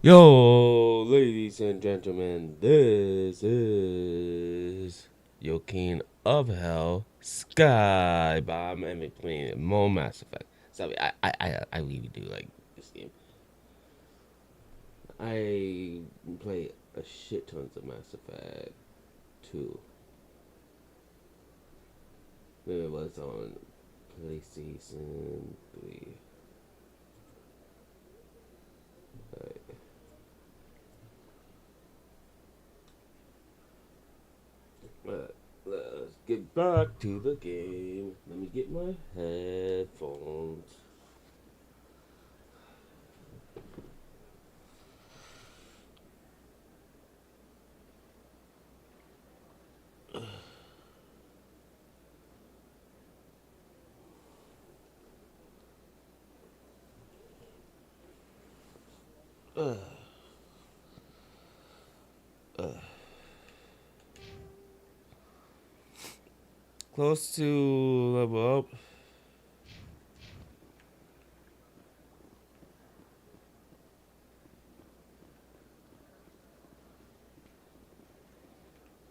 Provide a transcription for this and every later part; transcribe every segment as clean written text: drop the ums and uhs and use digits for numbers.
Yo, ladies and gentlemen, this is your king of hell, Skybomb, and we're playing more Mass Effect. So I really do like this game. I play a shit tons of Mass Effect 2. It was on PlayStation 3. Let's get back to the game. Let me get my headphones. Uh, uh. Close to level up.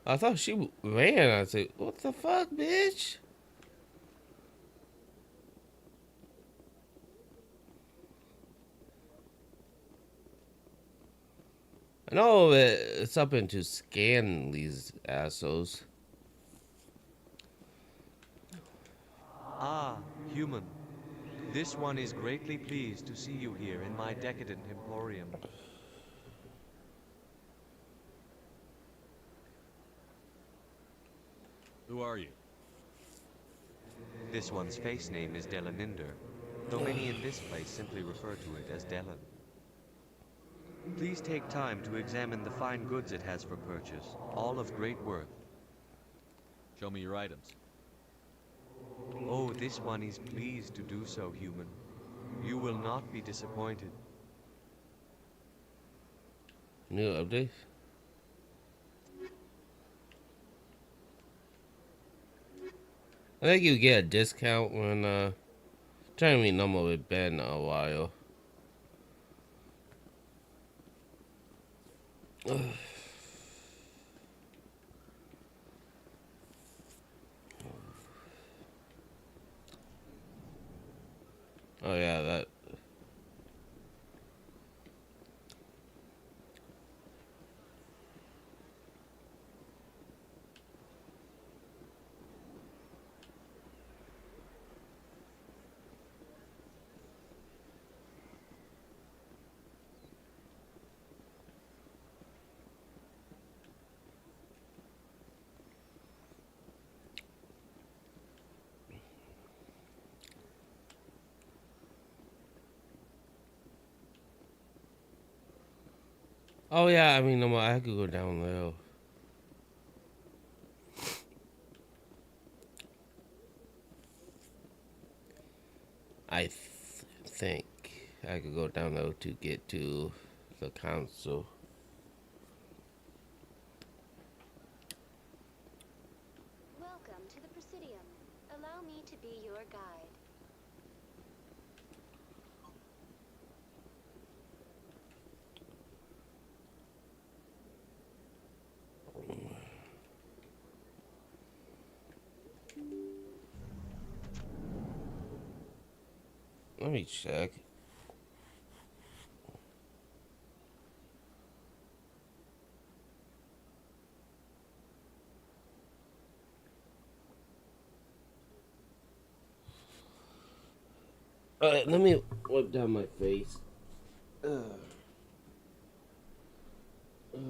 I thought she ran. I said, "What the fuck, bitch?" I know it's up into scan these assholes. Ah, human. This one is greatly pleased to see you here in my decadent emporium. Who are you? This one's face name is Delaninder, though many in this place simply refer to it as Delan. Please take time to examine the fine goods it has for purchase, all of great worth. Show me your items. Oh, this one is pleased to do so, human. You will not be disappointed. New update. I think you get a discount when trying to be normal with Ben a while. Oh yeah, that. Oh yeah, I mean, no more. I could go down low. Think I could go down low to get to the council. Welcome to the Presidium. Allow me to be your guide. Let me check. Alright, let me wipe down my face. Uh, uh.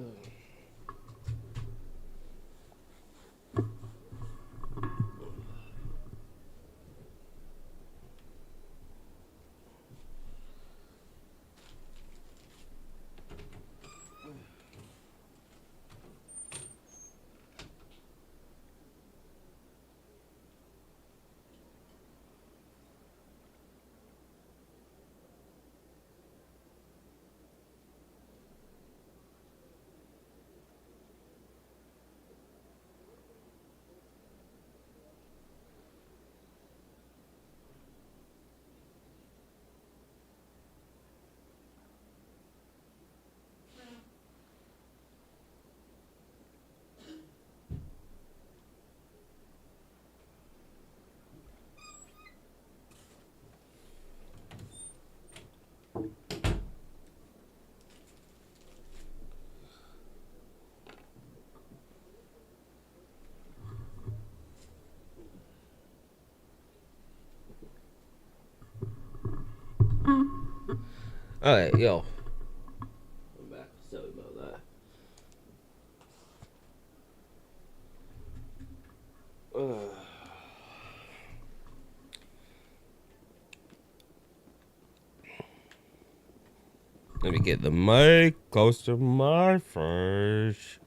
Alright, yo. I'm back. Sorry about that. Let me get the mic close to my face.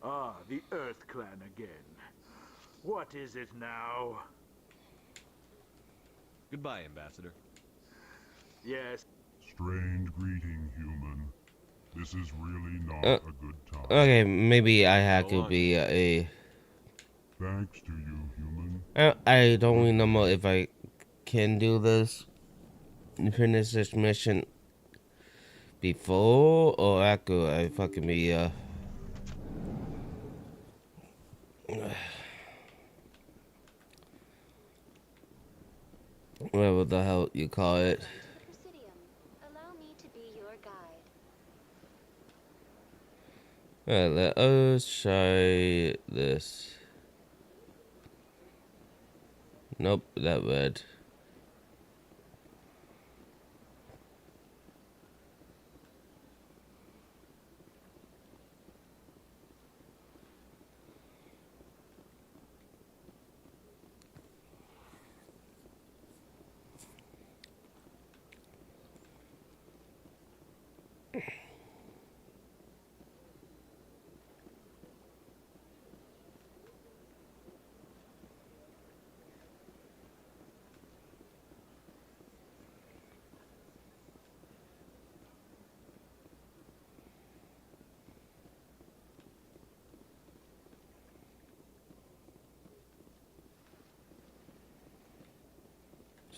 Ah, the Earth Clan again. What is it now? Goodbye, Ambassador. Yes. Strange greeting, human. This is really not Uh, a good time. Okay, maybe I have Go to on. be a. Thanks to you, human. I don't really know if I can do this. Finish this mission before or after I fucking be whatever the hell you call it. Welcome to the Presidium. Allow me to be your guide. Let us try this. Nope, that red.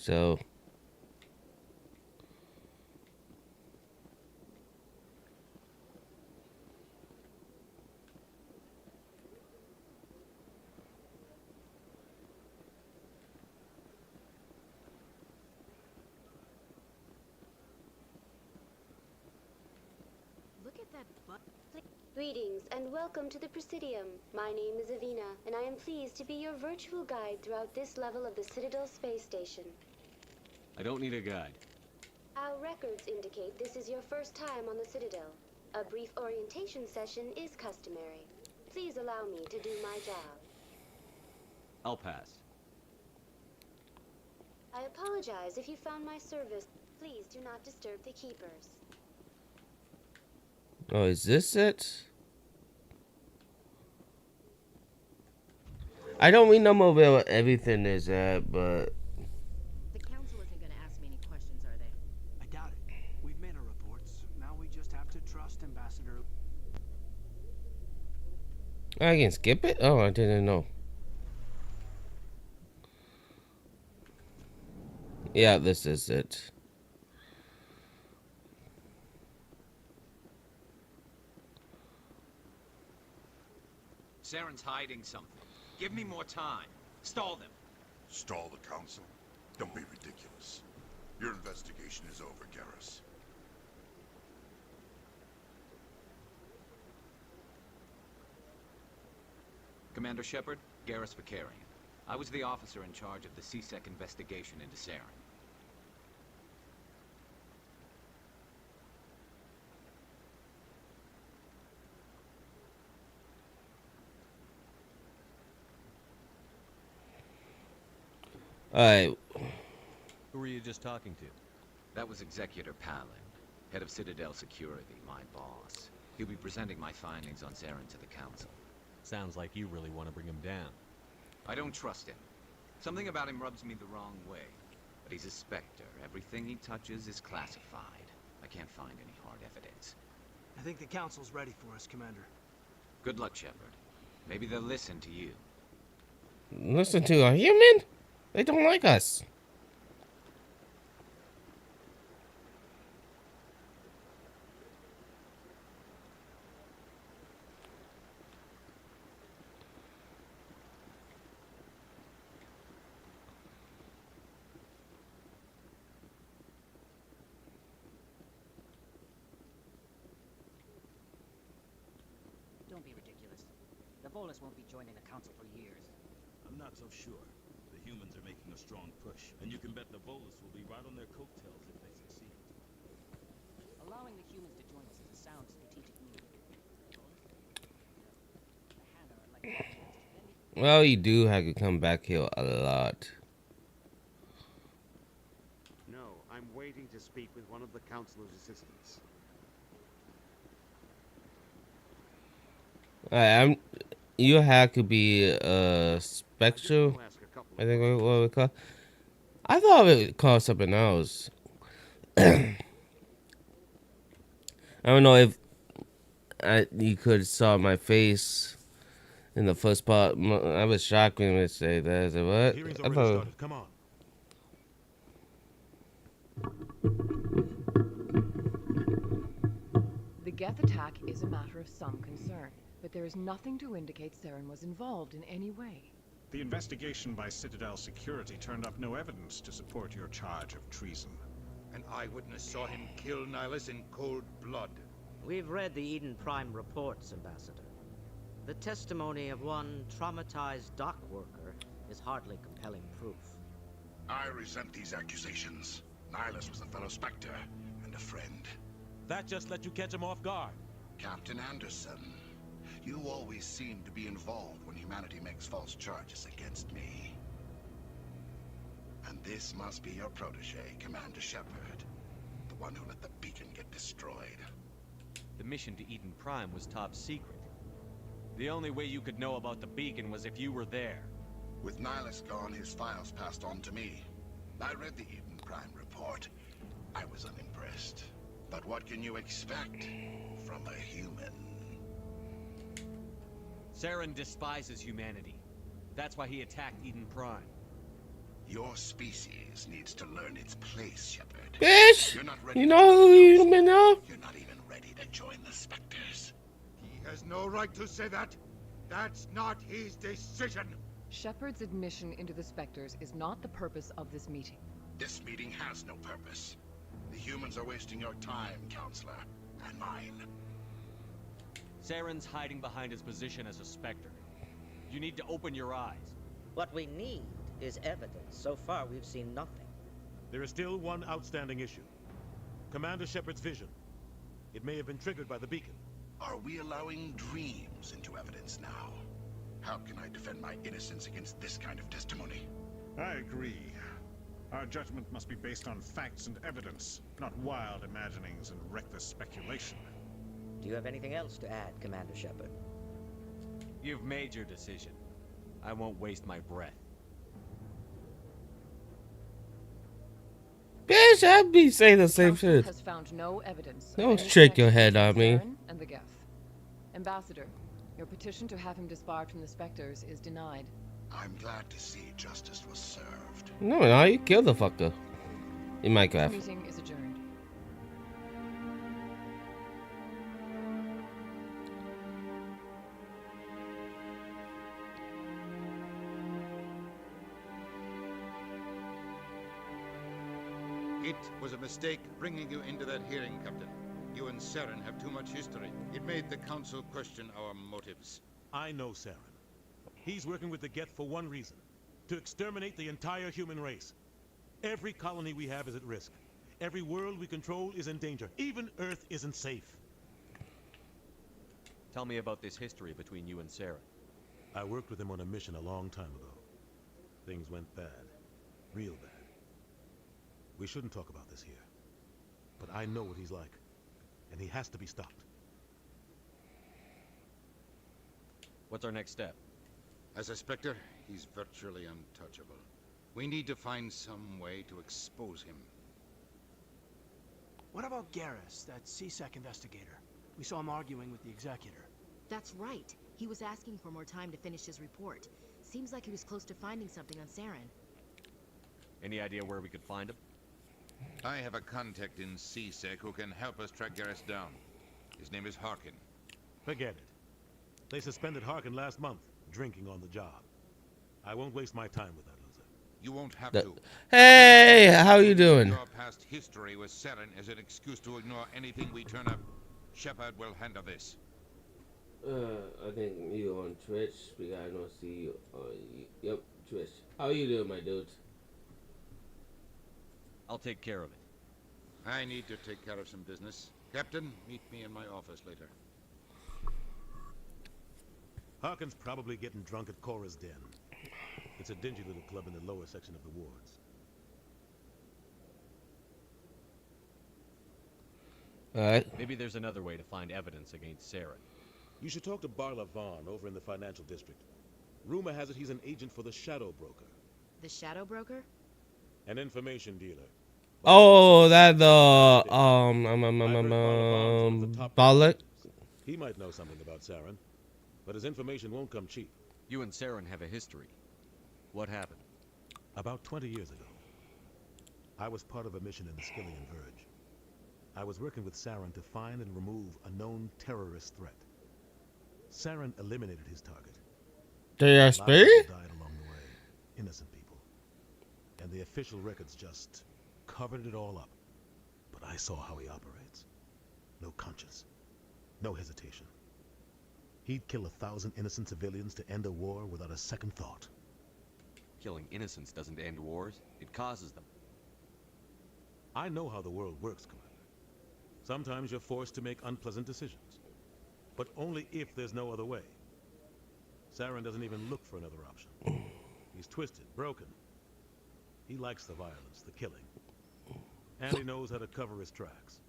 So Look at that butt. Greetings and welcome to the Presidium. My name is Avina, and I am pleased to be your virtual guide throughout this level of the Citadel space station. I don't need a guide. Our records indicate this is your first time on the Citadel. A brief orientation session is customary. Please allow me to do my job. I'll pass. I apologize if you found my service. Please do not disturb the keepers. oh, is this it? I don't really know where everything is at, but The council isn't going to ask me any questions, are they? I doubt it. We've made our reports. Now we just have to trust Ambassador. I can skip it? Oh, I didn't know. Yeah, this is it. Saren's hiding something. Give me more time. Stall them. Stall the council? Don't be ridiculous. Your investigation is over, Garrus. Commander Shepard, Garrus Vakarian. I was the officer in charge of the CSEC investigation into Saren. Alright. Who were you just talking to? That was Executor Palin, head of Citadel Security, my boss. He'll be presenting my findings on Saren to the Council. Sounds like you really want to bring him down. I don't trust him. Something about him rubs me the wrong way. But he's a Spectre. Everything he touches is classified. I can't find any hard evidence. I think the council's ready for us, Commander. Good luck, Shepard. Maybe they'll listen to you. Listen to a human? They don't like us. Don't be ridiculous. Volus won't be joining the council for years. I'm not so sure. The humans are making a strong push, and you can bet the Volus will be right on their coattails if they succeed. Allowing the humans to join us is a sound strategic move. Well, you do have to come back here a lot. No, I'm waiting to speak with one of the councilor's assistants. I'm. You have to be spectral. I think what we call. I thought it called something else. I don't know if you could saw my face in the first part. I was shocked when they say that. I said, what? Hearing's I already thought. started. Come on. The Geth attack is a matter of some concern, but there is nothing to indicate Saren was involved in any way. The investigation by Citadel Security turned up no evidence to support your charge of treason. An eyewitness saw him kill Nihilus in cold blood. We've read the Eden Prime reports, Ambassador. The testimony of one traumatized dock worker is hardly compelling proof. I resent these accusations. Nihilus was a fellow Spectre and a friend. That just let you catch him off guard. Captain Anderson, you always seem to be involved when humanity makes false charges against me. And this must be your protege, Commander Shepard. The one who let the beacon get destroyed. The mission to Eden Prime was top secret. The only way you could know about the beacon was if you were there. With Nihilus gone, his files passed on to me. I read the Eden Prime report. I was unimpressed. But what can you expect from a human? Saren despises humanity. That's why he attacked Eden Prime. Your species needs to learn its place, Shepard. Bitch! You're not ready. You know who you know? You're not even ready to join the Spectres. He has no right to say that. That's not his decision. Shepard's admission into the Spectres is not the purpose of this meeting. This meeting has no purpose. The humans are wasting your time, Counselor, and mine. Saren's hiding behind his position as a Spectre. You need to open your eyes. What we need is evidence. So far, we've seen nothing. There is still one outstanding issue. Commander Shepard's vision. It may have been triggered by the beacon. Are we allowing dreams into evidence now? How can I defend my innocence against this kind of testimony? I agree. Our judgment must be based on facts and evidence, not wild imaginings and reckless speculation. Do you have anything else to add, Commander Shepard? You've made your decision. I won't waste my breath. Bitch, I'd be saying the same Council shit. has found no evidence. Don't of any shake your connection head on me. between Saren and the Geth. Ambassador, your petition to have him disbarred from the Spectres is denied. I'm glad to see justice was served. No, you killed the fucker. In This Minecraft. meeting is adjourned. It was a mistake bringing you into that hearing, Captain. You and Saren have too much history. It made the Council question our motives. I know Saren. He's working with the Geth for one reason. To exterminate the entire human race. Every colony we have is at risk. Every world we control is in danger. Even Earth isn't safe. Tell me about this history between you and Saren. I worked with him on a mission a long time ago. Things went bad. Real bad. We shouldn't talk about this here. But I know what he's like. And he has to be stopped. What's our next step? As a Spectre, he's virtually untouchable. We need to find some way to expose him. What about Garrus, that CSEC investigator? We saw him arguing with the Executor. That's right. He was asking for more time to finish his report. Seems like he was close to finding something on Saren. Any idea where we could find him? I have a contact in CSEC who can help us track Garrus down. His name is Harkin. Forget it. They suspended Harkin last month, drinking on the job. I won't waste my time with that loser. You won't have to. Hey, how you doing? Your past history with Saren as an excuse to ignore anything we turn up. Shepard will handle this. I think you on Twitch because I don't see you on. Yep, Twitch. How you doing, my dude? I'll take care of it. I need to take care of some business. Captain, meet me in my office later. Harkin's probably getting drunk at Cora's Den. It's a dingy little club in the lower section of the wards. Alright. Maybe there's another way to find evidence against Saren. You should talk to Barla Vaughn over in the financial district. Rumor has it he's an agent for the Shadow Broker. The Shadow Broker? An information dealer. Oh, that Bollock. He might know something about Saren, but his information won't come cheap. You and Saren have a history. What happened? About 20 years ago, I was part of a mission in the Skillian Verge. I was working with Saren to find and remove a known terrorist threat. Saren eliminated his target. DSP? Died along the way, innocent people. And the official records just covered it all up. But I saw how he operates. No conscience. No hesitation. He'd kill 1,000 innocent civilians to end a war without a second thought. Killing innocents doesn't end wars, it causes them. I know how the world works, Commander. Sometimes you're forced to make unpleasant decisions. But only if there's no other way. Saren doesn't even look for another option. He's twisted, broken. He likes the violence, the killing. And he knows how to cover his tracks.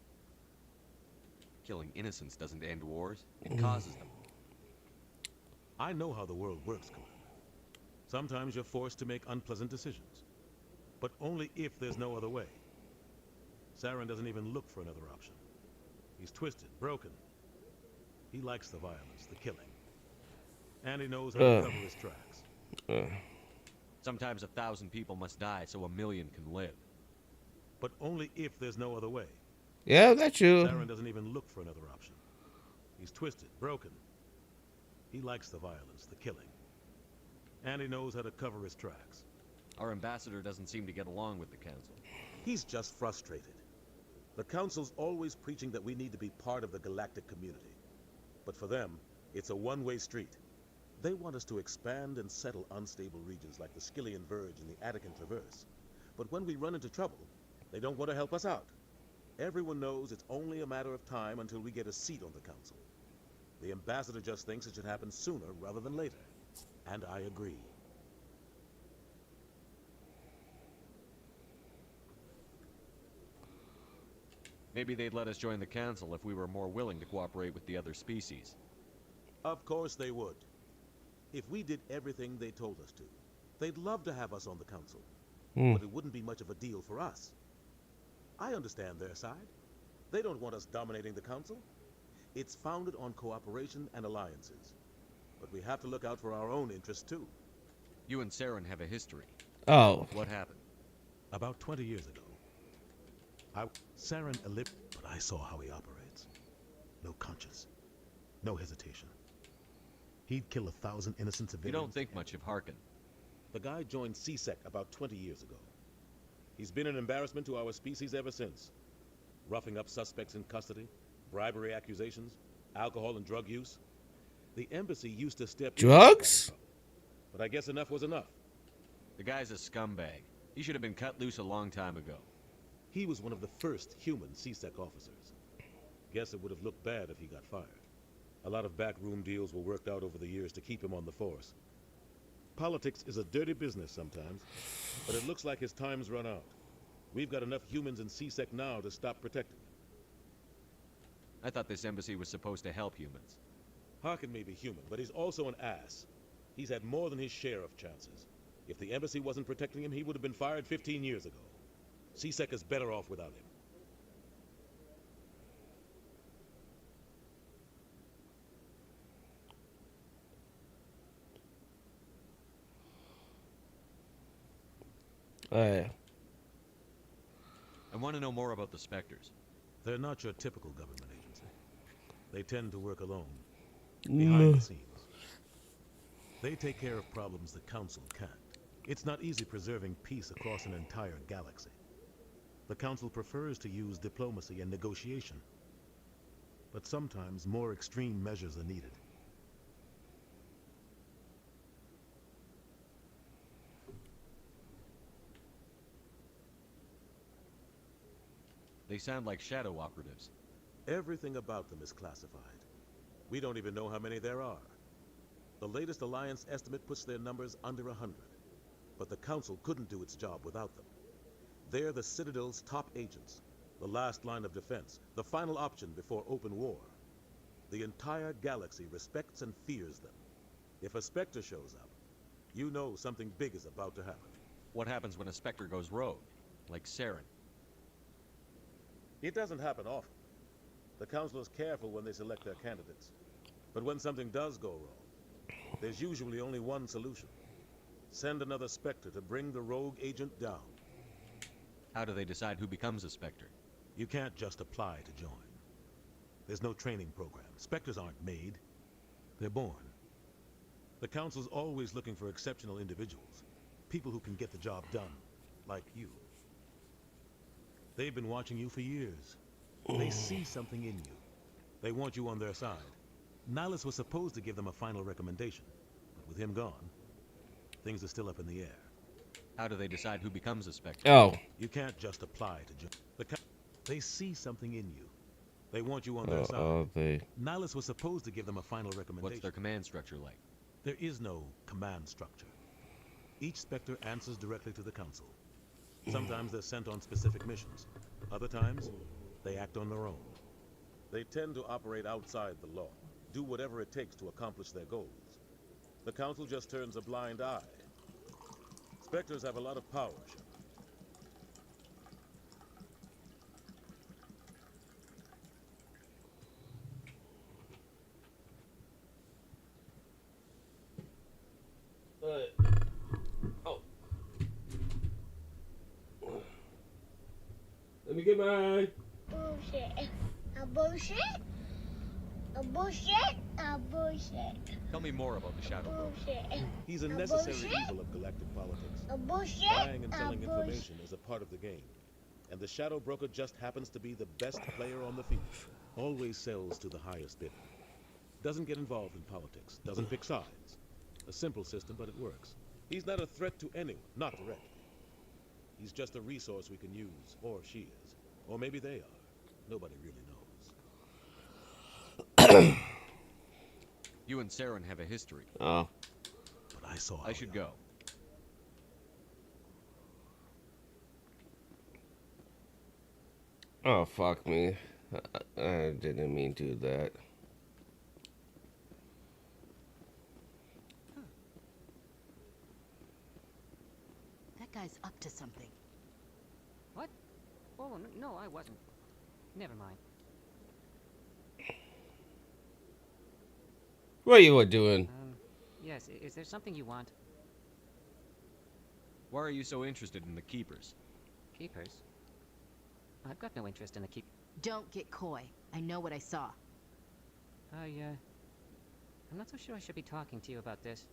Killing innocents doesn't end wars, it causes them. I know how the world works, Commander. Sometimes you're forced to make unpleasant decisions. But only if there's no other way. Saren doesn't even look for another option. He's twisted, broken. He likes the violence, the killing. And he knows how to cover his tracks. Sometimes 1,000 people must die so 1,000,000 can live. But only if there's no other way. Yeah, that's true. Saren doesn't even look for another option. He's twisted, broken. He likes the violence, the killing. And he knows how to cover his tracks. Our ambassador doesn't seem to get along with the council. He's just frustrated. The council's always preaching that we need to be part of the galactic community. But for them, it's a one-way street. They want us to expand and settle unstable regions like the Skillian Verge and the Attican Traverse. But when we run into trouble, they don't want to help us out. Everyone knows it's only a matter of time until we get a seat on the council. The ambassador just thinks it should happen sooner rather than later. And I agree. Maybe they'd let us join the council if we were more willing to cooperate with the other species. Of course they would. If we did everything they told us to, they'd love to have us on the council. But it wouldn't be much of a deal for us. I understand their side. They don't want us dominating the council. It's founded on cooperation and alliances. But we have to look out for our own interests too. You and Saren have a history. Oh. What happened? About 20 years ago, Saren but I saw how he operates. No conscience. No hesitation. He'd kill 1,000 innocent civilians. You don't think much of Harkin. The guy joined CSEC about 20 years ago. He's been an embarrassment to our species ever since. Roughing up suspects in custody, bribery accusations, alcohol and drug use. The embassy used to step in. Drugs? But I guess enough was enough. The guy's a scumbag. He should have been cut loose a long time ago. He was one of the first human CSEC officers. Guess it would have looked bad if he got fired. A lot of backroom deals were worked out over the years to keep him on the force. Politics is a dirty business sometimes, but it looks like his time's run out. We've got enough humans in CSEC now to stop protecting him. I thought this embassy was supposed to help humans. Harkin may be human, but he's also an ass. He's had more than his share of chances. If the embassy wasn't protecting him, he would have been fired 15 years ago. CSEC is better off without him. I want to know more about the Spectres. They're not your typical government agency. They tend to work alone, behind the scenes. They take care of problems the Council can't. It's not easy preserving peace across an entire galaxy. The Council prefers to use diplomacy and negotiation. But sometimes more extreme measures are needed. They sound like shadow operatives. Everything about them is classified. We don't even know how many there are. The latest Alliance estimate puts their numbers under 100. But the Council couldn't do its job without them. They're the Citadel's top agents, the last line of defense, the final option before open war. The entire galaxy respects and fears them. If a Spectre shows up, you know something big is about to happen. What happens when a Spectre goes rogue? Like Saren? It doesn't happen often. The Council is careful when they select their candidates. But when something does go wrong, there's usually only one solution. Send another Spectre to bring the rogue agent down. How do they decide who becomes a Spectre? You can't just apply to join. There's no training program. Spectres aren't made. They're born. The Council's always looking for exceptional individuals. People who can get the job done. Like you. They've been watching you for years. They see something in you. They want you on their side. Nihilus was supposed to give them a final recommendation. But with him gone, things are still up in the air. How do they decide who becomes a Spectre? Oh. You can't just apply to join. They see something in you. They want you on their side. Nihilus was supposed to give them a final recommendation. What's their command structure like? There is no command structure. Each Spectre answers directly to the Council. Sometimes they're sent on specific missions. Other times, they act on their own. They tend to operate outside the law, do whatever it takes to accomplish their goals. The Council just turns a blind eye. Spectres have a lot of power, Shepard. Oh. Let me get my... Bullshit. A bullshit? A bullshit? A bullshit. Tell me more about the Shadow Bullshit. He's a necessary evil of galactic politics. A bullshit? Buying and selling A bullshit. information is a part of the game. And the Shadow Broker just happens to be the best player on the field. Always sells to the highest bidder. Doesn't get involved in politics. Doesn't pick sides. A simple system, but it works. He's not a threat to anyone, not directly. He's just a resource we can use, or she is. Or maybe they are. Nobody really knows. You and Saren have a history. Oh. But I saw I should go. Oh, fuck me. I didn't mean to do that. That guy's up to something. What? Oh, no, I wasn't. Never mind. What you were doing? Yes, is there something you want? Why are you so interested in the Keepers? Keepers? I've got no interest in the keep... Don't get coy. I know what I saw. I'm not so sure I should be talking to you about this.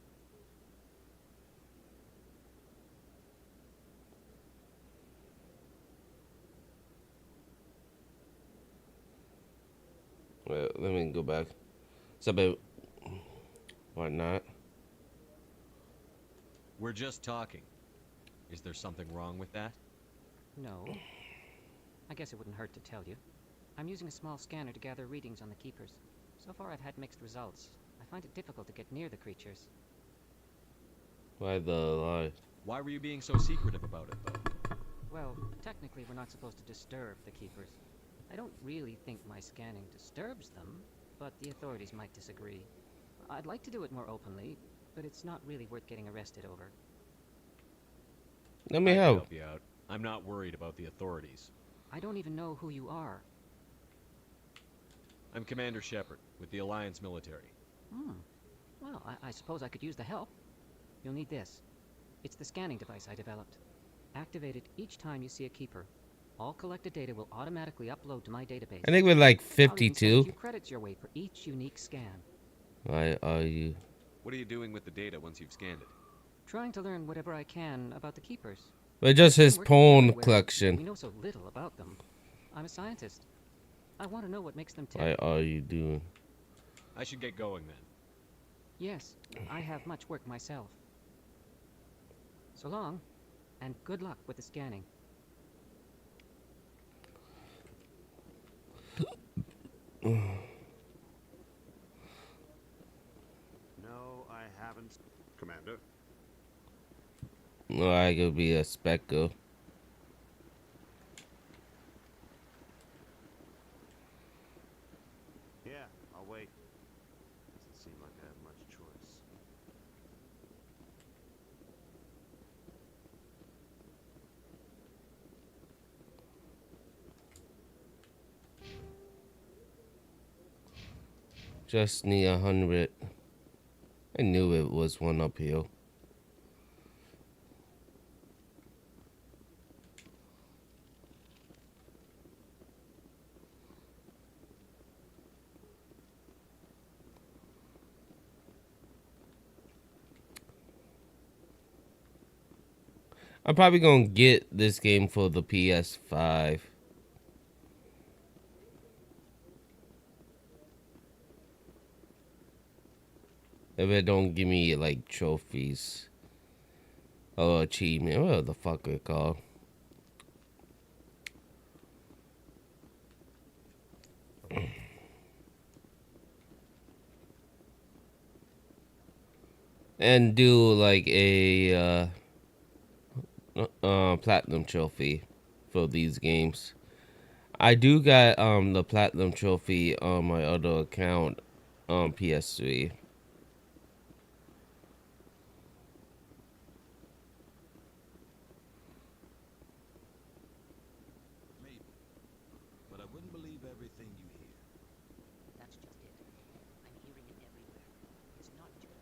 Well, let me go back. It's about... Why not? We're just talking. Is there something wrong with that? No. I guess it wouldn't hurt to tell you. I'm using a small scanner to gather readings on the Keepers. So far I've had mixed results. I find it difficult to get near the creatures. Why the lie? Why were you being so secretive about it, though? Well, technically we're not supposed to disturb the Keepers. I don't really think my scanning disturbs them, but the authorities might disagree. I'd like to do it more openly, but it's not really worth getting arrested over. Let me I can help. help you out. I'm not worried about the authorities. I don't even know who you are. I'm Commander Shepard, with the Alliance military. Well, I suppose I could use the help. You'll need this. It's the scanning device I developed. Activate it each time you see a Keeper. All collected data will automatically upload to my database. I think we're like I'll even send 52. a few credits your way for each unique scan. Why are you? What are you doing with the data once you've scanned it? Trying to learn whatever I can about the Keepers. But just his Working porn together where collection. We know so little about them. I'm a scientist. I want to know what makes them tick. Why are you doing? I should get going then. Yes, I have much work myself. So long, and good luck with the scanning. No, I haven't. Commander? Or I could be a specker. Yeah, I'll wait. Doesn't seem like I have much choice. Just need 100. I knew it was one uphill. I'm probably gonna get this game for the PS5. If it don't give me like trophies or achievement, whatever the fuck it called. And do like a platinum trophy for these games. I do got the platinum trophy on my other account on PS3. Maybe. But I wouldn't believe everything you hear. That's just it. I'm hearing it everywhere. It's not just...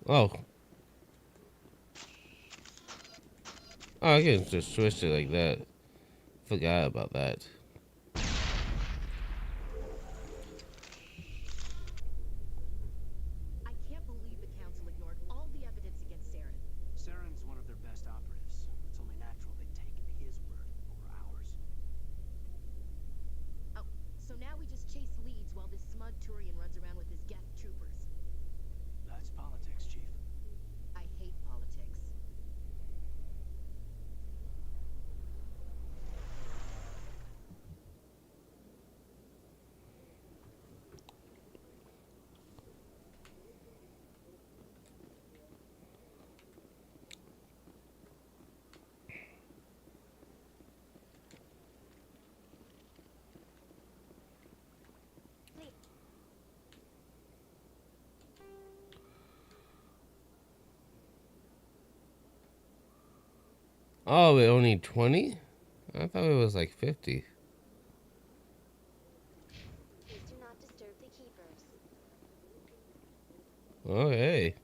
Oh. Oh, I can just switch it like that. Forgot about that. I can't believe the Council ignored all the evidence against Saren. Saren's one of their best operatives. It's only natural they take his word over ours. Oh, so now we just chase leads while this smug Turian runs around with his Geth troopers. That's politics, Chief. I hate politics. Oh, it only 20? I thought it was like 50. Please do not disturb the keepers. Oh, hey.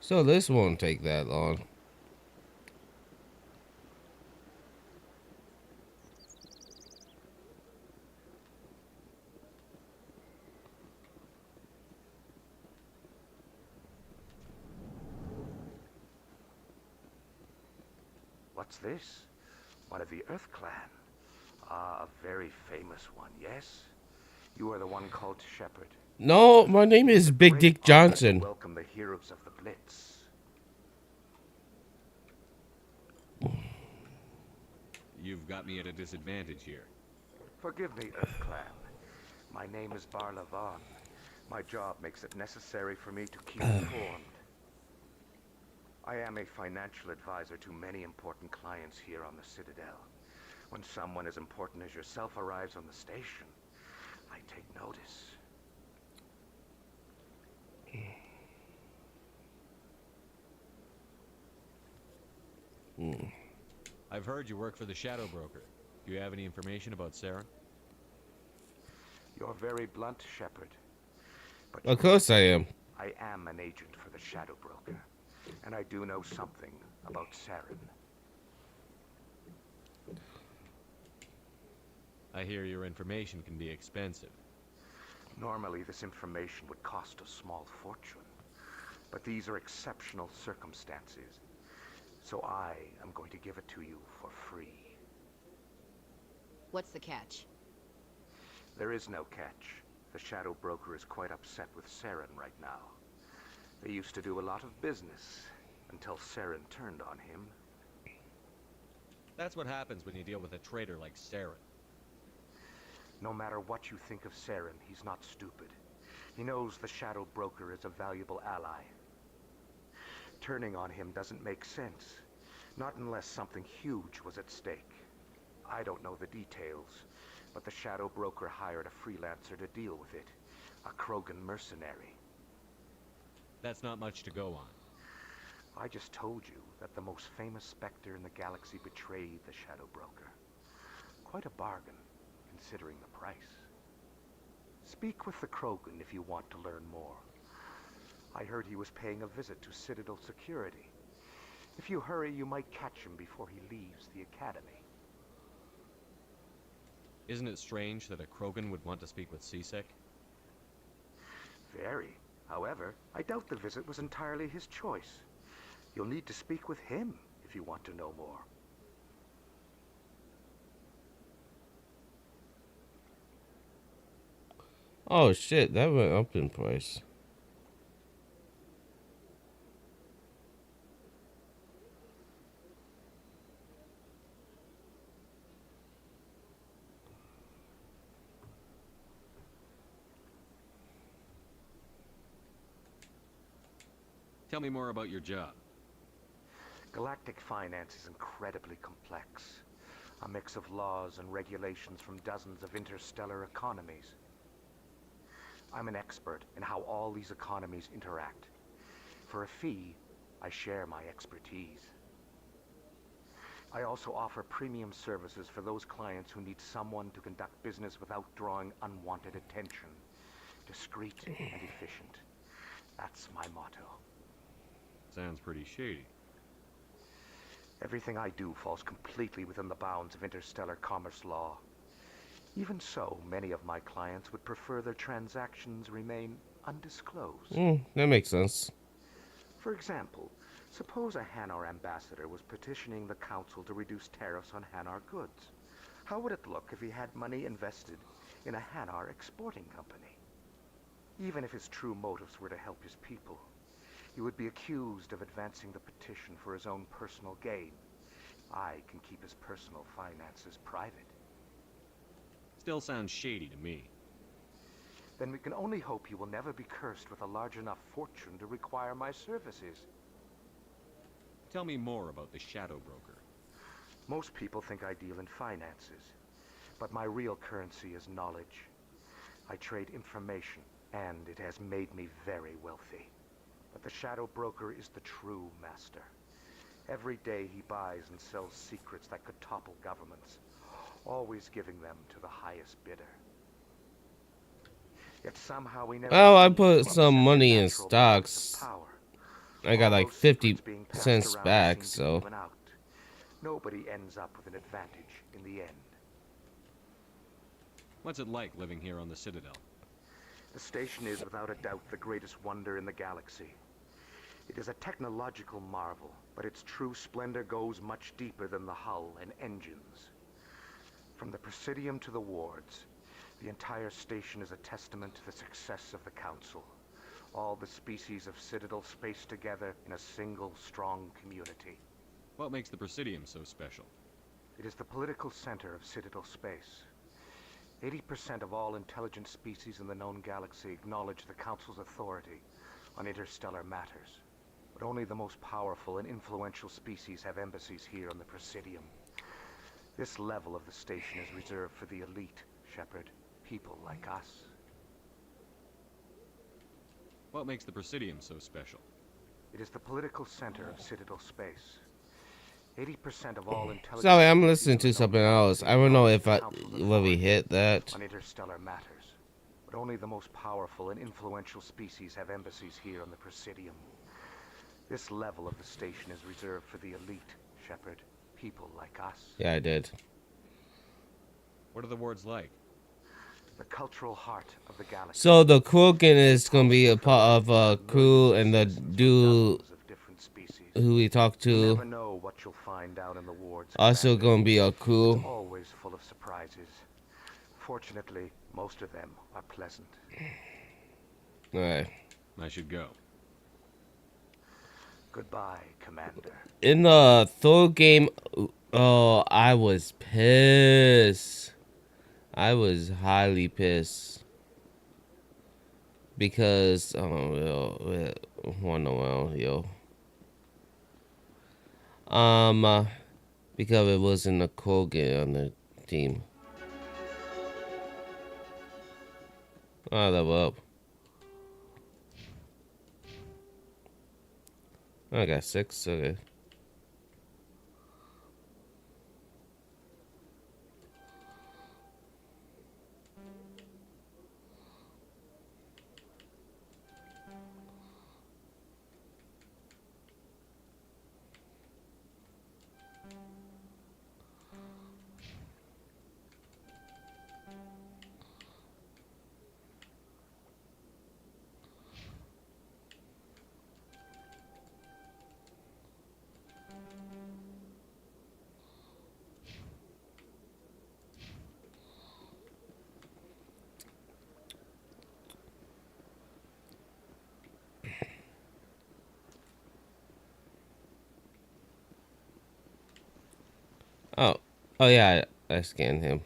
So this won't take that long. What's this? One of the Earth Clan. Ah, a very famous one, yes? You are the one called Shepherd. No, my name is Big Dick Johnson. Welcome the heroes of the Blitz. You've got me at a disadvantage here. Forgive me, Earth Clan. My name is Barla Vaughn. My job makes it necessary for me to keep informed. I am a financial advisor to many important clients here on the Citadel. When someone as important as yourself arrives on the station, I take notice. I've heard you work for the Shadow Broker. Do you have any information about Saren? You're very blunt, Shepard. But Of course I am. I am an agent for the Shadow Broker, and I do know something about Saren. I hear your information can be expensive. Normally, this information would cost a small fortune, but these are exceptional circumstances, so I am going to give it to you for free. What's the catch? There is no catch. The Shadow Broker is quite upset with Saren right now. They used to do a lot of business until Saren turned on him. That's what happens when you deal with a traitor like Saren. No matter what you think of Saren, he's not stupid. He knows the Shadow Broker is a valuable ally. Turning on him doesn't make sense. Not unless something huge was at stake. I don't know the details, but the Shadow Broker hired a freelancer to deal with it. A Krogan mercenary. That's not much to go on. I just told you that the most famous Spectre in the galaxy betrayed the Shadow Broker. Quite a bargain, considering the price. Speak with the Krogan if you want to learn more. I heard he was paying a visit to Citadel security. If you hurry, you might catch him before he leaves the Academy. Isn't it strange that a Krogan would want to speak with C-Sec? Very. However, I doubt the visit was entirely his choice. You'll need to speak with him if you want to know more. Oh shit, that went up in price. Tell me more about your job. Galactic finance is incredibly complex. A mix of laws and regulations from dozens of interstellar economies. I'm an expert in how all these economies interact. For a fee, I share my expertise. I also offer premium services for those clients who need someone to conduct business without drawing unwanted attention. Discreet and efficient. That's my motto. Sounds pretty shady. Everything I do falls completely within the bounds of interstellar commerce law. Even so, many of my clients would prefer their transactions remain undisclosed. That makes sense. For example, suppose a Hanar ambassador was petitioning the council to reduce tariffs on Hanar goods. How would it look if he had money invested in a Hanar exporting company? Even if his true motives were to help his people, he would be accused of advancing the petition for his own personal gain. I can keep his personal finances private. Still sounds shady to me. Then we can only hope you will never be cursed with a large enough fortune to require my services. Tell me more about the Shadow Broker. Most people think I deal in finances, but my real currency is knowledge. I trade information, and it has made me very wealthy. But the Shadow Broker is the true master. Every day he buys and sells secrets that could topple governments, always giving them to the highest bidder. Yet somehow we never. Oh, I put some money in stocks. I got like 50 cents back, so. Nobody ends up with an advantage in the end. What's it like living here on the Citadel? The station is without a doubt the greatest wonder in the galaxy. It is a technological marvel, but its true splendor goes much deeper than the hull and engines. From the Presidium to the wards, the entire station is a testament to the success of the Council. All the species of Citadel spaced together in a single, strong community. What makes the Presidium so special? It is the political center of Citadel space. 80% of all intelligent species in the known galaxy acknowledge the Council's authority on interstellar matters. But only the most powerful and influential species have embassies here on the Presidium. This level of the station is reserved for the elite, Shepard. People like us. What makes the Presidium so special? It is the political center of Citadel space. 80% of all intelligence. Sorry, I'm listening to something else. I don't know if when we hit that. On interstellar matters. But only the most powerful and influential species have embassies here on the Presidium. This level of the station is reserved for the elite, Shepard. People like us. Yeah, I did. What are the words like? The cultural heart of the galaxy. So the Krogan is gonna be a part of a crew, and the dude who we talked You to never know what you'll find out in the wards. also gonna be a crew. It's always full of surprises. Fortunately, most of them are pleasant. All right. I should go. Goodbye, Commander. In the third game, oh, I was pissed. I was highly pissed because one around yo. Because it wasn't a Krogan on the team. Oh, level up. I got 6. Okay. Oh yeah, I scanned him.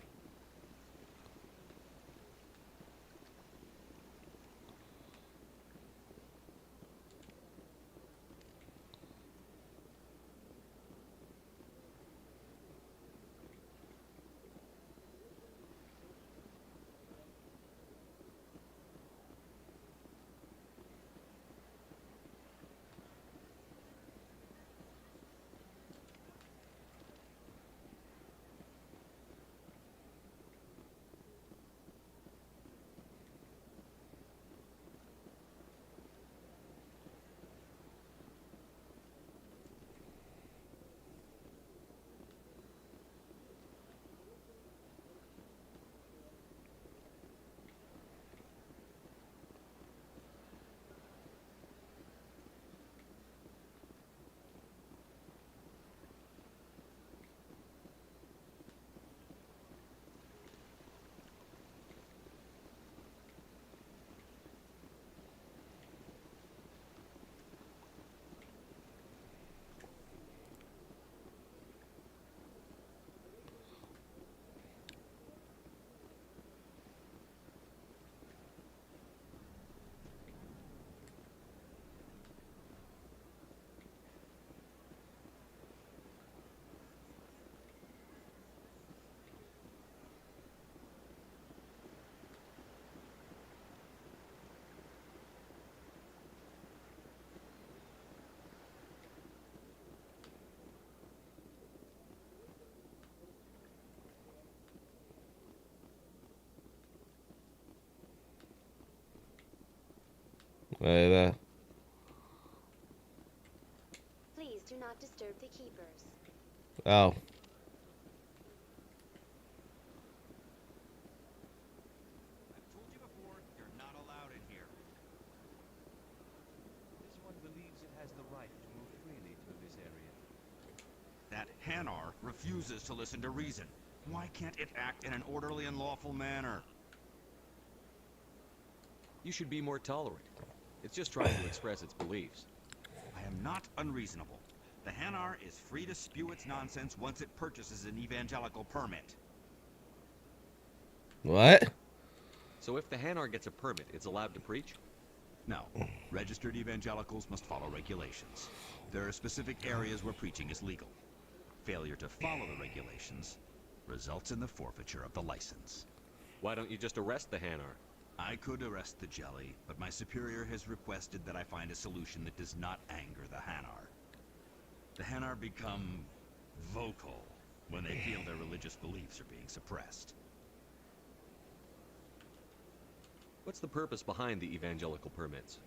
Right there. Please do not disturb the keepers. Oh. You're not allowed in here. This one believes it has the right to move freely through this area. That Hanar refuses to listen to reason. Why can't it act in an orderly and lawful manner? You should be more tolerant. It's just trying to express its beliefs. I am not unreasonable. The Hanar is free to spew its nonsense once it purchases an evangelical permit. What? So if the Hanar gets a permit, it's allowed to preach? No, registered evangelicals must follow regulations. There are specific areas where preaching is legal. Failure to follow the regulations results in the forfeiture of the license. Why don't you just arrest the Hanar? I could arrest the jelly, but my superior has requested that I find a solution that does not anger the Hanar. The Hanar become vocal when they feel their religious beliefs are being suppressed. What's the purpose behind the evangelical permits?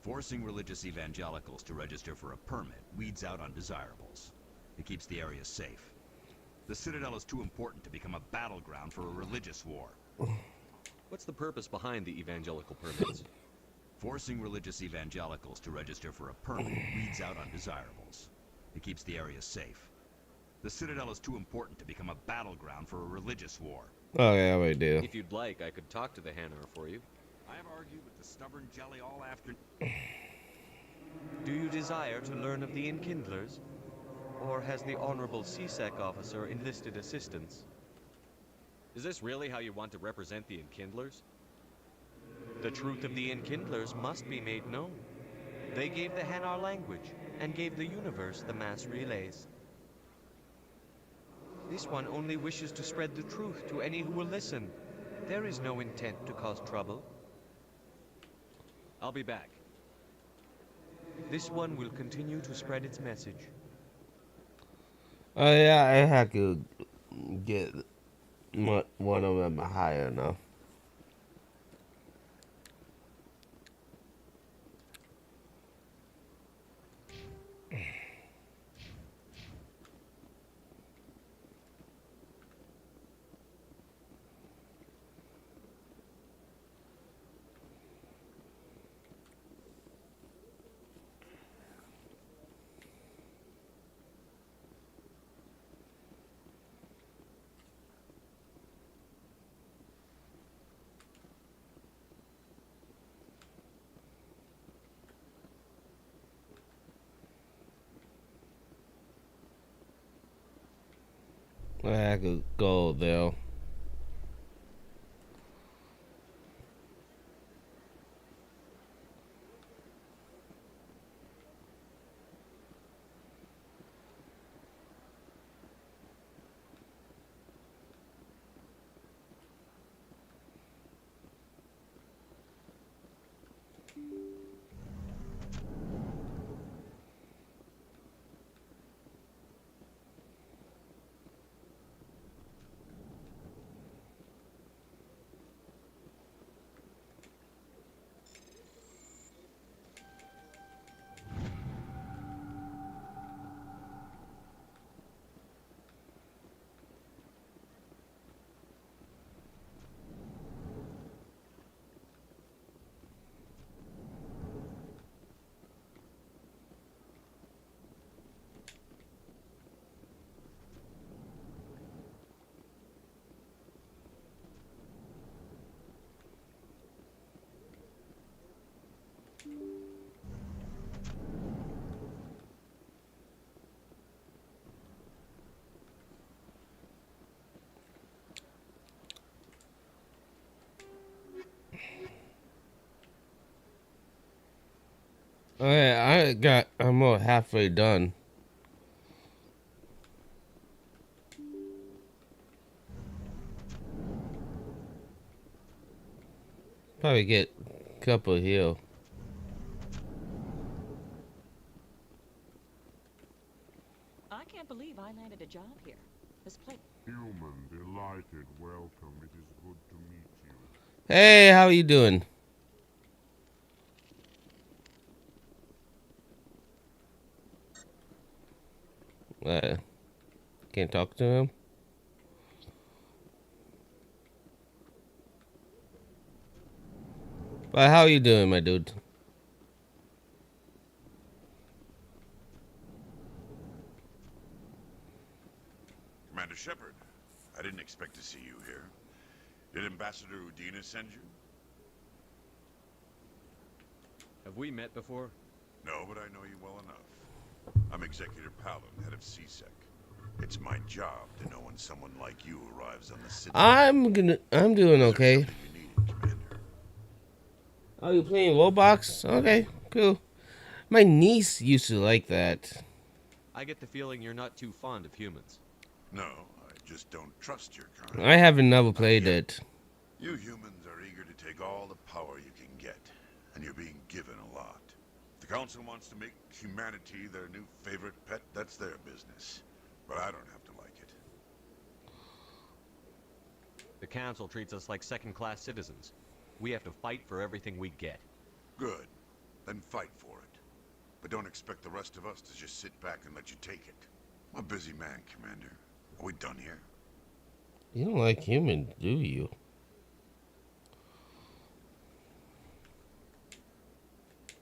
Forcing religious evangelicals to register for a permit weeds out undesirables. It keeps the area safe. The Citadel is too important to become a battleground for a religious war. What's the purpose behind the evangelical permits? Forcing religious evangelicals to register for a permit weeds out undesirables. It keeps the area safe. The Citadel is too important to become a battleground for a religious war. Oh yeah, we do. If you'd like, I could talk to the Hanar for you. I have argued with the stubborn jelly all afternoon. Do you desire to learn of the Enkindlers? Or has the Honorable CSEC officer enlisted assistance? Is this really how you want to represent the Enkindlers? The truth of the Enkindlers must be made known. They gave the Hanar language, and gave the universe the mass relays. This one only wishes to spread the truth to any who will listen. There is no intent to cause trouble. I'll be back. This one will continue to spread its message. Oh yeah, I had to get one of them higher enough. I could go there. Okay, I'm about halfway done. Probably get a couple here. I can't believe I landed a job here. This place. Human, delighted, welcome. It is good to meet you. Hey, how you doing? Can't talk to him? But how you doing, my dude? Commander Shepard, I didn't expect to see you here. Did Ambassador Udina send you? Have we met before? No, but I know you well enough. I'm Executive Paladin, head of CSEC. It's my job to know when someone like you arrives on the city. I'm doing okay. Oh, you playing Roblox? Okay, cool. My niece used to like that. I get the feeling you're not too fond of humans. No, I just don't trust your kind. I haven't never Not played yet. it. You humans are eager to take all the power you can get, and you're being given a lot. If the Council wants to make humanity their new favorite pet, that's their business. But I don't have to like it. The Council treats us like second-class citizens. We have to fight for everything we get. Good. Then fight for it. But don't expect the rest of us to just sit back and let you take it. I'm a busy man, Commander. Are we done here? You don't like humans, do you?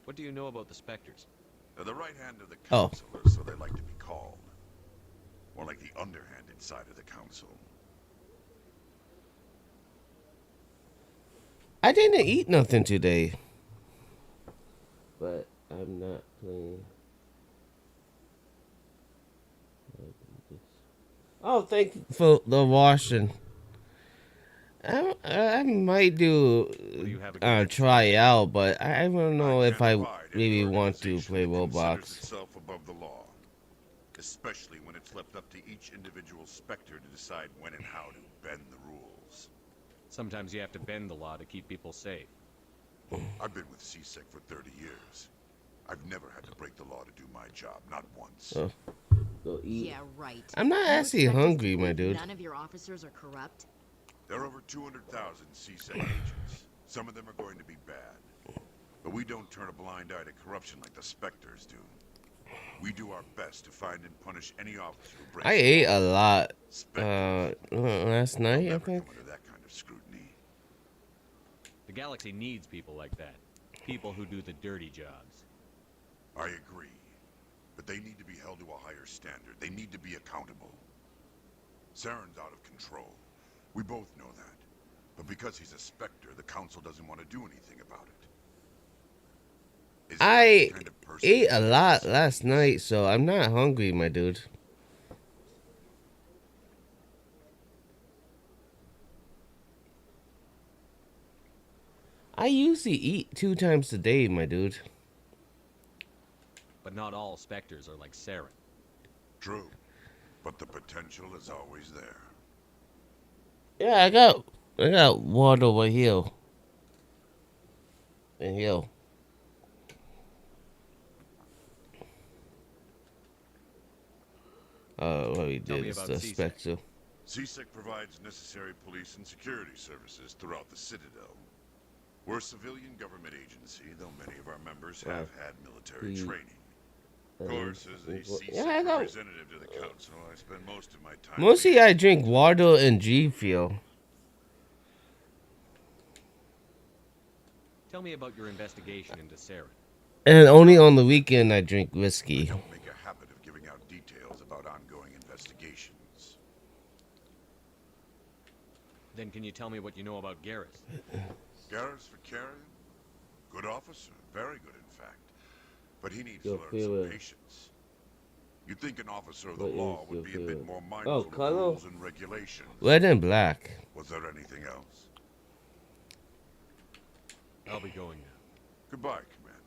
What do you know about the Spectres? They're the right hand of the Oh. Council, or so they like to be called. More like the underhanded side of the Council. I didn't eat nothing today. But I'm not playing. Oh, thank you for the washing. I might try out, but I don't know if I really want to play Roblox. Itself above the law. Especially when it's left up to each individual Spectre to decide when and how to bend the rules. Sometimes you have to bend the law to keep people safe. I've been with CSEC for 30 years. I've never had to break the law to do my job, not once. Oh, go eat. Yeah, right. I'm not You actually expect us to hungry, my believe dude. None of your officers are corrupt? There are over 200,000 CSEC agents. Some of them are going to be bad. But we don't turn a blind eye to corruption like the Spectres do. We do our best to find and punish any officer who breaks I ate a lot last night, I think. under that kind of scrutiny. The galaxy needs people like that. People who do the dirty jobs. I agree. But they need to be held to a higher standard. They need to be accountable. Saren's out of control. We both know that. But because he's a Spectre, the Council doesn't want to do anything about it. I ate a lot last night, so I'm not hungry, my dude. I usually eat 2 times a day, my dude. But not all Spectres are like Saren. True. But the potential is always there. Yeah, I got water over here. And here. What we did is the Spectre. CSEC provides necessary police and security services throughout the Citadel. We're a civilian government agency, though many of our members have had military training. Of course, as the CSEC representative to the Council, I spend most of my time... Mostly I drink water and G Fuel. Tell me about your investigation into Saren. And only on the weekend I drink whiskey. Don't make a habit of giving out details about ongoing investigations. Then can you tell me what you know about Garrus? Garrus Vicarian? Good officer, very good in fact. But he needs to learn some patience. You'd think an officer of the law would be a bit more mindful of rules and regulations. Red and black. Was there anything else? I'll be going now. Goodbye, Commander.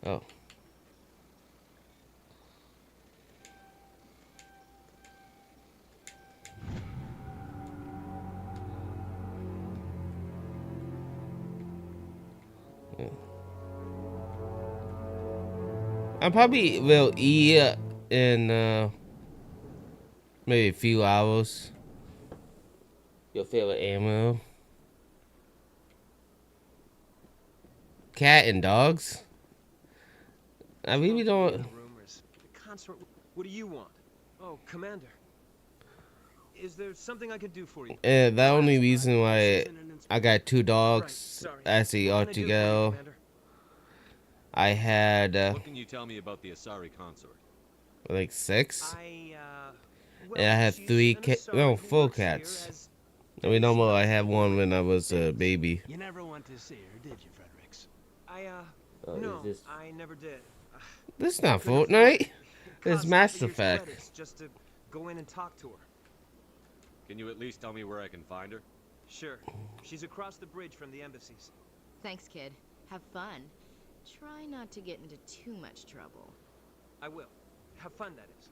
Oh. I probably will eat in maybe a few hours. Your favorite animal? Cat and dogs? I really don't. Rumors. The consort. What do you want? Oh, Commander. Is there something I can do for you? The only reason why I got 2 dogs actually altogether. I had What can you tell me about the Asari consort? like 6. Well, And I had 3 4 cats. I mean, no more. I had one when I was a baby. You never went to see her, did you, Fredericks? No, is this? I never did. This is not Couldn't afford Fortnite. it. It's Cost Mass half a year's Effect. credits just to go in and talk to her. Can you at least tell me where I can find her? Sure. She's across the bridge from the embassies. Thanks, kid. Have fun. Try not to get into too much trouble. I will. Have fun, that is.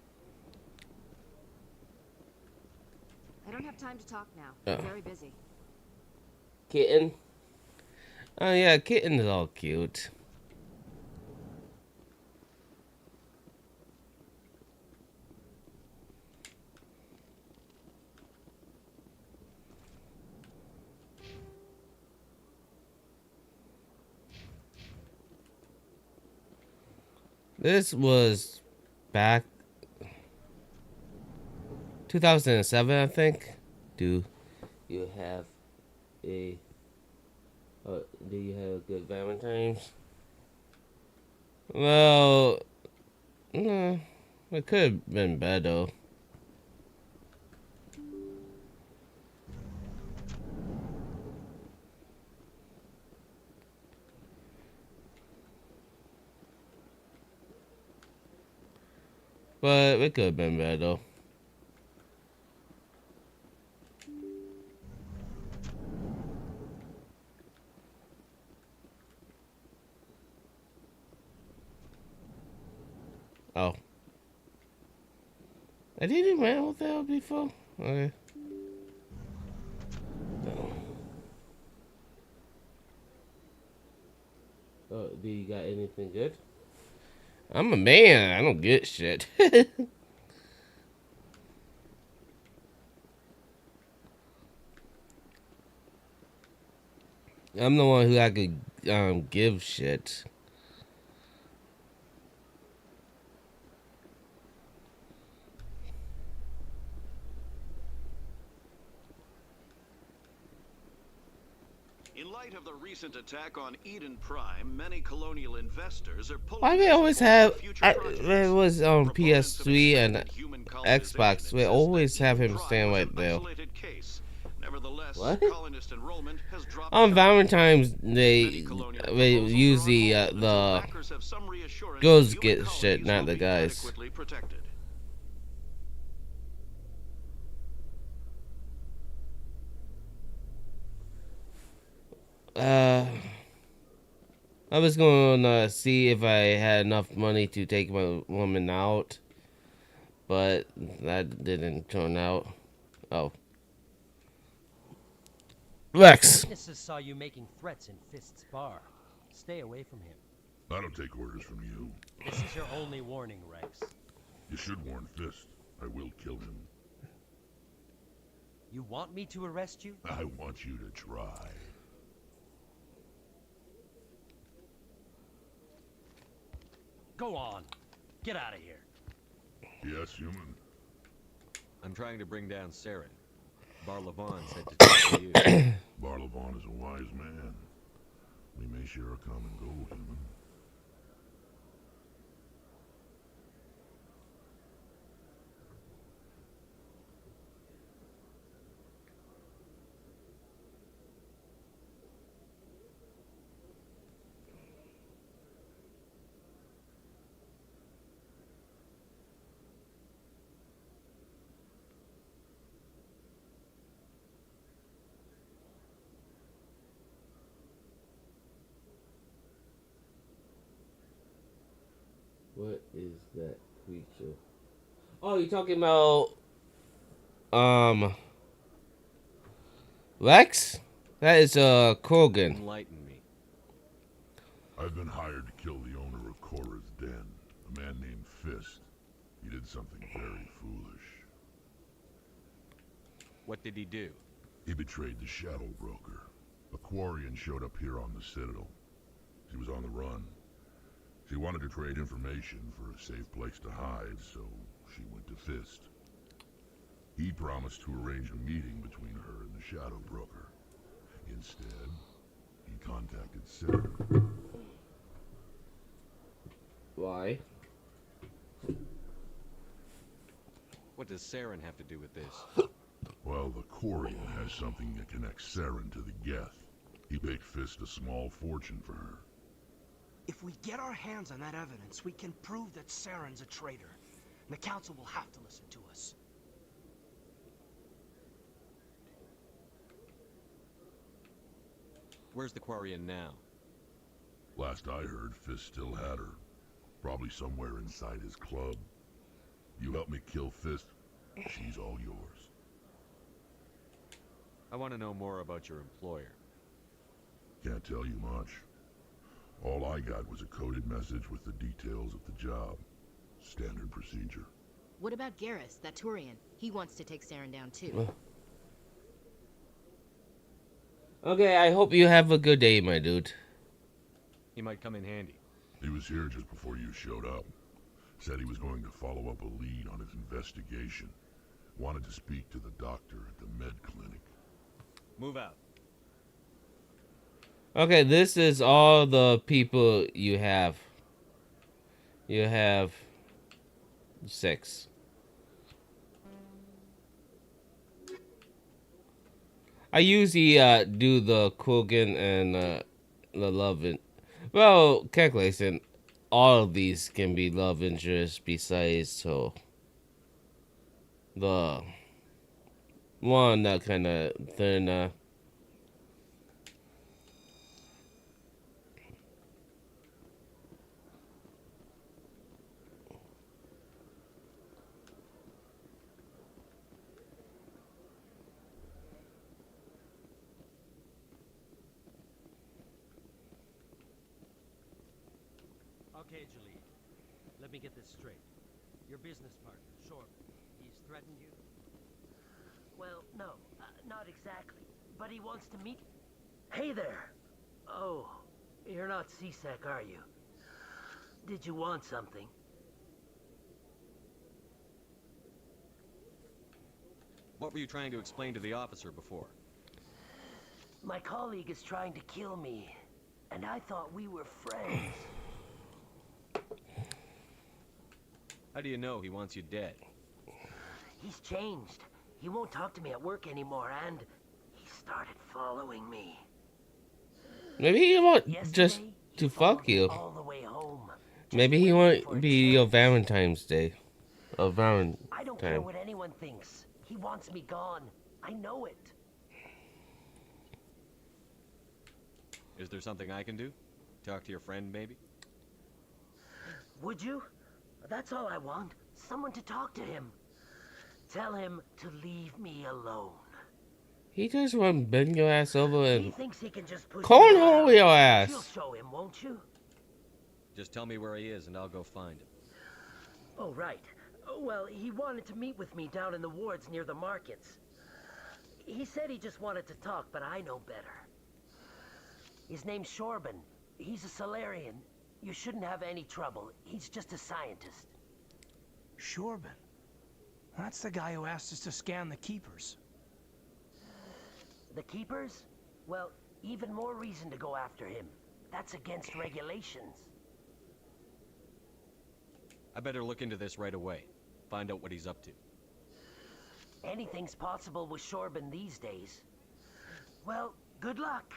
I don't have time to talk now. Oh. I'm very busy. Kitten. Oh yeah, kitten is all cute. This was back 2007, I think. Do you have a do you have a good Valentine's? Well, no, it could have been better. But it could have been better. Oh. I didn't run with that before? Okay. Oh, do you got anything good? I'm a man. I don't get shit. I'm the one who I could give shit. In light of the recent attack on Eden Prime, many colonial investors are pulling Why they always have? It was on PS3 and Xbox. They always have him stand right there. What? On Valentine's they use the girls get shit, not the guys. I was going to see if I had enough money to take my woman out, but that didn't turn out. Oh. Rex! Witnesses saw you making threats in Fist's bar. Stay away from him. I don't take orders from you. This is your only warning, Rex. You should warn Fist. I will kill him. You want me to arrest you? I want you to try. Go on. Get out of here. Yes, human. I'm trying to bring down Saren. Barlavon said to talk to you. Barlavon is a wise man. We may share a common goal, human. What is that creature? Oh, you're talking about Lex? That is Krogan. Enlighten me. I've been hired to kill the owner of Korra's Den, a man named Fist. He did something very foolish. What did he do? He betrayed the Shadow Broker. A Quarian showed up here on the Citadel. She was on the run. She wanted to trade information for a safe place to hide, so she went to Fist. He promised to arrange a meeting between her and the Shadow Broker. Instead, he contacted Saren. Why? What does Saren have to do with this? Well, the Quarian has something that connects Saren to the Geth. He paid Fist a small fortune for her. If we get our hands on that evidence, we can prove that Saren's a traitor. And the council will have to listen to us. Where's the Quarian now? Last I heard, Fist still had her. Probably somewhere inside his club. You help me kill Fist, she's all yours. I want to know more about your employer. Can't tell you much. All I got was a coded message with the details of the job. Standard procedure. What about Garrus, that Turian? He wants to take Saren down too. Okay, I hope you have a good day, my dude. He might come in handy. He was here just before you showed up. Said he was going to follow up a lead on his investigation. Wanted to speak to the doctor at the med clinic. Move out. Okay, this is all the people you have. You have 6. I usually do the Kogan and the love and well, calculation. All of these can be love interests besides so the one that kind of thin. Okay, Jalil. Let me get this straight. Your business partner, Shorb, he's threatened you? Well, no, not exactly. But he wants to meet... Hey there! Oh, you're not C-Sec, are you? Did you want something? What were you trying to explain to the officer before? My colleague is trying to kill me, and I thought we were friends. How do you know he wants you dead? He's changed. He won't talk to me at work anymore, and he started following me. Maybe he want just to fuck you. All the way home. Maybe he want be your Valentine's Day. A Valentine. I don't care what anyone thinks. He wants me gone. I know it. Is there something I can do? Talk to your friend, maybe? Would you? That's all I want. Someone to talk to him. Tell him to leave me alone. He just want to bend your ass over He and thinks he can just push cornhole your ass. You'll show him, won't you? Just tell me where he is and I'll go find him. Oh, right. Well, he wanted to meet with me down in the wards near the markets. He said he just wanted to talk, but I know better. His name's Shorban. He's a Solarian. You shouldn't have any trouble. He's just a scientist. Shorban? That's the guy who asked us to scan the Keepers. The Keepers? Well, even more reason to go after him. That's against regulations. I better look into this right away. Find out what he's up to. Anything's possible with Shorban these days. Well, good luck.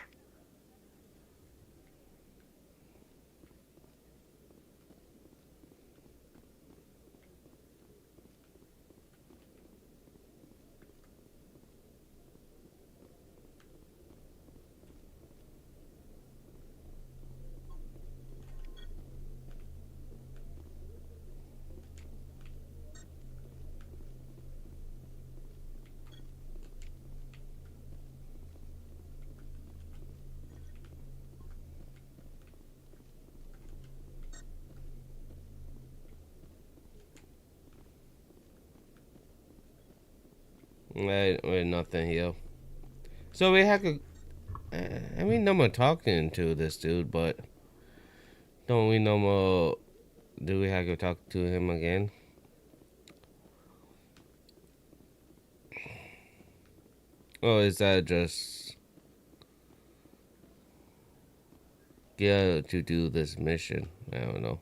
Wait, nothing here. So we have to. I mean, no more talking to this dude, but don't we no more? Do we have to talk to him again? Or is that just get to do this mission? I don't know.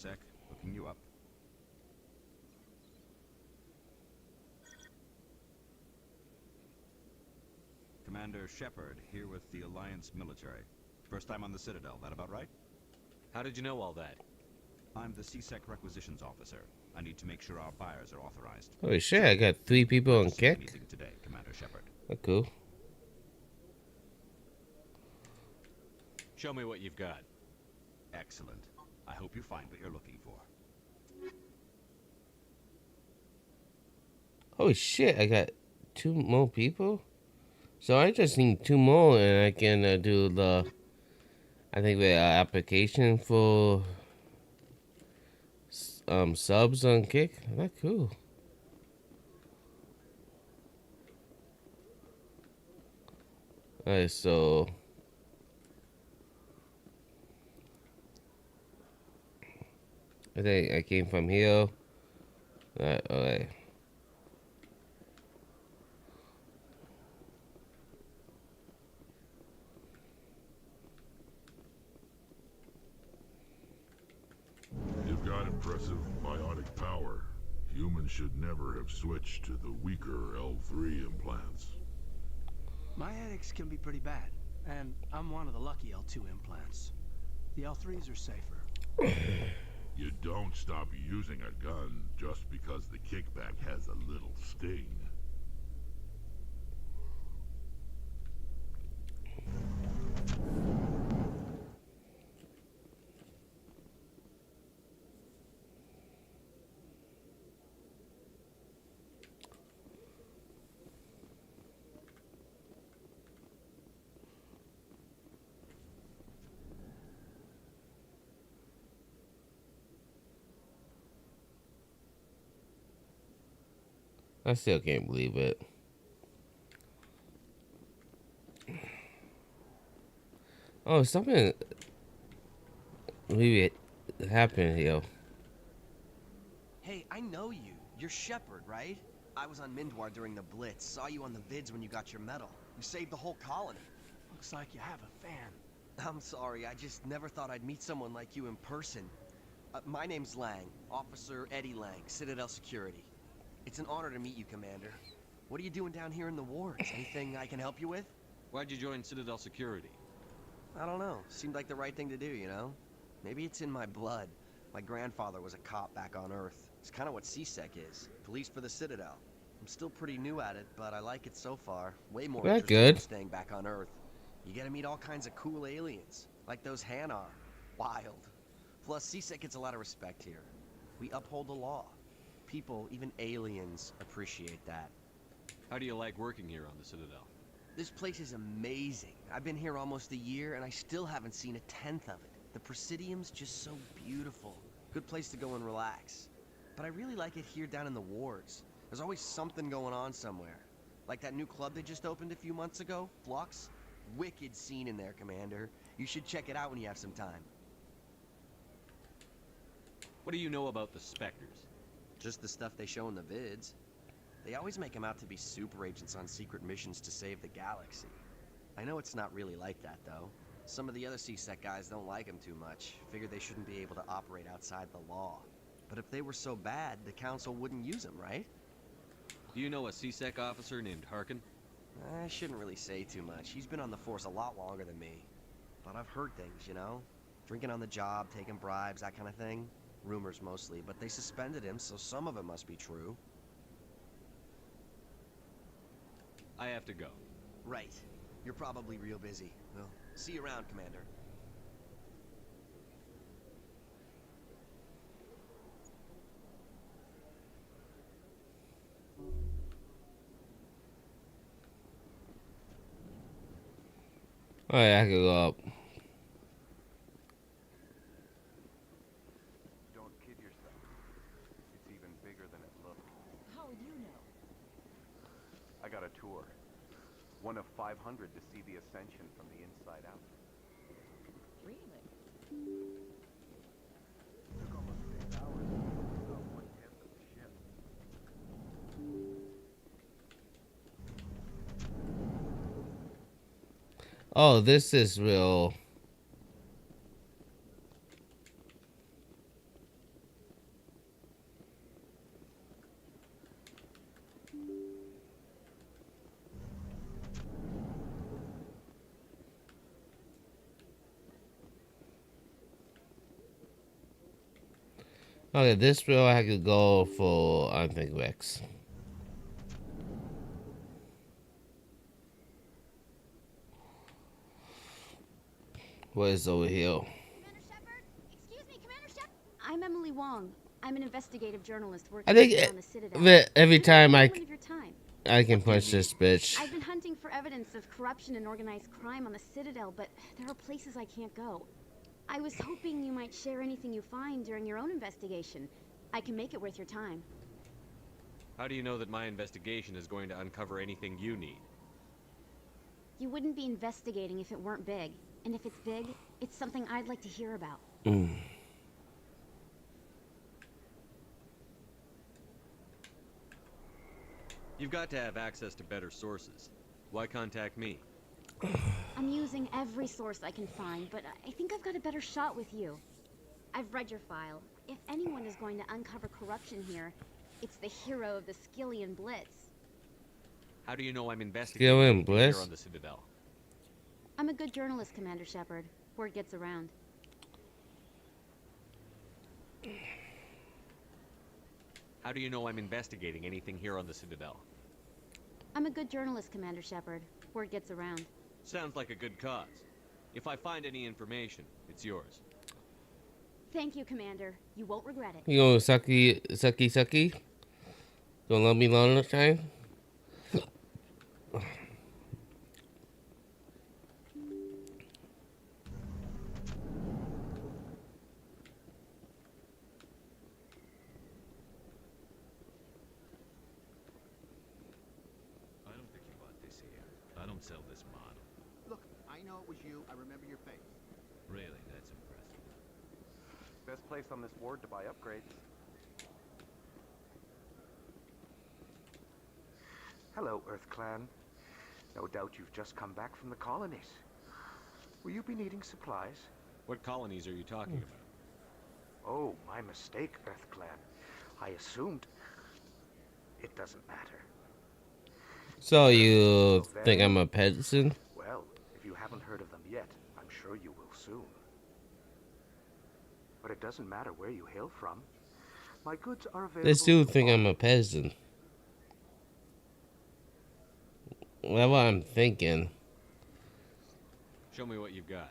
C-Sec. Looking you up. Commander Shepard, here with the Alliance military. First time on the Citadel, that about right? How did you know all that? I'm the C-Sec requisitions officer. I need to make sure our buyers are authorized. Holy shit, I got 3 people on kick. Meeting today, Commander Shepard. That's cool. Show me what you've got. Excellent. I hope you find what you're looking for. Holy shit, I got 2 more people? So I just need 2 more and I can do the, I think the application for subs on Kick. That's cool. Alright, so I think I came from here. Alright. You've got impressive bionic power. Humans should never have switched to the weaker L3 implants. My headaches can be pretty bad, and I'm one of the lucky L2 implants. The L3s are safer. You don't stop using a gun just because the kickback has a little sting. I still can't believe it. Oh, something maybe it happened here. Hey, I know you. You're Shepard, right? I was on Mindwar during the Blitz. Saw you on the vids when you got your medal. You saved the whole colony. Looks like you have a fan. I'm sorry, I just never thought I'd meet someone like you in person. My name's Lang, Officer Eddie Lang, Citadel Security. It's an honor to meet you, Commander. What are you doing down here in the wards? Anything I can help you with? Why'd you join Citadel Security? I don't know. Seemed like the right thing to do, you know? Maybe it's in my blood. My grandfather was a cop back on Earth. It's kind of what C-Sec is. Police for the Citadel. I'm still pretty new at it, but I like it so far. Way more That interesting good. than staying back on Earth. You get to meet all kinds of cool aliens, like those Hanar. Wild. Plus, C-Sec gets a lot of respect here. We uphold the law. People, even aliens, appreciate that. How do you like working here on the Citadel? This place is amazing. I've been here almost a year, and I still haven't seen a tenth of it. The Presidium's just so beautiful. Good place to go and relax. But I really like it here down in the wards. There's always something going on somewhere. Like that new club they just opened a few months ago, Flux. Wicked scene in there, Commander. You should check it out when you have some time. What do you know about the Spectres? Just the stuff they show in the vids. They always make them out to be super agents on secret missions to save the galaxy. I know it's not really like that, though. Some of the other C-Sec guys don't like them too much. Figure they shouldn't be able to operate outside the law. But if they were so bad, the Council wouldn't use them, right? Do you know a C-Sec officer named Harkin? I shouldn't really say too much. He's been on the force a lot longer than me. But I've heard things, you know? Drinking on the job, taking bribes, that kind of thing. Rumors mostly, but they suspended him, so some of it must be true. I have to go. Right. You're probably real busy. Well, see you around, Commander. Alright, I can go up. Don't kid yourself. It's even bigger than it looks. How would you know? I got a tour. One of 500 to see the ascension from the inside out. Really? Took almost 6 hours to do about 1/10 of the ship. Oh, this is real. Okay, this row I could go for, I think, Rex. What is over here? I'm Emily Wong. I'm an investigative journalist I working think here on the Citadel. every Can I time borrow one of your time? I can punch this bitch. I've been hunting for evidence of corruption and organized crime on the Citadel, but there are places I can't go. I was hoping you might share anything you find during your own investigation. I can make it worth your time. How do you know that my investigation is going to uncover anything you need? You wouldn't be investigating if it weren't big. And if it's big, it's something I'd like to hear about. You've got to have access to better sources. Why contact me? I'm using every source I can find, but I think I've got a better shot with you. I've read your file. If anyone is going to uncover corruption here, it's the hero of the Skillian Blitz. How do you know I'm investigating Skillian anything Bliss? here on the Citadel? I'm a good journalist, Commander Shepard. Word gets around. How do you know I'm investigating anything here on the Citadel? I'm a good journalist, Commander Shepard. Word gets around. Sounds like a good cause. If I find any information, it's yours. Thank you, Commander. You won't regret it. You gonna sucky? Gonna love me long enough time? I don't think you bought this here. I don't sell this model. Look, I know it was you. I remember your face. Really, that's impressive. Best place on this ward to buy upgrades. Hello, Earth Clan. No doubt you've just come back from the colonies. Will you be needing supplies? What colonies are you talking about? Oh, my mistake, Earth Clan. I assumed... It doesn't matter. So you think I'm a peasant? Well, if you haven't heard of them yet, I'm sure you will soon. But it doesn't matter where you hail from. My goods are available... This dude think I'm a peasant. That's what I'm thinking. Show me what you've got.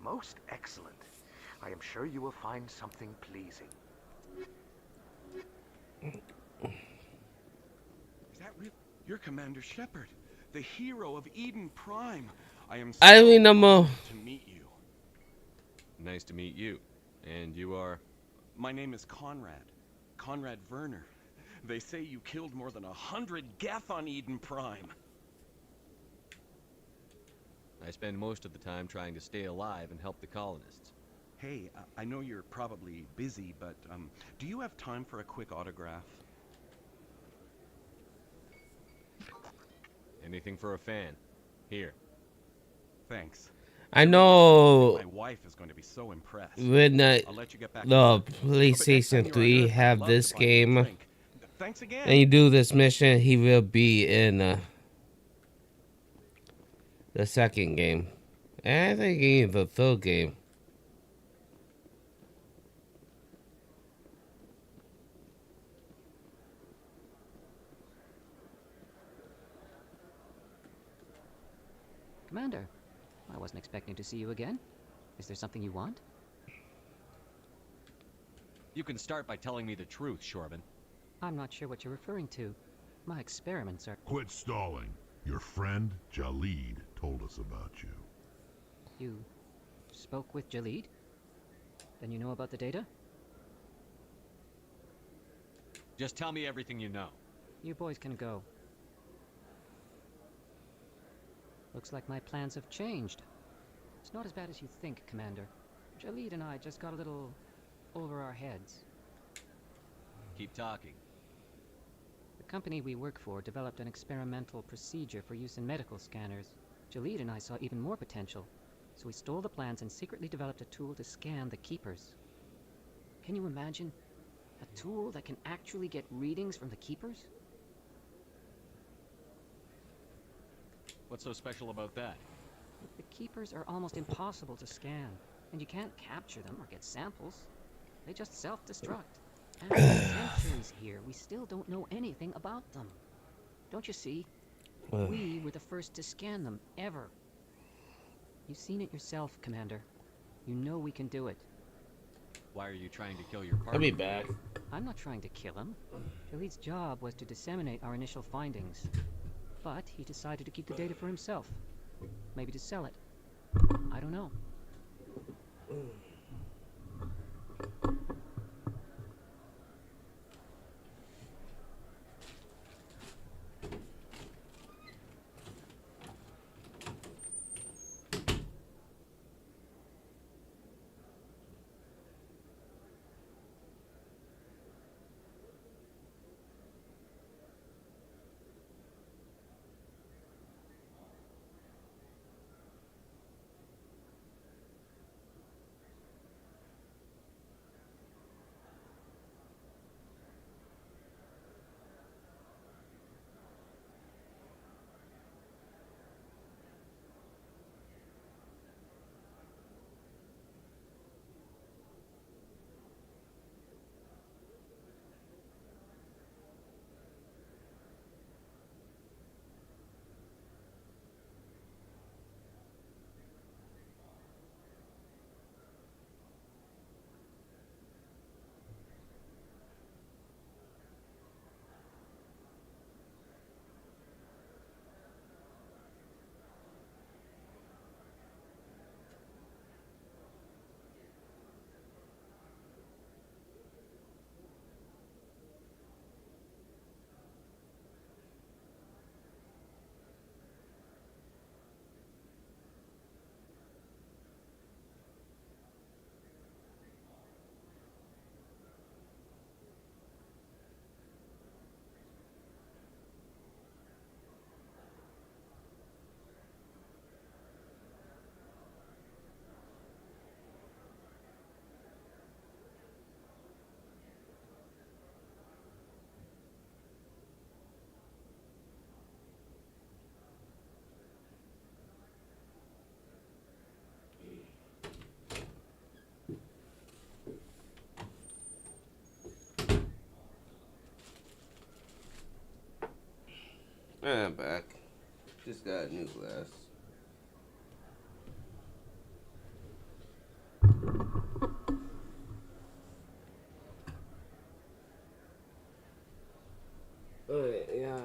Most excellent. I am sure you will find something pleasing. Is that real? You're Commander Shepard, the hero of Eden Prime. I am so I remember. honored to meet you. Nice to meet you. And you are? My name is Conrad Werner. They say you killed more than 100 Geth on Eden Prime. I spend most of the time trying to stay alive and help the colonists. Hey, I know you're probably busy, but do you have time for a quick autograph? Anything for a fan. Here. Thanks. I know My wife is going to be so impressed. when I'll let you get back to the work. PlayStation 3 have this game Thanks again. and you do this mission, he will be in the second game. And I think in the third game. Commander, I wasn't expecting to see you again. Is there something you want? You can start by telling me the truth, Shorban. I'm not sure what you're referring to. My experiments are... Quit stalling. Your friend, Jalid, told us about you. You spoke with Jalid? Then you know about the data? Just tell me everything you know. You boys can go. Looks like my plans have changed. It's not as bad as you think, Commander. Jalid and I just got a little over our heads. Keep talking. The company we work for developed an experimental procedure for use in medical scanners. Jalid and I saw even more potential, so we stole the plans and secretly developed a tool to scan the Keepers. Can you imagine? A tool that can actually get readings from the Keepers? What's so special about that? The Keepers are almost impossible to scan, and you can't capture them or get samples. They just self-destruct. After centuries here, we still don't know anything about them. Don't you see? We were the first to scan them, ever. You've seen it yourself, Commander. You know we can do it. Why are you trying to kill your partner? I'll be back. I'm not trying to kill him. Khalid's job was to disseminate our initial findings. But he decided to keep the data for himself. Maybe to sell it. I don't know. I'm back. Just got a new glass. Alright, yeah.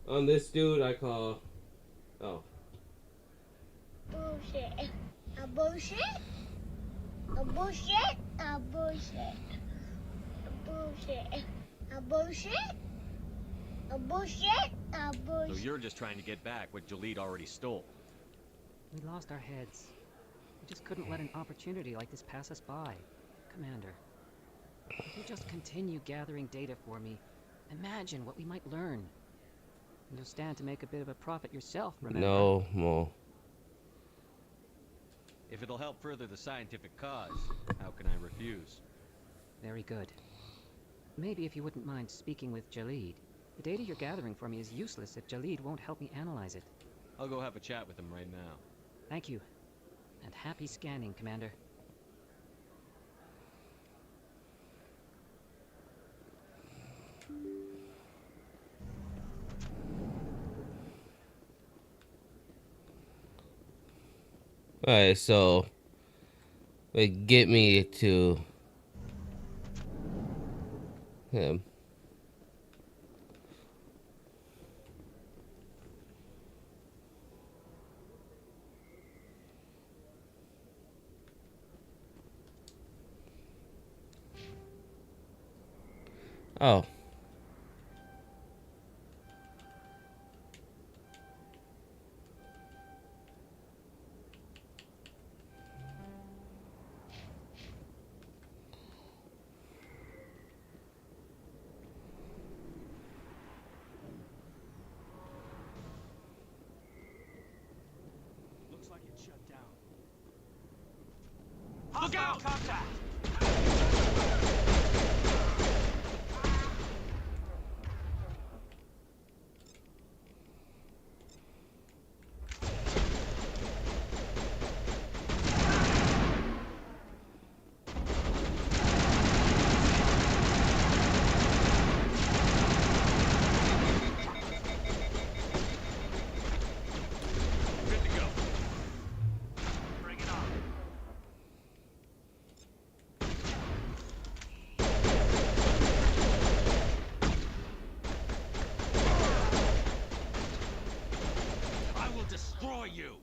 On this dude, I call. Oh. Bullshit. A bullshit? A bullshit? A bullshit. A bullshit. A bullshit? A bullshit? A So bullshit. you're just trying to get back what Jalid already stole. We lost our heads. We just couldn't let an opportunity like this pass us by. Commander, if you just continue gathering data for me, imagine what we might learn. You'll stand to make a bit of a profit yourself, remember? No, Mo. If it'll help further the scientific cause, how can I refuse? Very good. Maybe if you wouldn't mind speaking with Jalid. The data you're gathering for me is useless if Jalid won't help me analyze it. I'll go have a chat with him right now. Thank you. And happy scanning, Commander. Alright, so get me to him. Oh. Looks like it shut down. Look out! Contact! destroy you!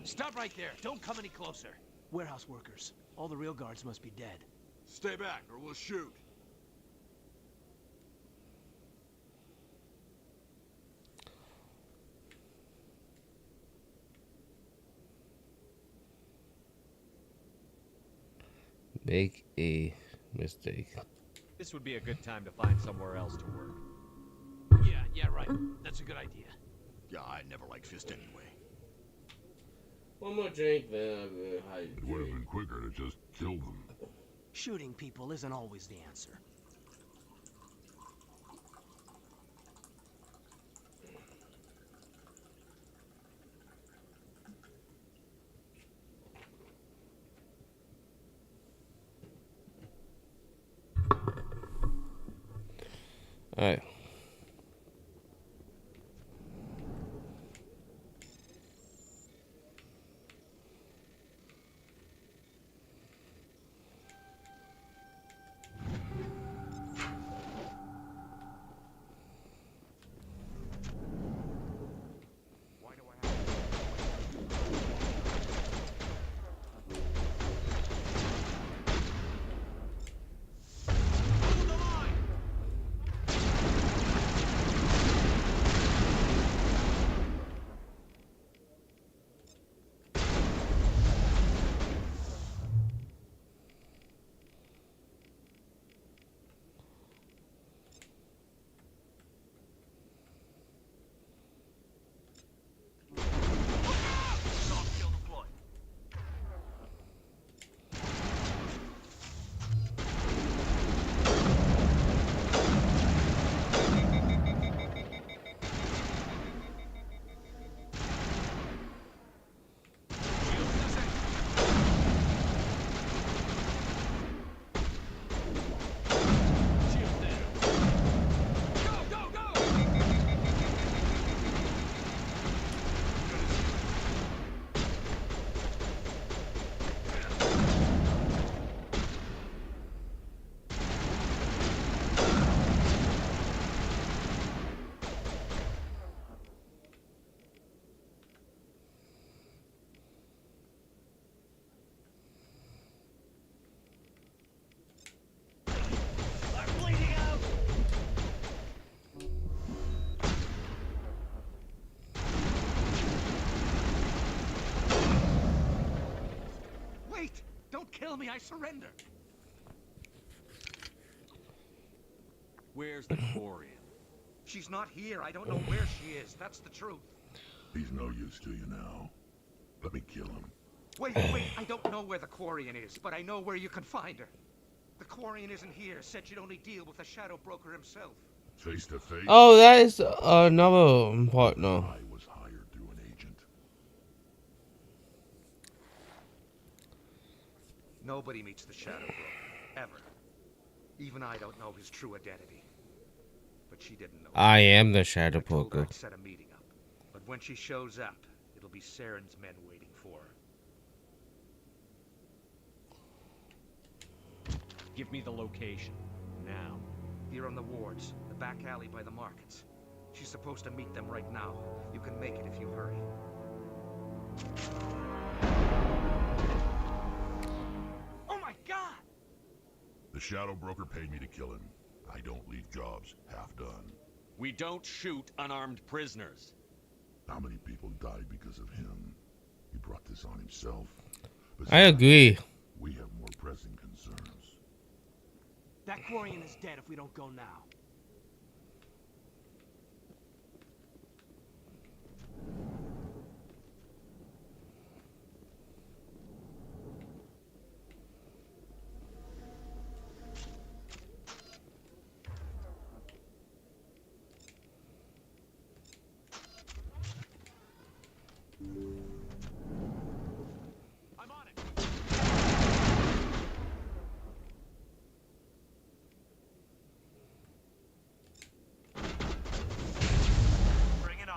Stop right there. Don't come any closer. Warehouse workers. All the real guards must be dead. Stay back, or we'll shoot. Make a mistake. This would be a good time to find somewhere else to work. Yeah, right. That's a good idea. Yeah, I never liked Fist anyway. One more drink, then I It would have been quicker to just kill them. Shooting people isn't always the answer. All right. Wait! Don't kill me, I surrender! Where's the Quarian? She's not here. I don't know where she is. That's the truth. He's no use to you now. Let me kill him. Wait. I don't know where the Quarian is, but I know where you can find her. The Quarian isn't here. Said she'd only deal with the Shadow Broker himself. Face to face. Oh, that is another partner. I was hired through an agent. Nobody meets the Shadow Broker. Ever. Even I don't know his true identity. But she didn't know. I am the Shadow I told her Broker. I'd set a meeting up. But when she shows up, it'll be Saren's men waiting for her. Give me the location. Now. Here on the wards, the back alley by the markets. She's supposed to meet them right now. You can make it if you hurry. Oh The Shadow Broker paid me to kill him. I don't leave jobs half done. We don't shoot unarmed prisoners. How many people died because of him? He brought this on himself. I agree. We have more pressing concerns. That Quarian is dead if we don't go now. I'm on it. Bring it on.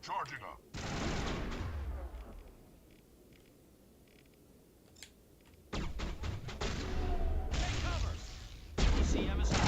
Charging up. Easy, emissary.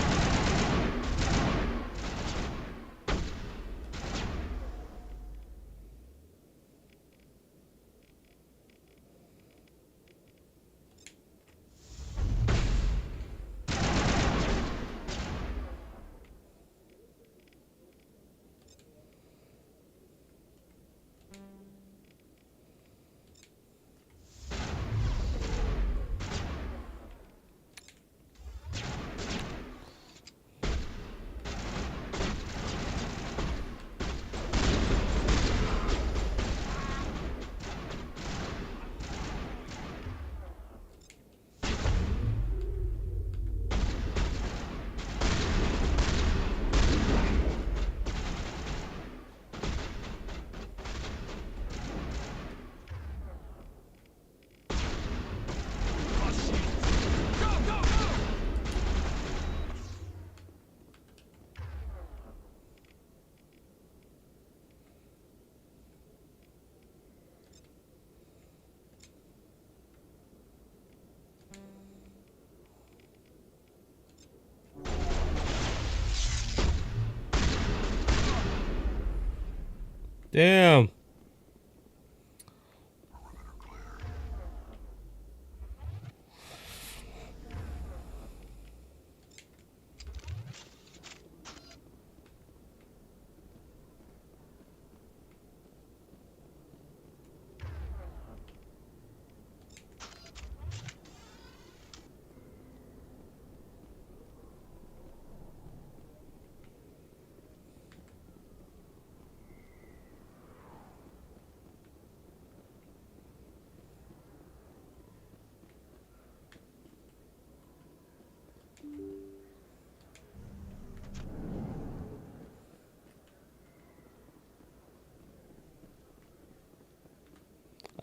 Damn.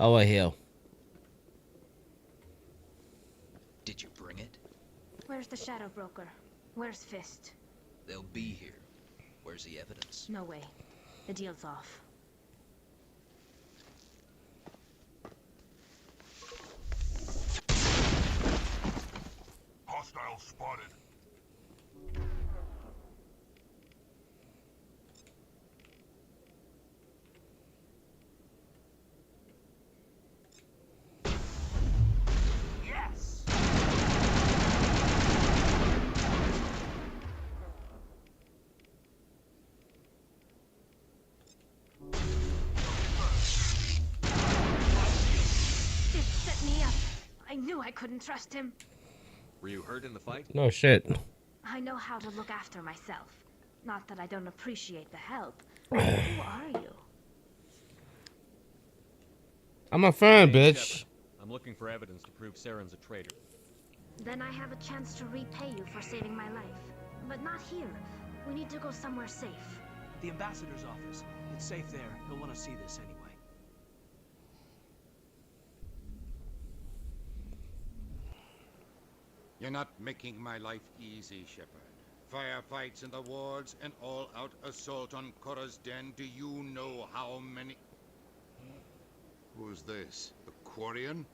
Oh, I heal. Did you bring it? Where's the Shadow Broker? Where's Fist? They'll be here. Where's the evidence? No way. The deal's off. Hostile spotted. Yes! It set me up. I knew I couldn't trust him. Were you hurt in the fight? No shit. I know how to look after myself. Not that I don't appreciate the help. Who are you? I'm a fan, Hey, bitch. Shepard. I'm looking for evidence to prove Saren's a traitor. Then I have a chance to repay you for saving my life. But not here. We need to go somewhere safe. The ambassador's office. It's safe there. He'll want to see this anyway. You're not making my life easy, Shepard. Firefights in the wards, an all-out assault on Korra's den. Do you know how many... Who's this? The Quarian?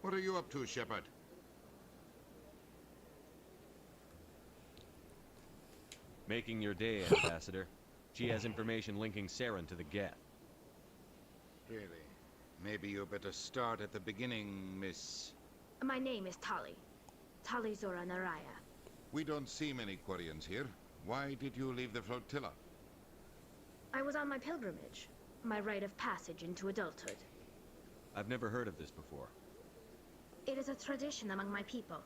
What are you up to, Shepard? Making your day, Ambassador. She has information linking Saren to the Geth. Really? Maybe you better start at the beginning, Miss... My name is Tali. Tali Zora Naraya. We don't see many Quarians here. Why did you leave the flotilla? I was on my pilgrimage. My rite of passage into adulthood. I've never heard of this before. It is a tradition among my people.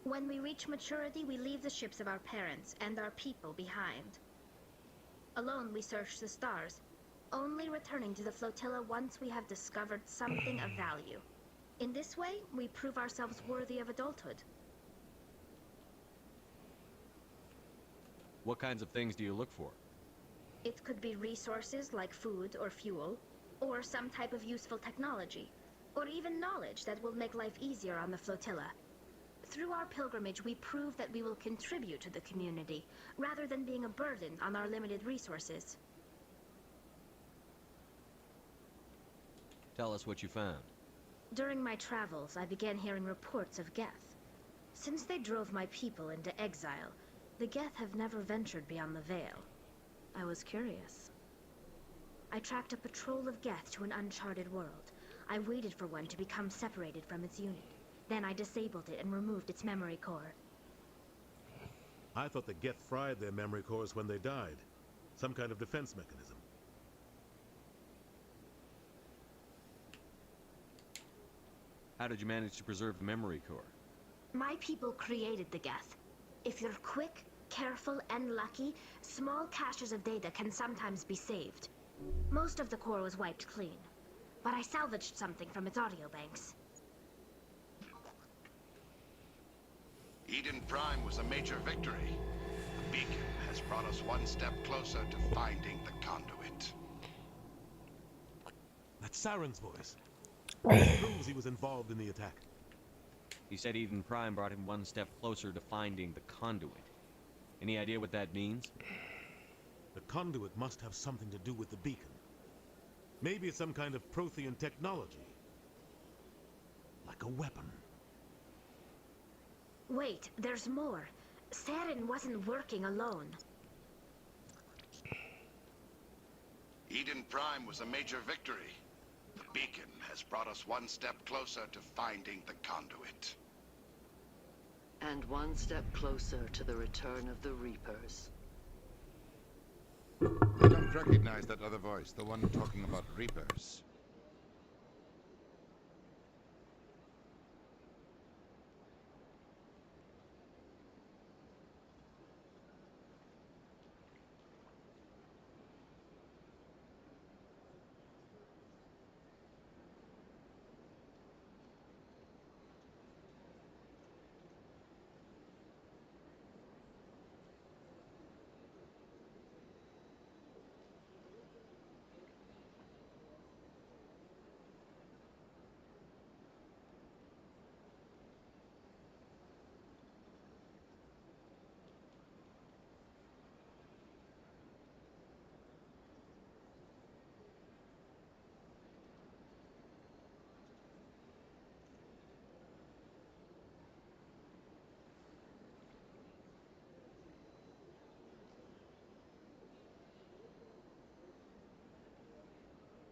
When we reach maturity, we leave the ships of our parents and our people behind. Alone, we search the stars, only returning to the flotilla once we have discovered something of value. In this way, we prove ourselves worthy of adulthood. What kinds of things do you look for? It could be resources like food or fuel, or some type of useful technology, or even knowledge that will make life easier on the flotilla. Through our pilgrimage, we prove that we will contribute to the community, rather than being a burden on our limited resources. Tell us what you found. During my travels, I began hearing reports of Geth. Since they drove my people into exile, the Geth have never ventured beyond the Veil. I was curious. I tracked a patrol of Geth to an uncharted world. I waited for one to become separated from its unit. Then I disabled it and removed its memory core. I thought the Geth fried their memory cores when they died. Some kind of defense mechanism. How did you manage to preserve the memory core? My people created the Geth. If you're quick, careful, and lucky, small caches of data can sometimes be saved. Most of the core was wiped clean, but I salvaged something from its audio banks. Eden Prime was a major victory. The beacon has brought us one step closer to finding the conduit. That's Saren's voice. It proves he was involved in the attack. He said Eden Prime brought him one step closer to finding the conduit. Any idea what that means? The conduit must have something to do with the beacon. Maybe it's some kind of Prothean technology. Like a weapon. Wait, there's more. Saren wasn't working alone. Eden Prime was a major victory. The beacon has brought us one step closer to finding the conduit. And one step closer to the return of the Reapers. I don't recognize that other voice, the one talking about Reapers.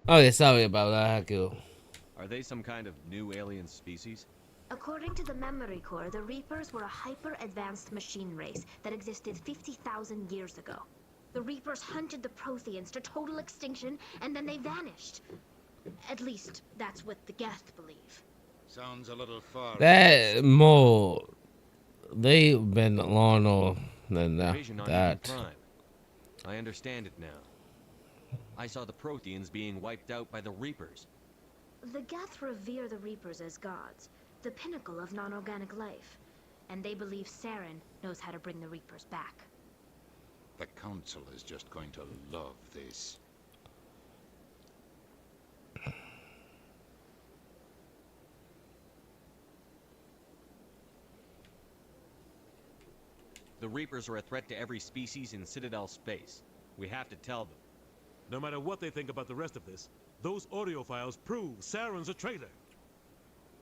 Okay, sorry about that, Haku. Are they some kind of new alien species? According to the memory core, the Reapers were a hyper-advanced machine race that existed 50,000 years ago. The Reapers hunted the Protheans to total extinction, and then they vanished. At least, that's what the Geth believe. Sounds a little far. That more, they've been longer than Vision on Eden that. Prime. I understand it now. I saw the Protheans being wiped out by the Reapers. The Geth revere the Reapers as gods, the pinnacle of non-organic life. And they believe Saren knows how to bring the Reapers back. The Council is just going to love this. The Reapers are a threat to every species in Citadel space. We have to tell them. No matter what they think about the rest of this, those audio files prove Saren's a traitor.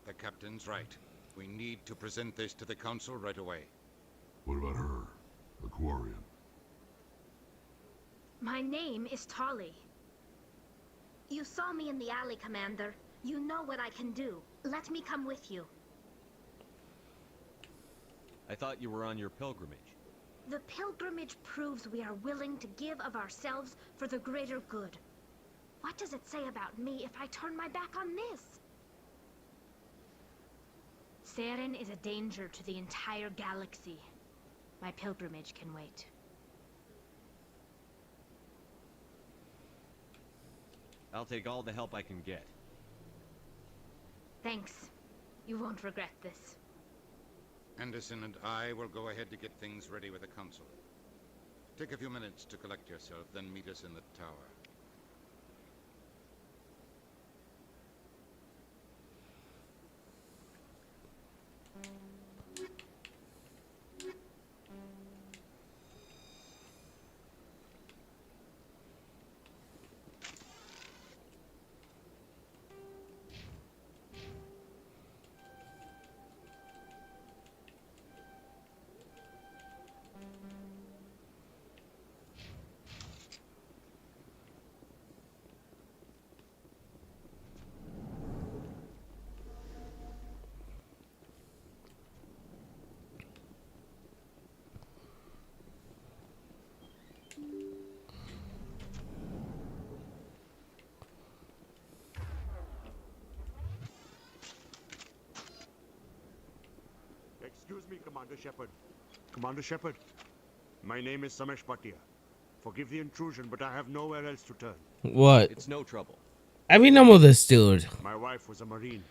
The captain's right. We need to present this to the Council right away. What about her? The Quarian? My My name is Tolly. You saw me in the alley, Commander. You know what I can do. Let me come with you. I thought you were on your pilgrimage. The pilgrimage proves we are willing to give of ourselves for the greater good. What does it say about me if I turn my back on this? Saren is a danger to the entire galaxy. My pilgrimage can wait. I'll take all the help I can get. Thanks. You won't regret this. Anderson and I will go ahead to get things ready with the council. Take a few minutes to collect yourself, then meet us in the tower. Excuse me, Commander Shepard. Commander Shepard, my name is Samesh Bhatia. Forgive the intrusion, but I have nowhere else to turn. What? It's no trouble. I remember this dude. My wife was a Marine.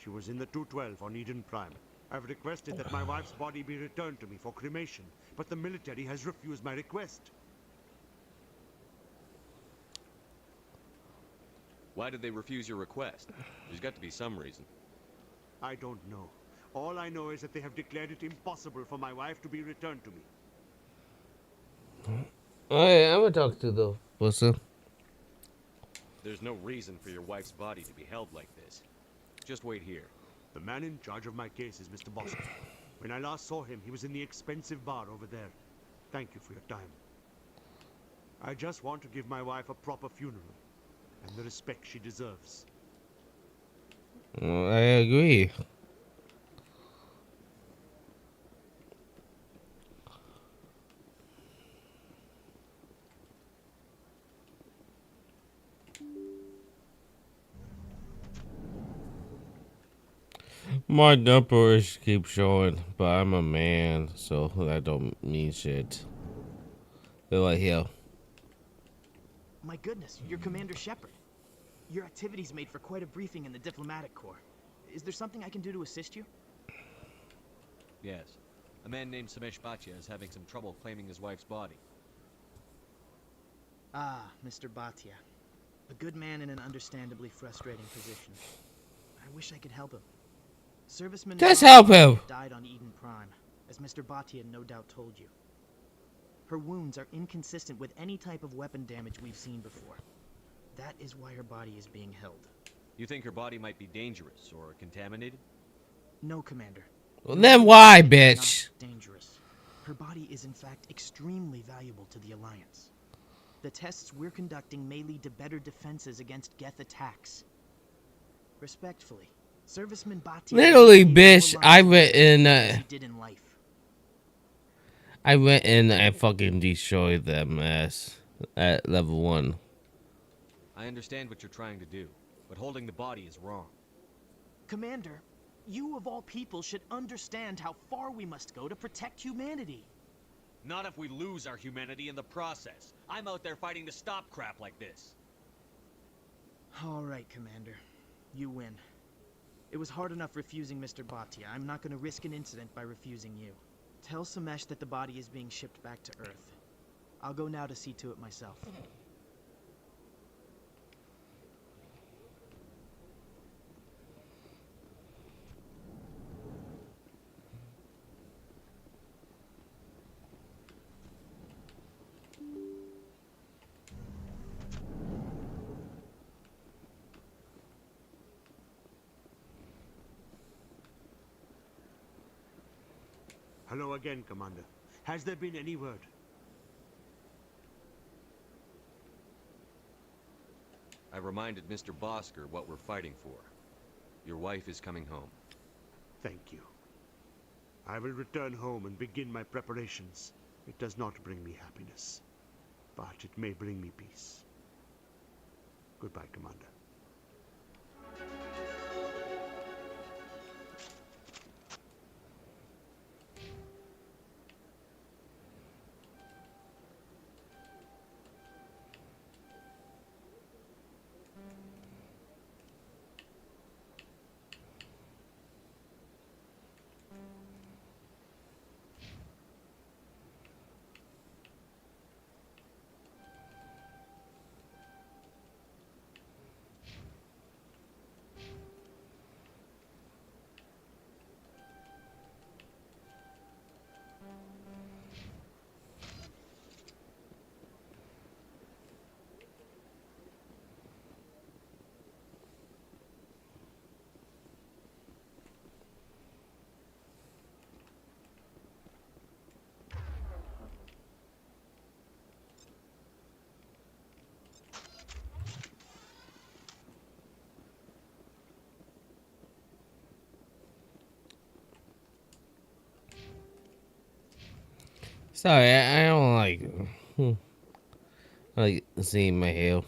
She was in the 212 on Eden Prime. I've requested that my wife's body be returned to me for cremation, but the military has refused my request. Why did they refuse your request? There's got to be some reason. I don't know. All I know is that they have declared it impossible for my wife to be returned to me. Alright, I'm gonna talk to the person. There's no reason for your wife's body to be held like this. Just wait here. The man in charge of my case is Mr. Boston. When I last saw him, he was in the expensive bar over there. Thank you for your time. I just want to give my wife a proper funeral and the respect she deserves. Well, I agree. My numbers keep showing, but I'm a man, so that don't mean shit. They're like, yo. My goodness, you're Commander Shepard. Your activities made for quite a briefing in the diplomatic corps. Is there something I can do to assist you? Yes. A man named Samesh Bhatia is having some trouble claiming his wife's body. Ah, Mr. Bhatia. A good man in an understandably frustrating position. I wish I could help him. Servicemen Just help him. died on Eden Prime, as Mr. Bhatia no doubt told you. Her wounds are inconsistent with any type of weapon damage we've seen before. That is why her body is being held. You think her body might be dangerous or contaminated? No, Commander. Well, then why, bitch? Not dangerous. Her body is in fact extremely valuable to the Alliance. The tests we're conducting may lead to better defenses against Geth attacks. Respectfully, Serviceman Bhatia... Literally, bitch, I went in, did in life. I went in and fucking destroyed them ass at level 1. I understand what you're trying to do, but holding the body is wrong. Commander, you of all people should understand how far we must go to protect humanity. Not if we lose our humanity in the process. I'm out there fighting to stop crap like this. All right, Commander. You win. It was hard enough refusing Mr. Bhatia. I'm not going to risk an incident by refusing you. Tell Samesh that the body is being shipped back to Earth. I'll go now to see to it myself. Hello again, Commander. Has there been any word? I reminded Mr. Bosker what we're fighting for. Your wife is coming home. Thank you. I will return home and begin my preparations. It does not bring me happiness, but it may bring me peace. Goodbye, Commander. Sorry, I don't like seeing my hair.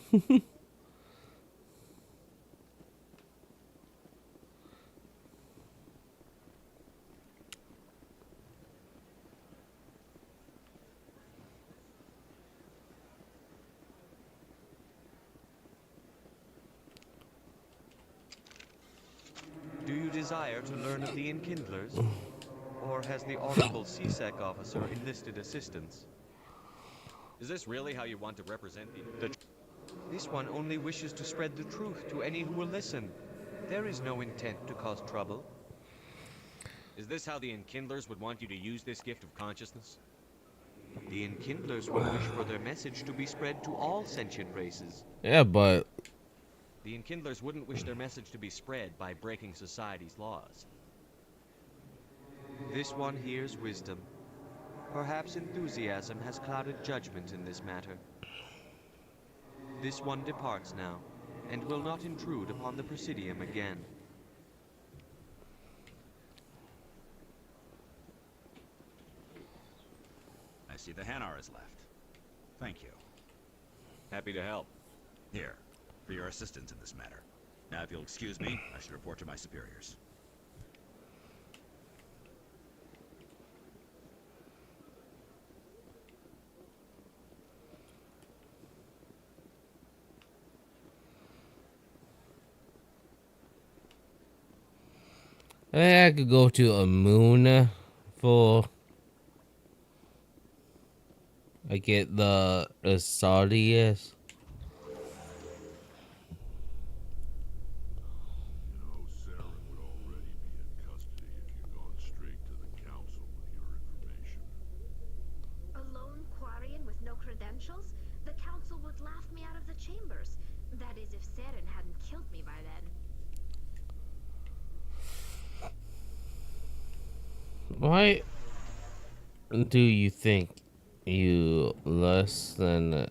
Do you desire to learn of the Enkindlers? Or has the Honorable CSEC officer enlisted assistance? Is this really how you want to represent the... This one only wishes to spread the truth to any who will listen. There is no intent to cause trouble. Is this how the Enkindlers would want you to use this gift of consciousness? The Enkindlers would wish for their message to be spread to all sentient races. Yeah, but The Enkindlers wouldn't wish their message to be spread by breaking society's laws. This one hears wisdom. Perhaps enthusiasm has clouded judgment in this matter. This one departs now, and will not intrude upon the Presidium again. I see the Hanar is left. Thank you. Happy to help. Here, for your assistance in this matter. Now, if you'll excuse me, I should report to my superiors. I think I could go to a moon for I get the Saudi. A lone Quarian with no credentials? The council would laugh me out of the chambers. That is, if Saren hadn't killed me by then. Why do you think you less than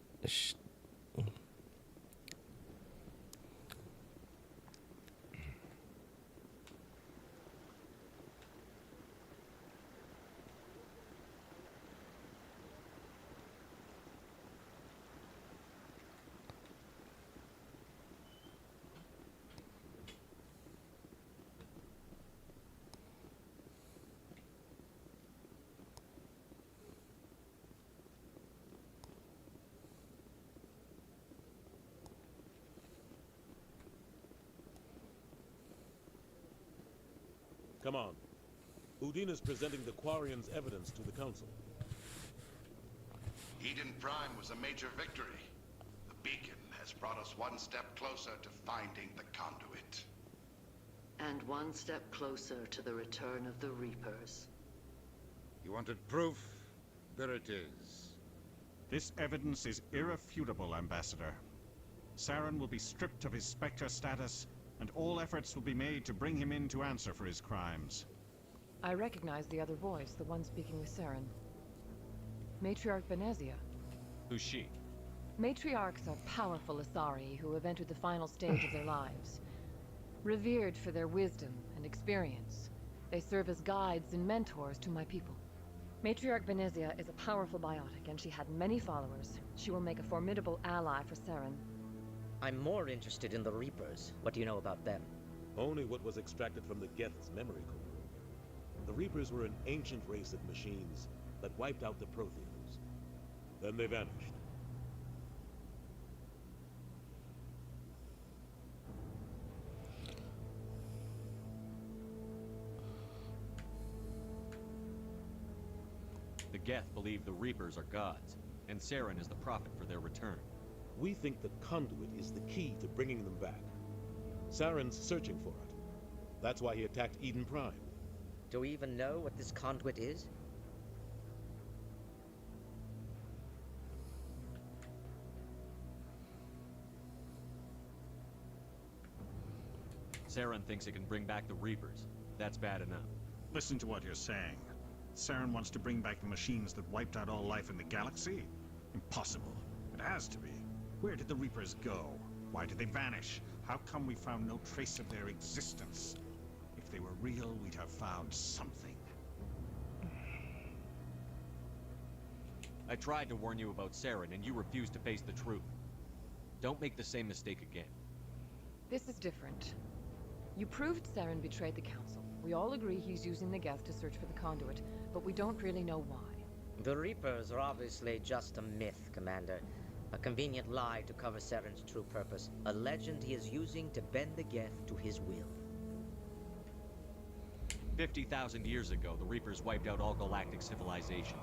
Come on. Udin is presenting the Quarian's evidence to the Council. Eden Prime was a major victory. The beacon has brought us one step closer to finding the conduit. And one step closer to the return of the Reapers. You wanted proof? There it is. This evidence is irrefutable, Ambassador. Saren will be stripped of his Spectre status, and all efforts will be made to bring him in to answer for his crimes. I recognize the other voice, the one speaking with Saren. Matriarch Benezia. Who's she? Matriarchs are powerful Asari who have entered the final stage of their lives. Revered for their wisdom and experience, they serve as guides and mentors to my people. Matriarch Benezia is a powerful biotic, and she had many followers. She will make a formidable ally for Saren. I'm more interested in the Reapers. What do you know about them? Only what was extracted from the Geth's memory core. The Reapers were an ancient race of machines that wiped out the Protheans. Then they vanished. The Geth believe the Reapers are gods, and Saren is the prophet for their return. We think the conduit is the key to bringing them back. Saren's searching for it. That's why he attacked Eden Prime. Do we even know what this conduit is? Saren thinks it can bring back the Reapers. That's bad enough. Listen to what you're saying. Saren wants to bring back the machines that wiped out all life in the galaxy? Impossible. It has to be. Where did the Reapers go? Why did they vanish? How come we found no trace of their existence? If they were real, we'd have found something. I tried to warn you about Saren, and you refused to face the truth. Don't make the same mistake again. This is different. You proved Saren betrayed the Council. We all agree he's using the Geth to search for the conduit, but we don't really know why. The Reapers are obviously just a myth, Commander. A convenient lie to cover Saren's true purpose. A legend he is using to bend the Geth to his will. 50,000 years ago, the Reapers wiped out all galactic civilization.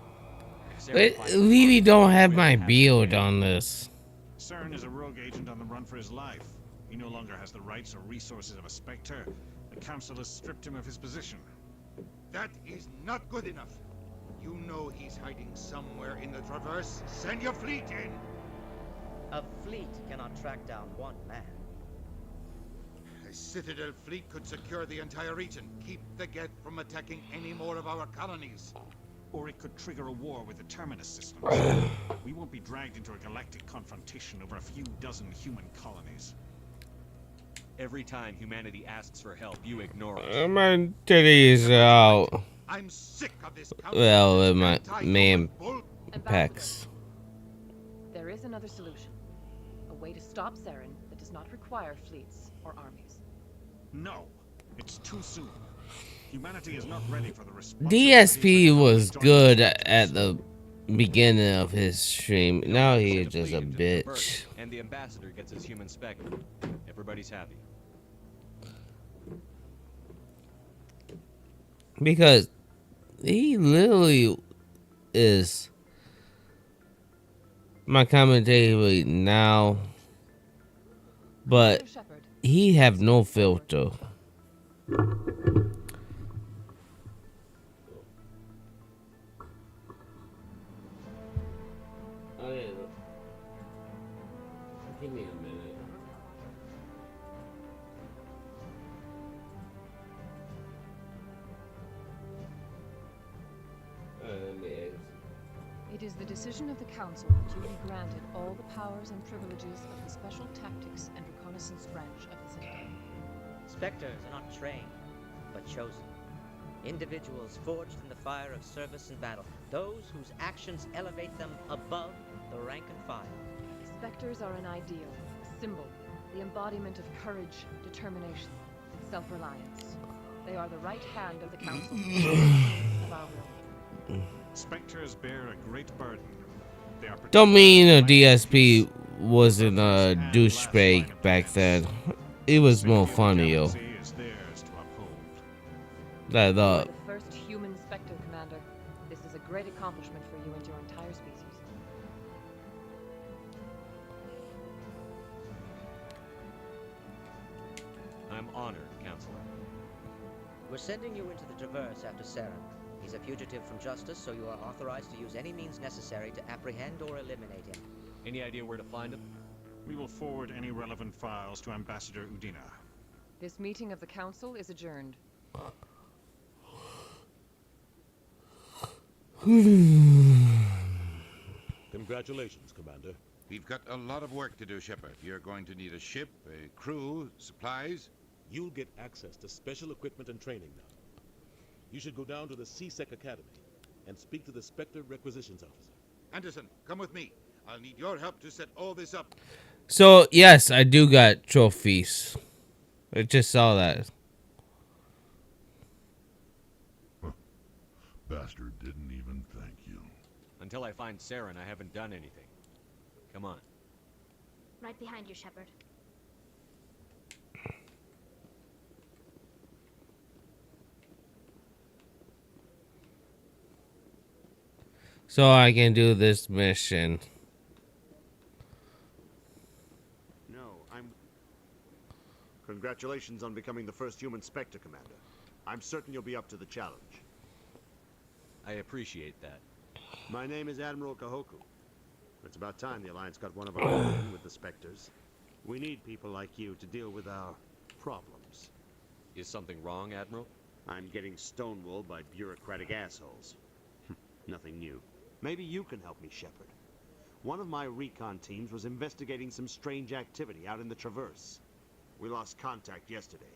Really don't have my build on this. Saren is a rogue agent on the run for his life. He no longer has the rights or resources of a Spectre. The Council has stripped him of his position. That is not good enough. You know he's hiding somewhere in the Traverse. Send your fleet in! A fleet cannot track down one man. A Citadel fleet could secure the entire region, keep the Geth from attacking any more of our colonies. Or it could trigger a war with the Terminus systems. We won't be dragged into a galactic confrontation over a few dozen human colonies. Every time humanity asks for help, you ignore it. My titties out. I'm sick of this. Well, with my main pecs. There is another solution. A way to stop Saren that does not require fleets or armies. No, it's too soon. Humanity is not ready for the DSP was good at the beginning of his stream. Now he's just a bitch. And the ambassador gets his human spectre. Everybody's happy. Because he literally is my commentator now, but he have no filter. Give me a minute. It is the decision of the Council that you be granted all the powers and privileges of the Special Tactics and Reconnaissance branch of the Citadel. Spectres are not trained, but chosen. Individuals forged in the fire of service and battle. Those whose actions elevate them above the rank and file. Spectres are an ideal, a symbol, the embodiment of courage, determination, and self-reliance. They are the right hand of the Council, of our will. Spectres bear a great burden. They are Don't mean a DSP wasn't a douchebag back then. It was more funny, yo. That The first human Spectre, Commander. This is a great accomplishment for you and your entire species. I'm honored, Counselor. We're sending you into the Traverse after Saren. He's a fugitive from justice, so you are authorized to use any means necessary to apprehend or eliminate him. Any idea where to find him? We will forward any relevant files to Ambassador Udina. This meeting of the Council is adjourned. Congratulations, Commander. We've got a lot of work to do, Shepard. You're going to need a ship, a crew, supplies. You'll get access to special equipment and training now. You should go down to the CSEC Academy and speak to the Spectre Requisitions Officer. Anderson, come with me. I'll need your help to set all this up. So, yes, I do got trophies. I just saw that. Bastard didn't even thank you. Until I find Saren, I haven't done anything. Come on. Right behind you, Shepard. So I can do this mission. No, Congratulations on becoming the first human Spectre, Commander. I'm certain you'll be up to the challenge. I appreciate that. My name is Admiral Kahoku. It's about time the Alliance got one of our own in with the Spectres. We need people like you to deal with our problems. Is something wrong, Admiral? I'm getting stonewalled by bureaucratic assholes. Nothing new. Maybe you can help me, Shepard. One of my recon teams was investigating some strange activity out in the Traverse. We lost contact yesterday.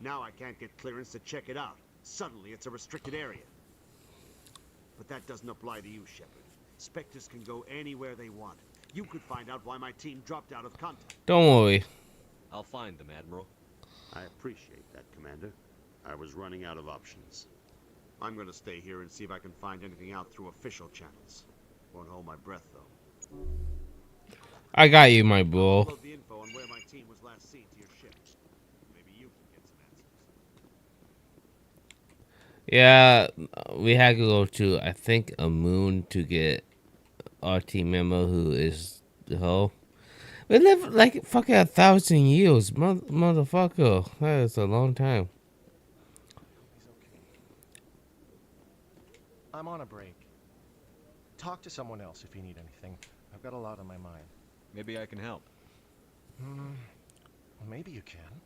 Now I can't get clearance to check it out. Suddenly it's a restricted area. But that doesn't apply to you, Shepard. Spectres can go anywhere they want. You could find out why my team dropped out of contact. Don't worry. I'll find them, Admiral. I appreciate that, Commander. I was running out of options. I'm gonna stay here and see if I can find anything out through official channels. Won't hold my breath, though. I got you, my bro. Upload the info on where my team was last seen to your ship. Maybe you can get some answers. Yeah, we had to go to, I think, a moon to get our team member who is the hoe. We live like fucking 1,000 years, motherfucker. That is a long time. I'm on a break. Talk to someone else if you need anything. I've got a lot on my mind. Maybe I can help. Well, maybe you can.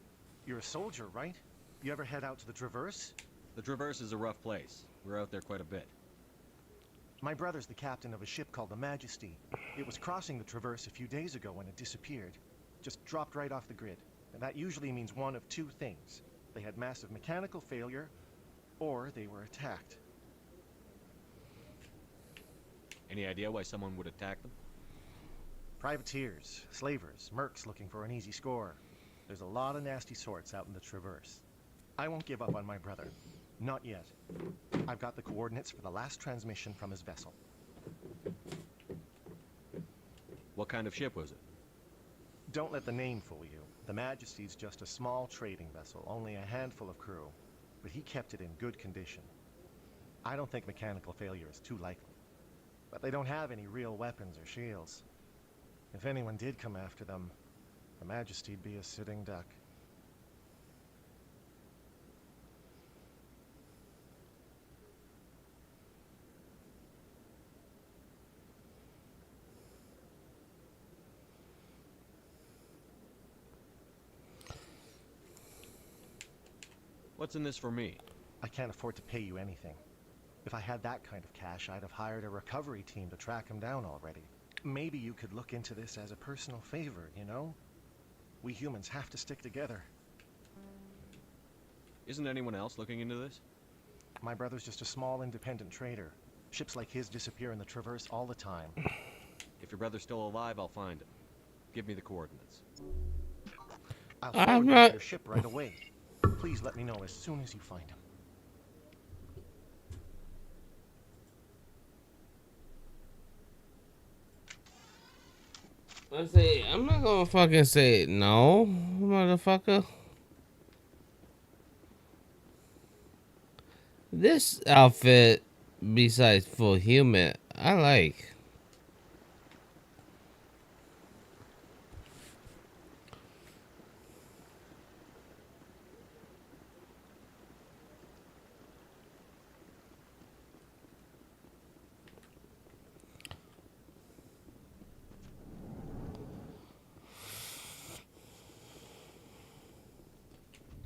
You're a soldier, right? You ever head out to the Traverse? The Traverse is a rough place. We're out there quite a bit. My brother's the captain of a ship called the Majesty. It was crossing the Traverse a few days ago when it disappeared. Just dropped right off the grid. And that usually means one of two things. They had massive mechanical failure, or they were attacked. Any idea why someone would attack them? Privateers, slavers, mercs looking for an easy score. There's a lot of nasty sorts out in the Traverse. I won't give up on my brother. Not yet. I've got the coordinates for the last transmission from his vessel. What kind of ship was it? Don't let the name fool you. The Majesty's just a small trading vessel, only a handful of crew. But he kept it in good condition. I don't think mechanical failure is too likely. But they don't have any real weapons or shields. If anyone did come after them, the Majesty'd be a sitting duck. What's in this for me? I can't afford to pay you anything. If I had that kind of cash, I'd have hired a recovery team to track him down already. Maybe you could look into this as a personal favor, you know? We humans have to stick together. Isn't anyone else looking into this? My brother's just a small independent trader. Ships like his disappear in the Traverse all the time. If your brother's still alive, I'll find him. Give me the coordinates. I'll forward them to your ship right away. Please let me know as soon as you find him. I say, I'm not gonna fucking say no, motherfucker. This outfit, besides full human, I like.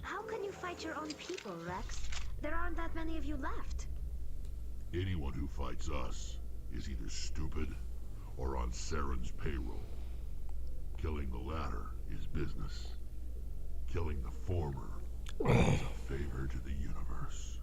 How can you fight your own people, Rex? There aren't that many of you left. Anyone who fights us is either stupid or on Saren's payroll. Killing the latter is business. Killing the former is a favor to the universe.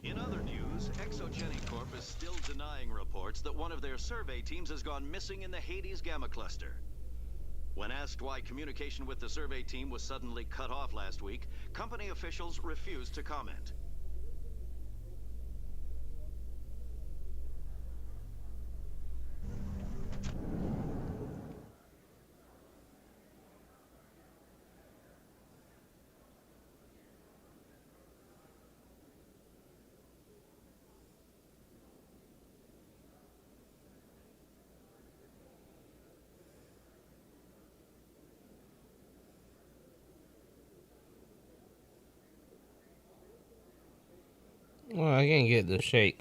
In other news, Exogeny Corp is still denying reports that one of their survey teams has gone missing in the Hades Gamma Cluster. When asked why communication with the survey team was suddenly cut off last week, company officials refused to comment. Well, I can't get the shake.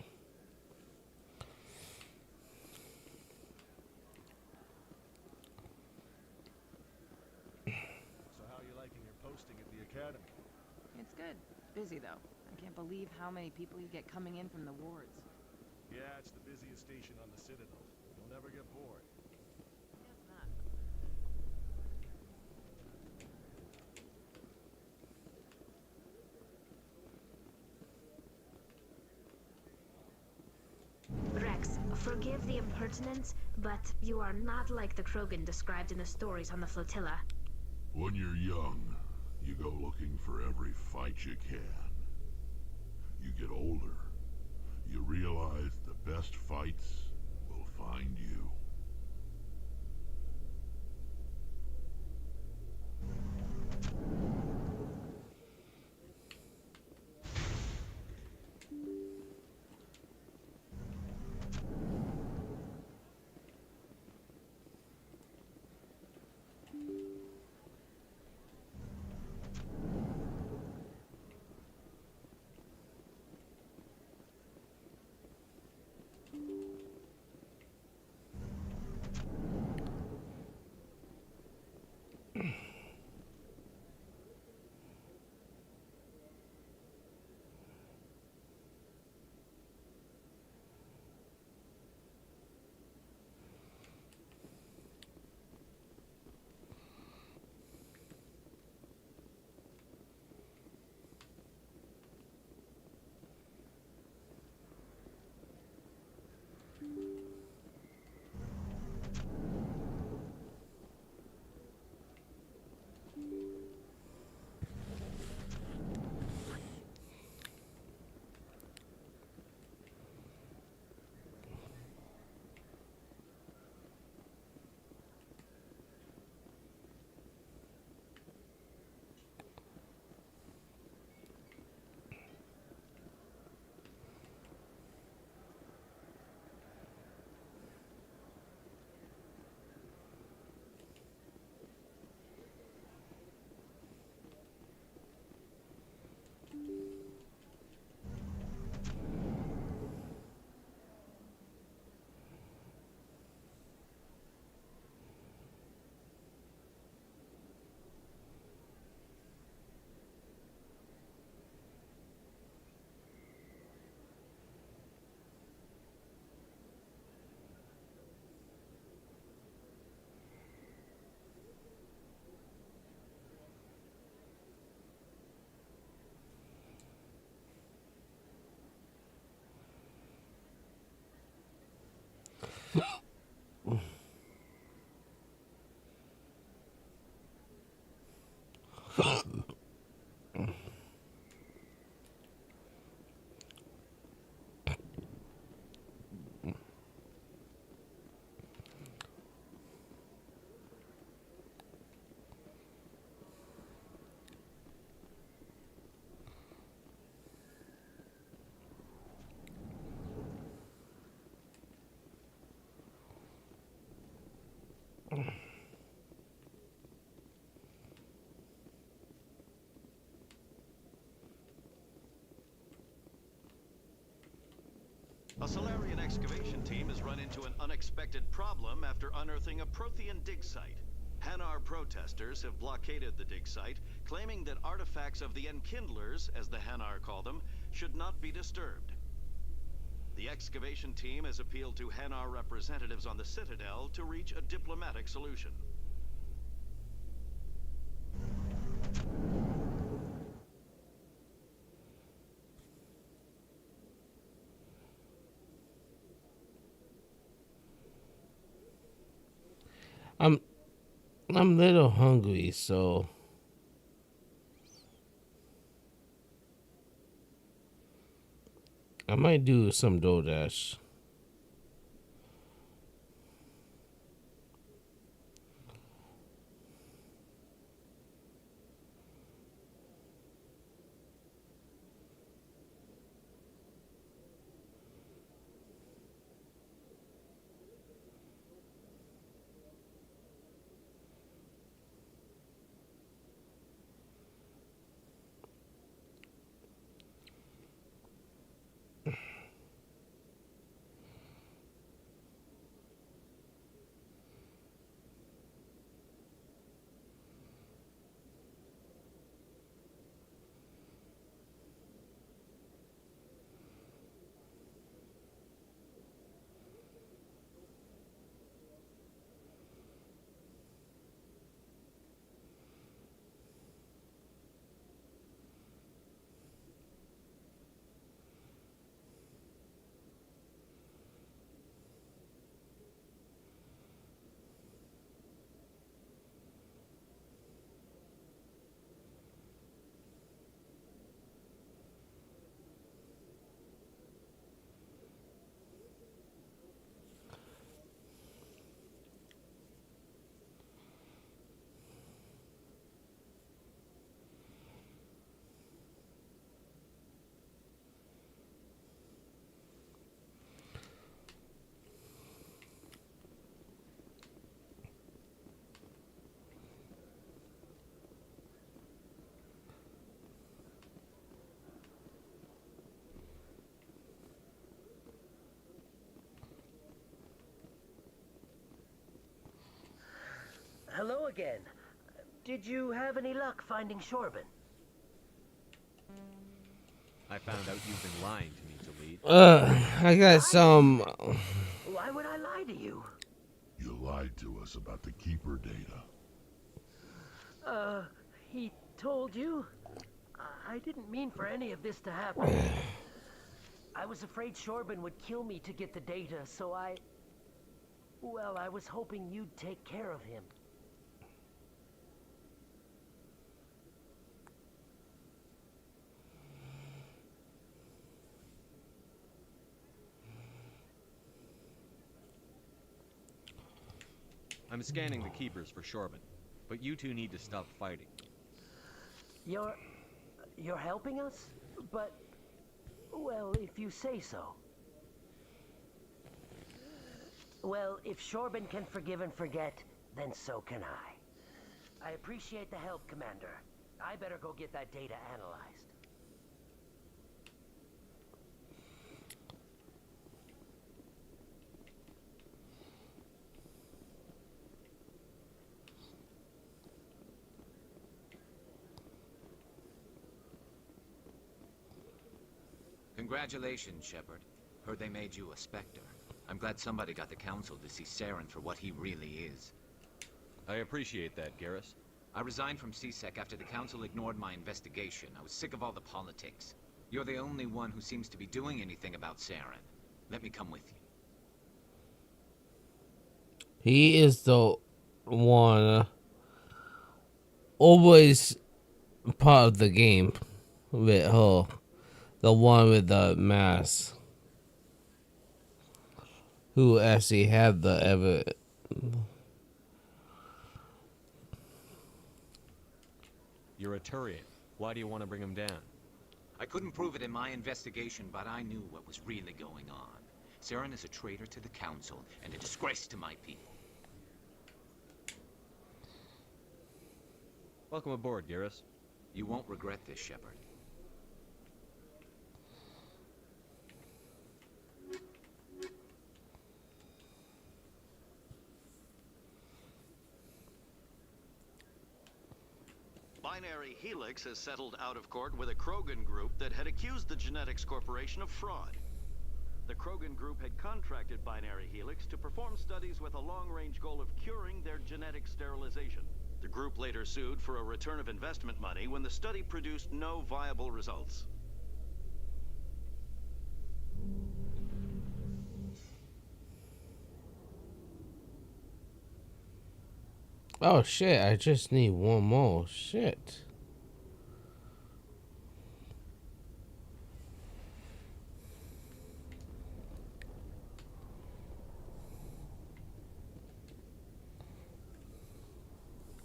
So how are you liking your posting at the academy? It's good. Busy, though. I can't believe how many people you get coming in from the wards. Yeah, it's the busiest station on the Citadel. You'll never get bored. Guess not. Rex, forgive the impertinence, but you are not like the Krogan described in the stories on the flotilla. When you're young, you go looking for every fight you can. You get older, you realize the best fights will find you. A Solarian excavation team has run into an unexpected problem after unearthing a Prothean dig site. Hanar protesters have blockaded the dig site, claiming that artifacts of the Enkindlers, as the Hanar call them, should not be disturbed. The excavation team has appealed to Hanar representatives on the Citadel to reach a diplomatic solution. I'm a little hungry, so I might do some DoorDash. Hello again. Did you have any luck finding Shorben? I found out you've been lying to me, Jalid. I got some. Why would I lie to you? You lied to us about the Keeper data. He told you? I didn't mean for any of this to happen. I was afraid Shorben would kill me to get the data, so well, I was hoping you'd take care of him. I'm scanning the keepers for Shorben, but you two need to stop fighting. You're helping us? But, well, if you say so. Well, if Shorben can forgive and forget, then so can I. I appreciate the help, Commander. I better go get that data analyzed. Congratulations, Shepard. Heard they made you a Spectre. I'm glad somebody got the Council to see Saren for what he really is. I appreciate that, Garrus. I resigned from CSEC after the Council ignored my investigation. I was sick of all the politics. You're the only one who seems to be doing anything about Saren. Let me come with you. He is the one always part of the game with her. The one with the mask. Who actually had the evidence. You're a Turian. Why do you want to bring him down? I couldn't prove it in my investigation, but I knew what was really going on. Saren is a traitor to the Council and a disgrace to my people. Welcome aboard, Garrus. You won't regret this, Shepard. Binary Helix has settled out of court with a Krogan group that had accused the Genetics Corporation of fraud. The Krogan group had contracted Binary Helix to perform studies with a long-range goal of curing their genetic sterilization. The group later sued for a return of investment money when the study produced no viable results. Oh shit, I just need one more. Shit.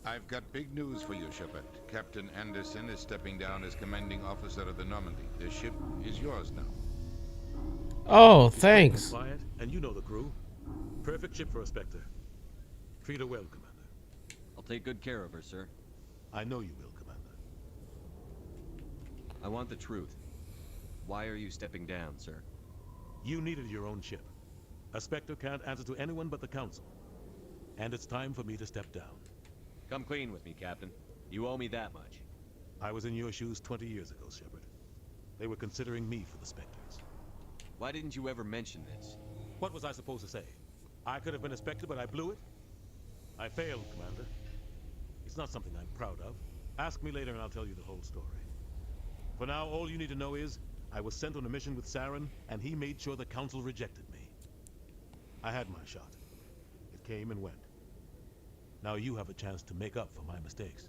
I've got big news for you, Shepard. Captain Anderson is stepping down as commanding officer of the Normandy. The ship is yours now. Oh, It's quick and thanks. quiet, and you know the crew. Perfect ship for a Spectre. Treat her well, Commander. I'll take good care of her, sir. I know you will, Commander. I want the truth. Why are you stepping down, sir? You needed your own ship. A Spectre can't answer to anyone but the Council. And it's time for me to step down. Come clean with me, Captain. You owe me that much. I was in your shoes 20 years ago, Shepard. They were considering me for the Spectres. Why didn't you ever mention this? What was I supposed to say? I could have been a Spectre, but I blew it? I failed, Commander. It's not something I'm proud of. Ask me later and I'll tell you the whole story. For now, all you need to know is, I was sent on a mission with Saren, and he made sure the Council rejected me. I had my shot. It came and went. Now you have a chance to make up for my mistakes.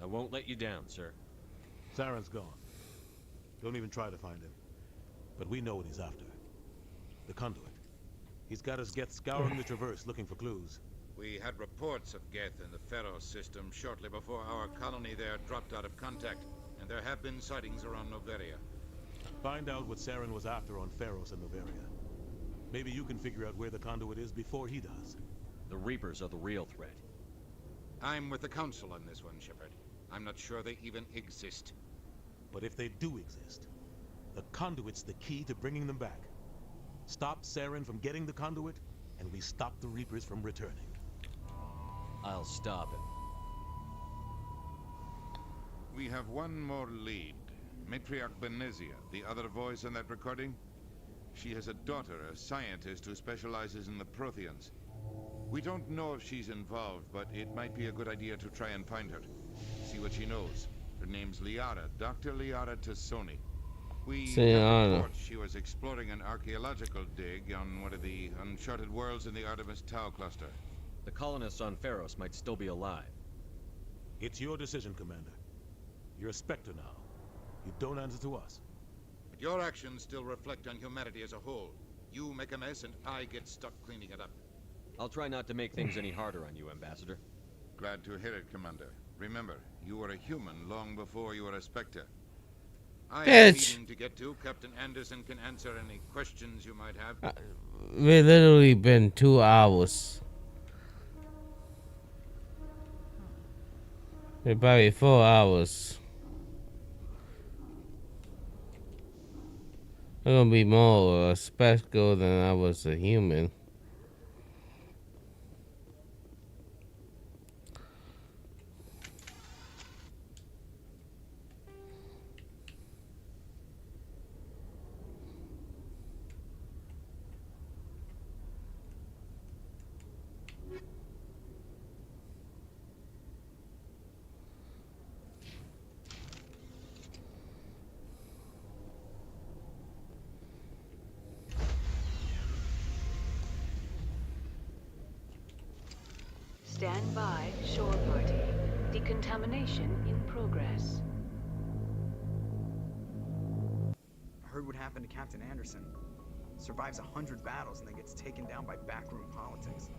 I won't let you down, sir. Saren's gone. Don't even try to find him. But we know what he's after. The conduit. He's got his Geth scouring the Traverse looking for clues. We had reports of Geth in the Pharos system shortly before our colony there dropped out of contact, and there have been sightings around Noveria. Find out what Saren was after on Pharos and Noveria. Maybe you can figure out where the conduit is before he does. The Reapers are the real threat. I'm with the Council on this one, Shepard. I'm not sure they even exist. But if they do exist, the conduit's the key to bringing them back. Stop Saren from getting the conduit, and we stop the Reapers from returning. I'll stop him. We have one more lead. Matriarch Benezia, the other voice in that recording. She has a daughter, a scientist who specializes in the Protheans. We don't know if she's involved, but it might be a good idea to try and find her. See what she knows. Her name's Liara, Dr. Liara Tassoni. We have reports she was exploring an archaeological dig on one of the uncharted worlds in the Artemis Tau cluster. The colonists on Pharos might still be alive. It's your decision, Commander. You're a Spectre now. You don't answer to us. But your actions still reflect on humanity as a whole. You make a mess and I get stuck cleaning it up. I'll try not to make things any harder on you, Ambassador. Glad to hear it, Commander. Remember, you were a human long before you were a Spectre. I have a meeting to get to. Captain Anderson can answer any questions you might have. We've literally been 2 hours. Probably 4 hours. I'm gonna be more a spectacle than I was a human. Stand by, shore party. Decontamination in progress. I heard what happened to Captain Anderson. Survives 100 battles and then gets taken down by backroom politics.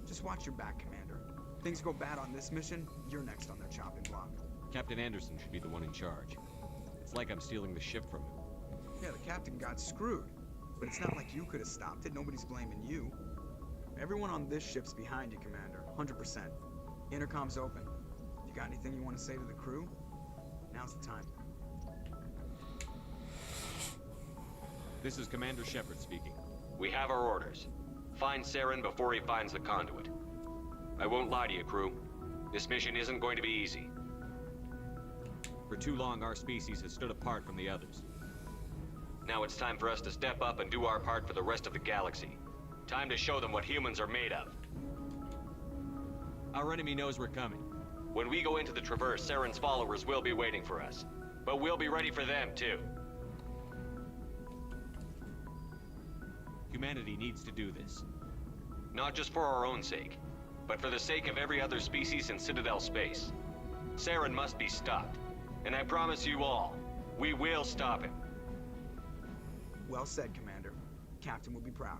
Just watch your back, Commander. Things go bad on this mission, you're next on their chopping block. Captain Anderson should be the one in charge. It's like I'm stealing the ship from him. Yeah, the captain got screwed. But it's not like you could have stopped it. Nobody's blaming you. Everyone on this ship's behind you, Commander. 100%. Intercom's open. If you got anything you want to say to the crew, now's the time. This is Commander Shepard speaking. We have our orders. Find Saren before he finds the conduit. I won't lie to you, crew. This mission isn't going to be easy. For too long, our species has stood apart from the others. Now it's time for us to step up and do our part for the rest of the galaxy. Time to show them what humans are made of. Our enemy knows we're coming. When we go into the Traverse, Saren's followers will be waiting for us. But we'll be ready for them, too. Humanity needs to do this. Not just for our own sake, but for the sake of every other species in Citadel space. Saren must be stopped. And I promise you all, we will stop him. Well said, Commander. Captain will be proud.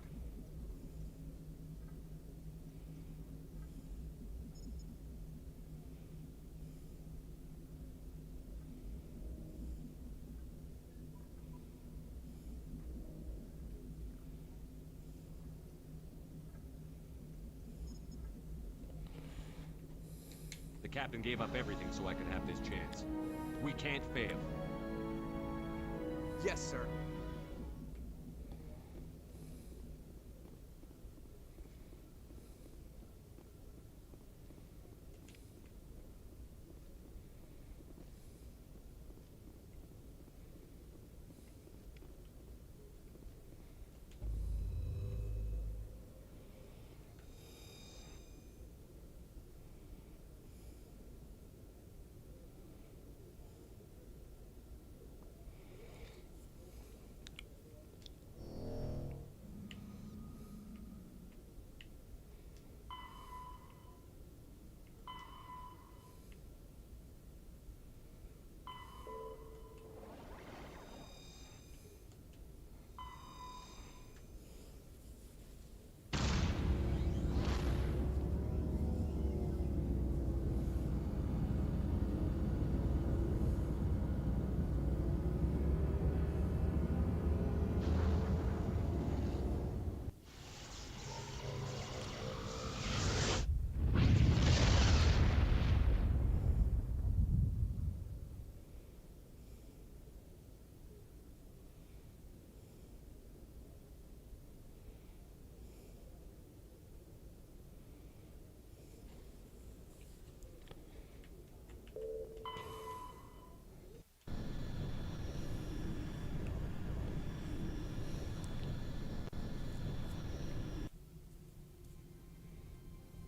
The captain gave up everything so I could have this chance. We can't fail. Yes, sir.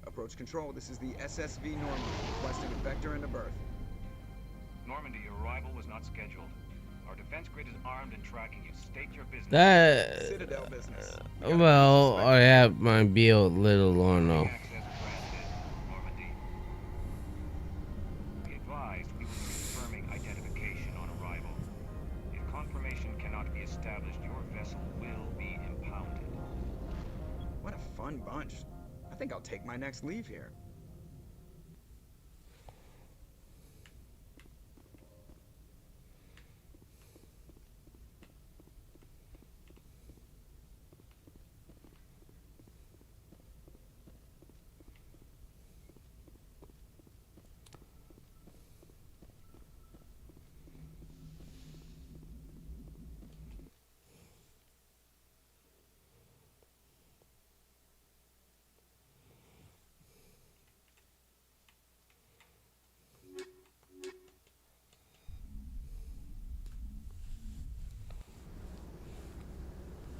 Approach control, this is the SSV Normandy, requesting a vector and a berth. Normandy, your arrival was not scheduled. Our defense grid is armed and tracking you. State your business. That. Citadel business. Well, I have my be a little or no. Normandy. Be advised, we will be confirming identification on arrival. If confirmation cannot be established, your vessel will be impounded. What a fun bunch. I think I'll take my next leave here.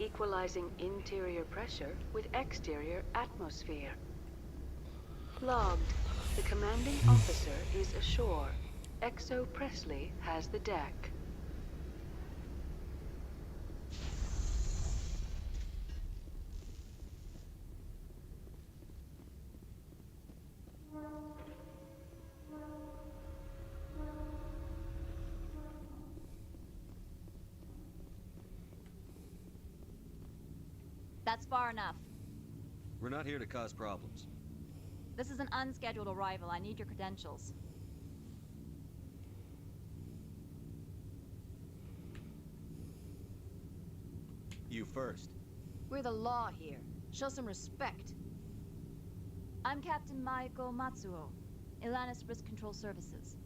Equalizing interior pressure with exterior atmosphere. Logged. The commanding officer is ashore. Exo Presley has the deck. That's far enough. We're not here to cause problems. This is an unscheduled arrival. I need your credentials. You first. We're the law here. Show some respect. I'm Captain Maiko Matsuo, Ilanis Risk Control Services.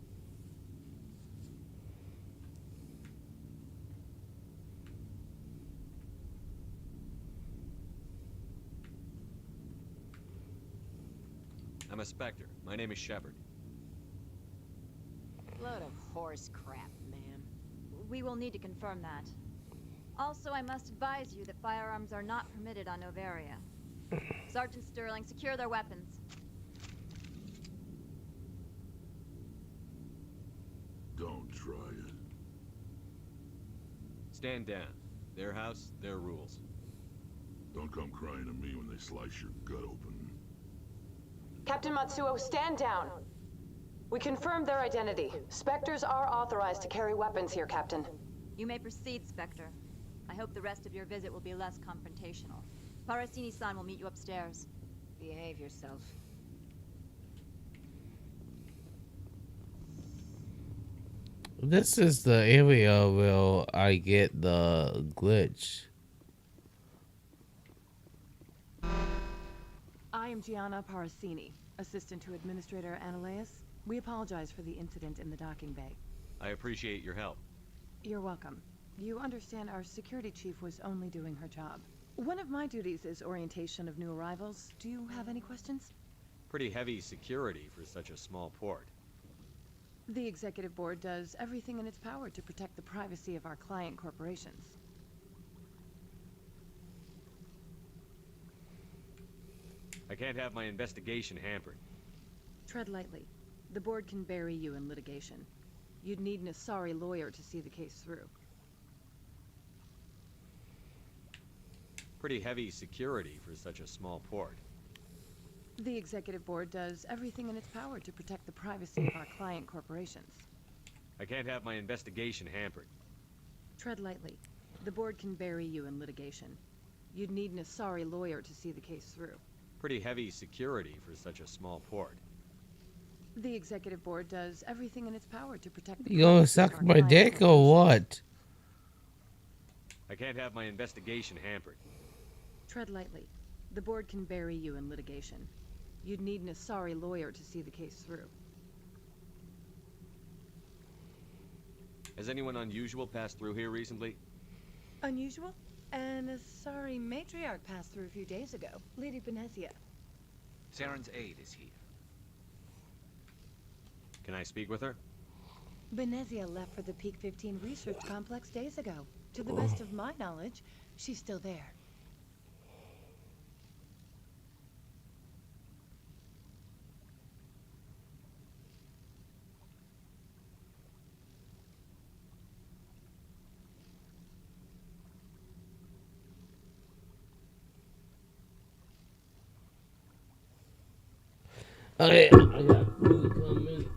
I'm a Spectre. My name is Shepard. Load of horse crap, ma'am. We will need to confirm that. Also, I must advise you that firearms are not permitted on Novaria. Sergeant Sterling, secure their weapons. Don't try it. Stand down. Their house, their rules. Don't come crying to me when they slice your gut open. Captain Matsuo, stand down. We confirmed their identity. Spectres are authorized to carry weapons here, Captain. You may proceed, Spectre. I hope the rest of your visit will be less confrontational. Parasini-san will meet you upstairs. Behave yourself. This is the area where I get the glitch. I am Gianna Parasini, assistant to Administrator Ananias. We apologize for the incident in the docking bay. I appreciate your help. You're welcome. You understand our security chief was only doing her job. One of my duties is orientation of new arrivals. Do you have any questions? Pretty heavy security for such a small port. The executive board does everything in its power to protect the privacy of our client corporations. I can't have my investigation hampered. Tread lightly. The board can bury you in litigation. You'd need an Asari lawyer to see the case through. Pretty heavy security for such a small port. The executive board does everything in its power to protect the privacy of our client corporations. I can't have my investigation hampered. Tread lightly. The board can bury you in litigation. You'd need an Asari lawyer to see the case through. Pretty heavy security for such a small port. The executive board does everything in its power to protect the You gonna privacy of suck our my client dick or corporations. what? I can't have my investigation hampered. Tread lightly. The board can bury you in litigation. You'd need an Asari lawyer to see the case through. Has anyone unusual passed through here recently? Unusual? An Asari matriarch passed through a few days ago. Lady Benezia. Saren's aide is here. Can I speak with her? Benezia left for the Peak 15 research complex days ago. To the best of my knowledge, she's still there. Okay, I got food coming.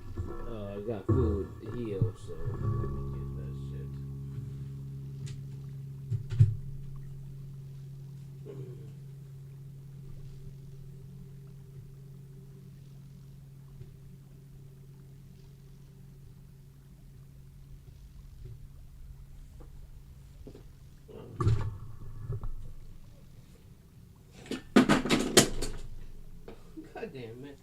I got food here, so let me get that shit. God damn it.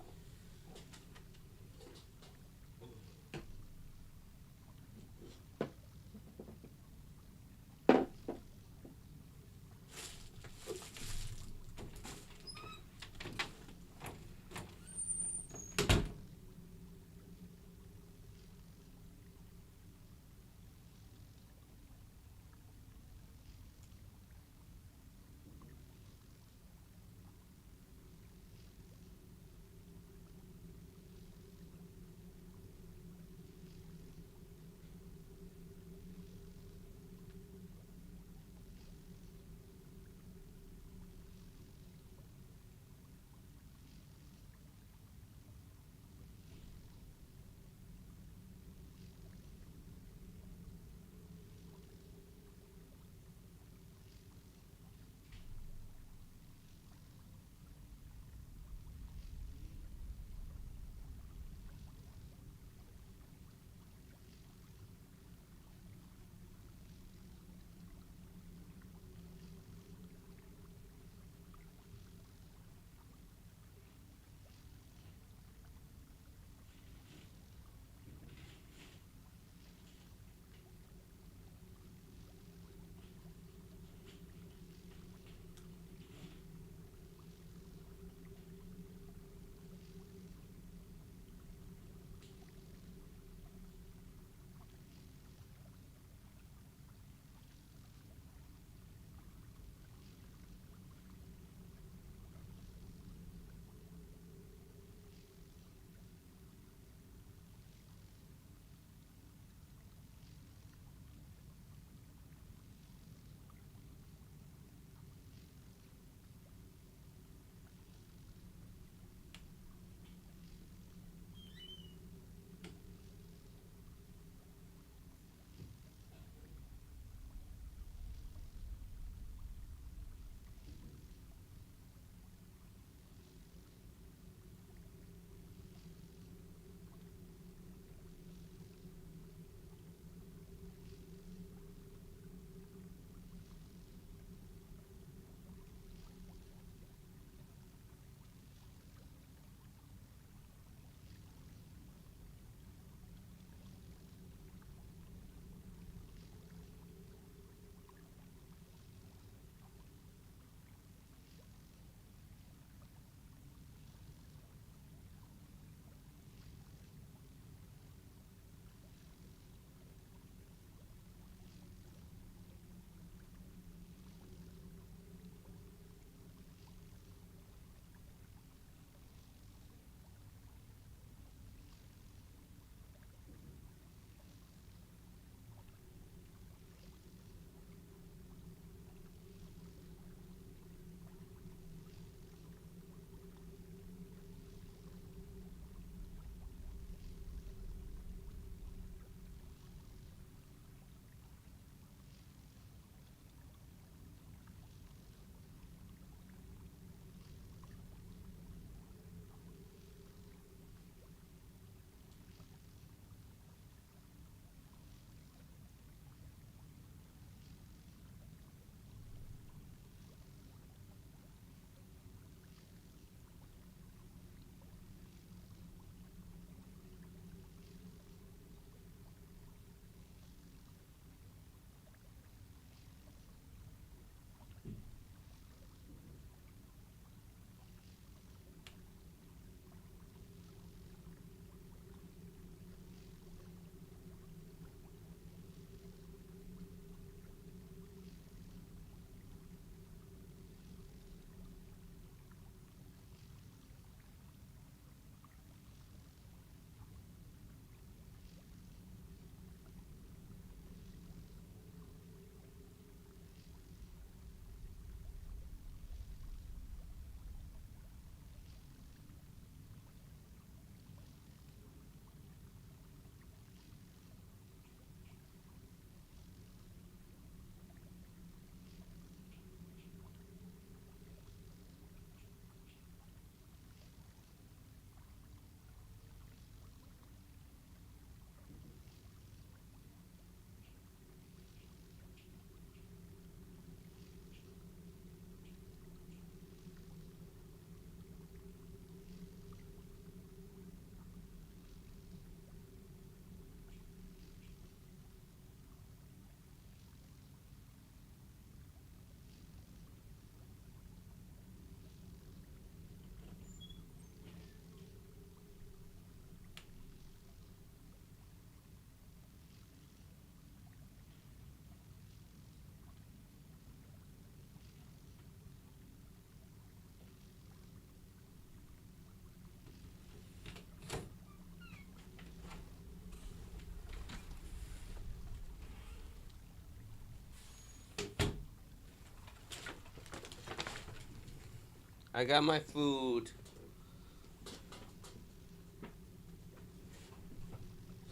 I got my food.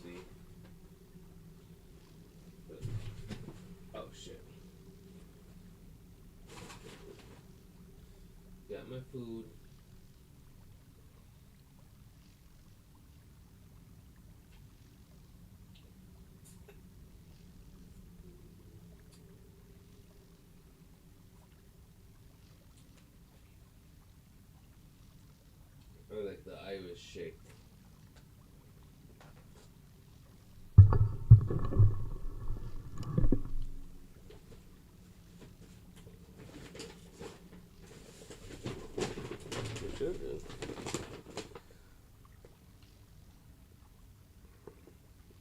See? Oh shit. Got my food. I like the Irish shake. You should do.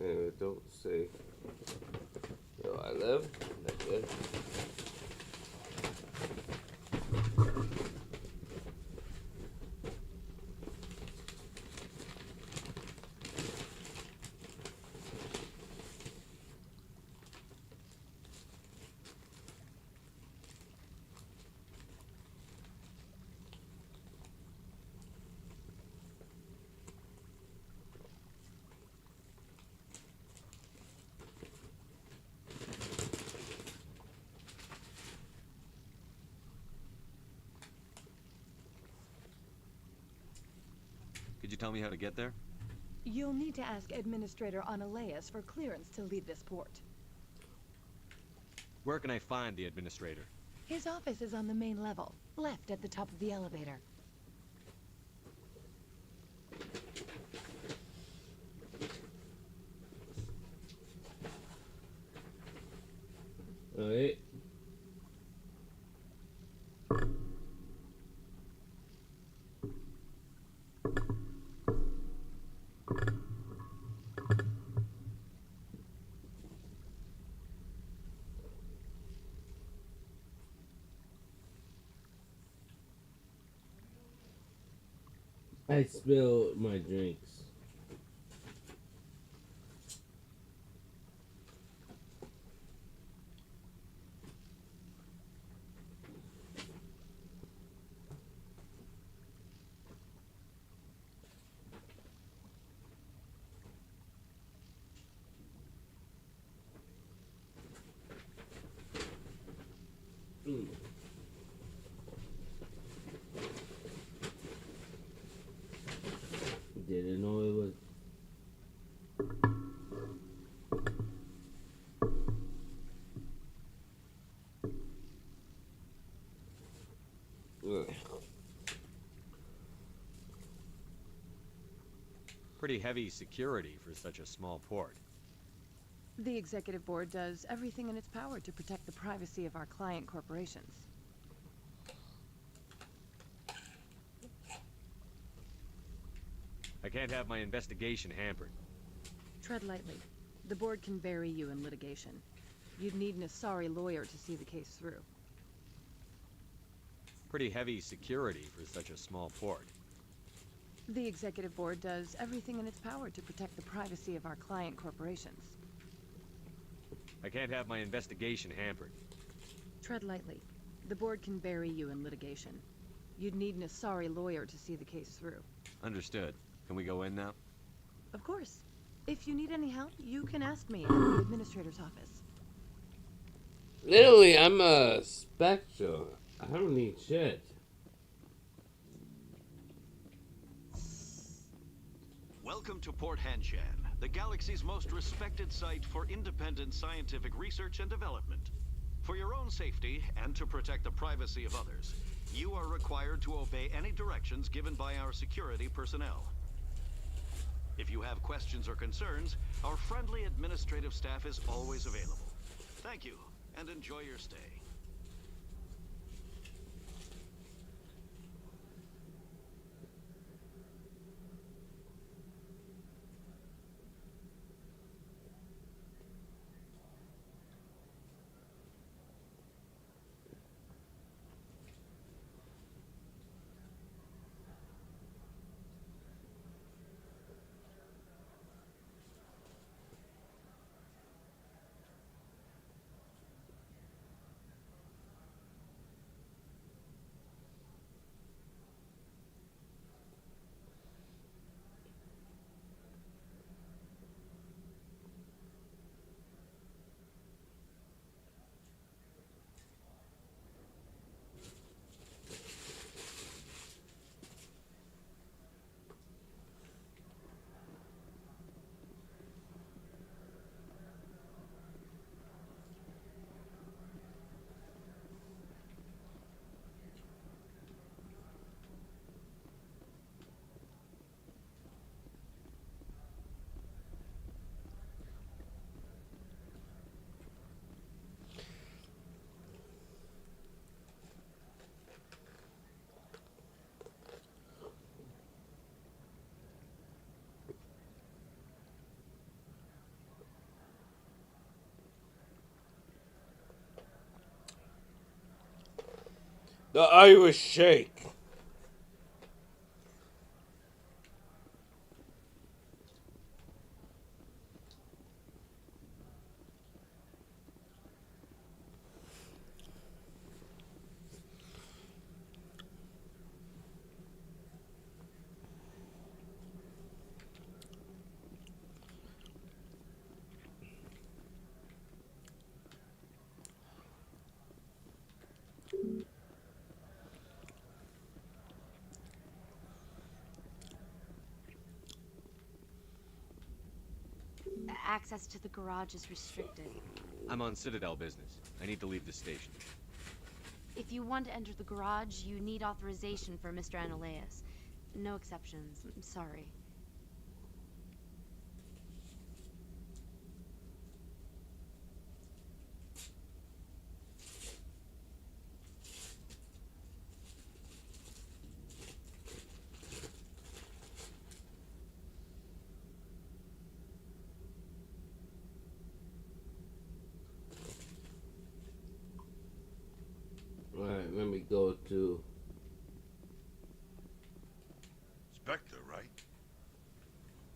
Anyway, don't say, yo, I live. That's good. Could you tell me how to get there? You'll need to ask Administrator Analeas for clearance to leave this port. Where can I find the administrator? His office is on the main level, left at the top of the elevator. Alright. I spilled my drinks. Didn't know it was. Ugh. Pretty heavy security for such a small port. The Executive Board does everything in its power to protect the privacy of our client corporations. I can't have my investigation hampered. Tread lightly. The Board can bury you in litigation. You'd need an Asari lawyer to see the case through. Pretty heavy security for such a small port. The Executive Board does everything in its power to protect the privacy of our client corporations. I can't have my investigation hampered. Tread lightly. The Board can bury you in litigation. You'd need an Asari lawyer to see the case through. Understood. Can we go in now? Of course. If you need any help, you can ask me at the Administrator's office. Literally, I'm a spectral. I don't need shit. Welcome to Port Hanshan, the galaxy's most respected site for independent scientific research and development. For your own safety and to protect the privacy of others, you are required to obey any directions given by our security personnel. If you have questions or concerns, our friendly administrative staff is always available. Thank you, and enjoy your stay. The Irish Shake. Access to the garage is restricted. I'm on Citadel business. I need to leave the station. If you want to enter the garage, you need authorization for Mr. Analeas. No exceptions. I'm sorry. Alright, let me go to... Spectre, right?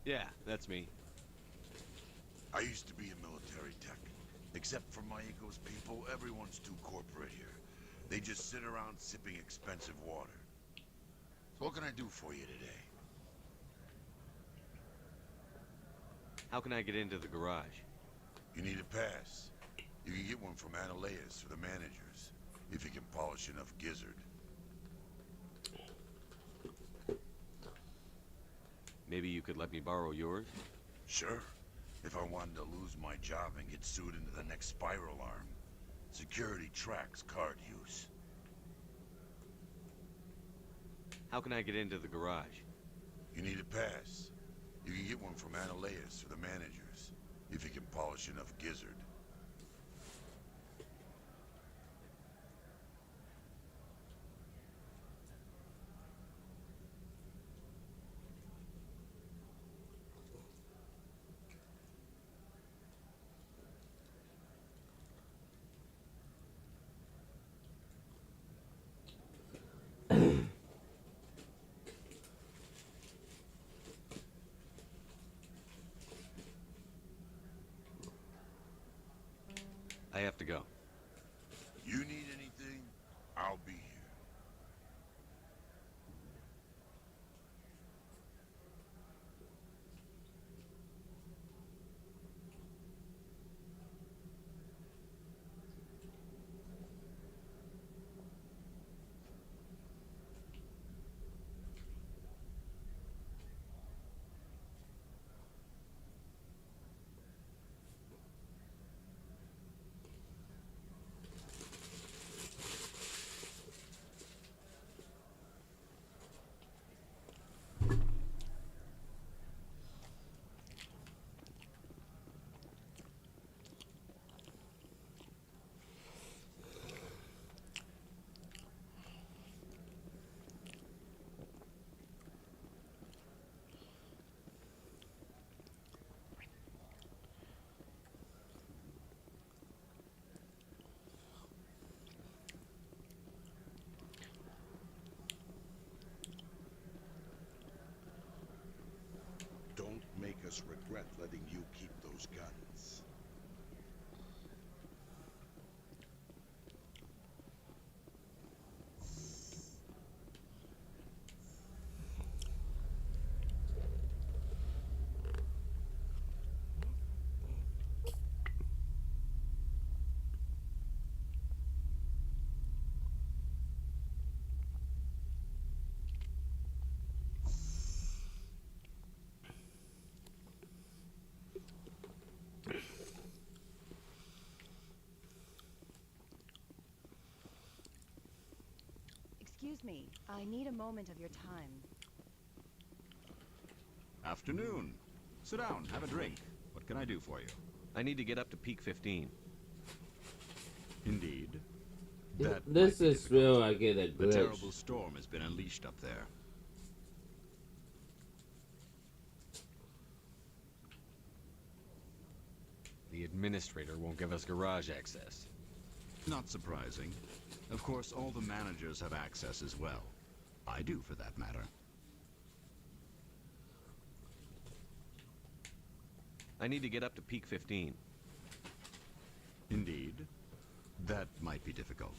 Yeah, that's me. I used to be in military tech. Except for Maiko's people, everyone's too corporate here. They just sit around sipping expensive water. So what can I do for you today? How can I get into the garage? You need a pass. You can get one from Analeas for the managers, if you can polish enough gizzard. Maybe you could let me borrow yours? Sure. If I wanted to lose my job and get sued into the next spiral arm. Security tracks card use. How can I get into the garage? You need a pass. You can get one from Analeas for the managers, if you can polish enough gizzard. I have to go. You need anything, I'll be here. Don't make us regret letting you keep those guns. Excuse me, I need a moment of your time. Afternoon. Sit down, have a drink. What can I do for you? I need to get up to peak 15. Indeed. This is where I get a The glitch. terrible storm has been unleashed up there. The administrator won't give us garage access. Not surprising. Of course, all the managers have access as well. I do, for that matter. I need to get up to peak 15. Indeed. That might be difficult.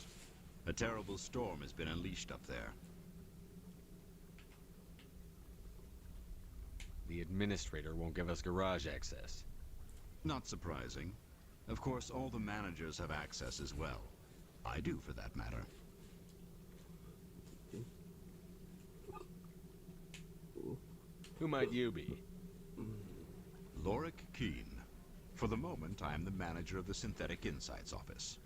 A terrible storm has been unleashed up there. The administrator won't give us garage access. Not surprising. Of course, all the managers have access as well. I do, for that matter. Who might you be? Lorik Keene. For the moment, I am the manager of the Synthetic Insights Office.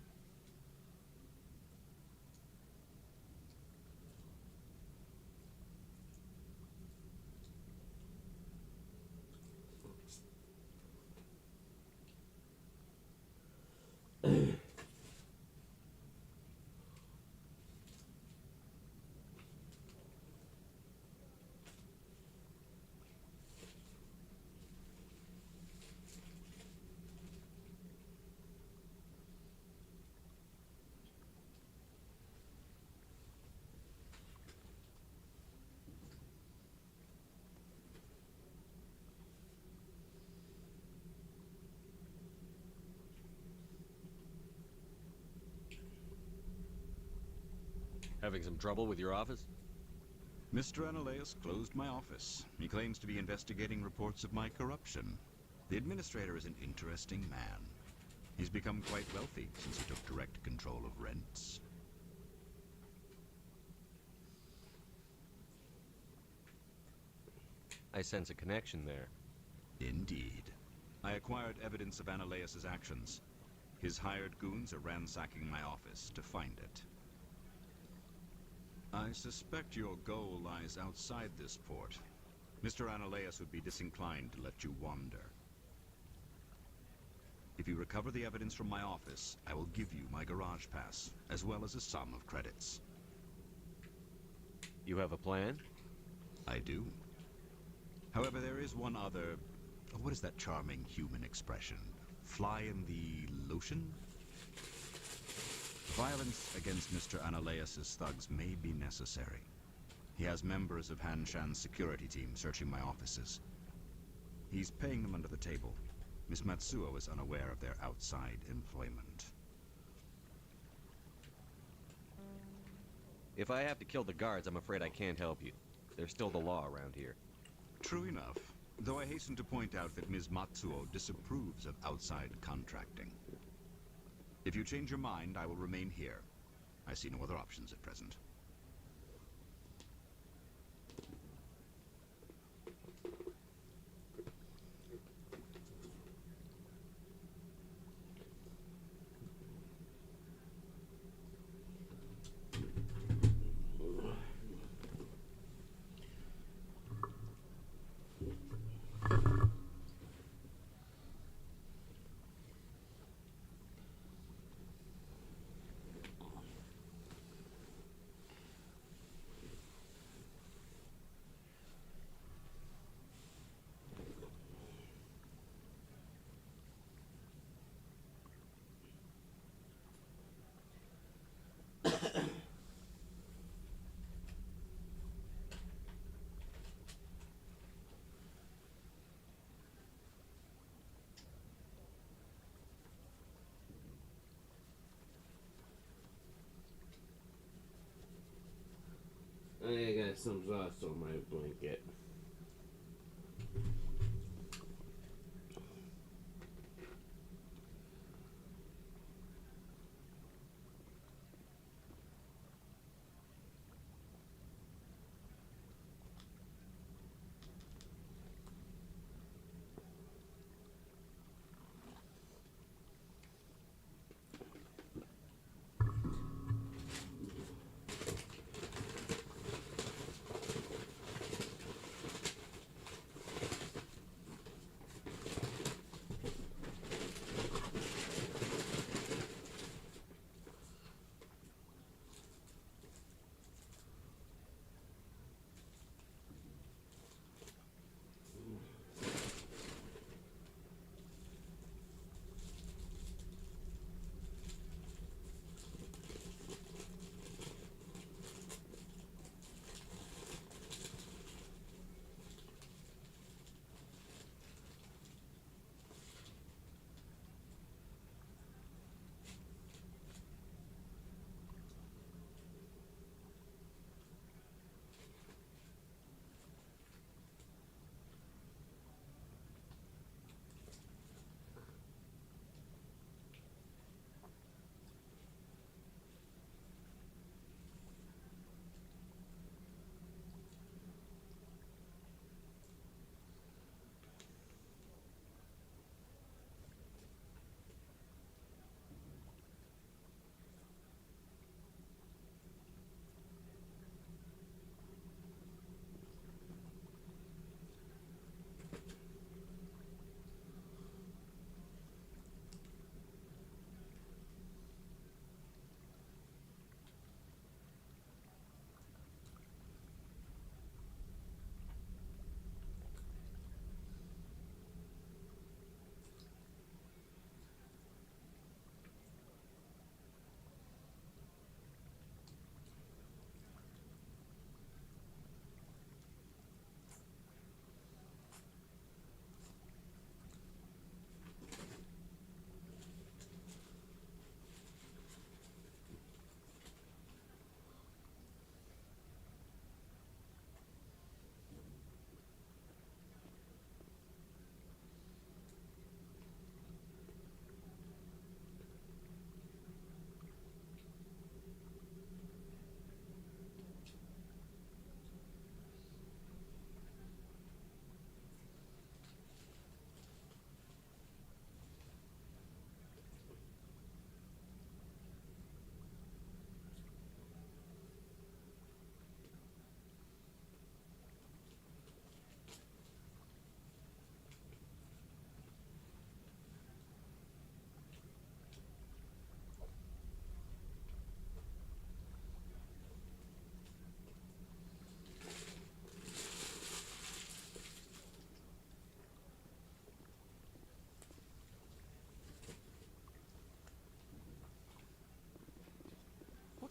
Having some trouble with your office? Mr. Analaeus closed my office. He claims to be investigating reports of my corruption. The administrator is an interesting man. He's become quite wealthy since he took direct control of rents. I sense a connection there. Indeed. I acquired evidence of Analaeus' actions. His hired goons are ransacking my office to find it. I suspect your goal lies outside this port. Mr. Analaeus would be disinclined to let you wander. If you recover the evidence from my office, I will give you my garage pass, as well as a sum of credits. You have a plan? I do. However, there is one other... What is that charming human expression? Fly in the lotion? Violence against Mr. Analaeus' thugs may be necessary. He has members of Han Shan's security team searching my offices. He's paying them under the table. Miss Matsuo is unaware of their outside employment. If I have to kill the guards, I'm afraid I can't help you. There's still the law around here. True enough, though I hasten to point out that Ms. Matsuo disapproves of outside contracting. If you change your mind, I will remain here. I see no other options at present. I got some sauce on my blanket.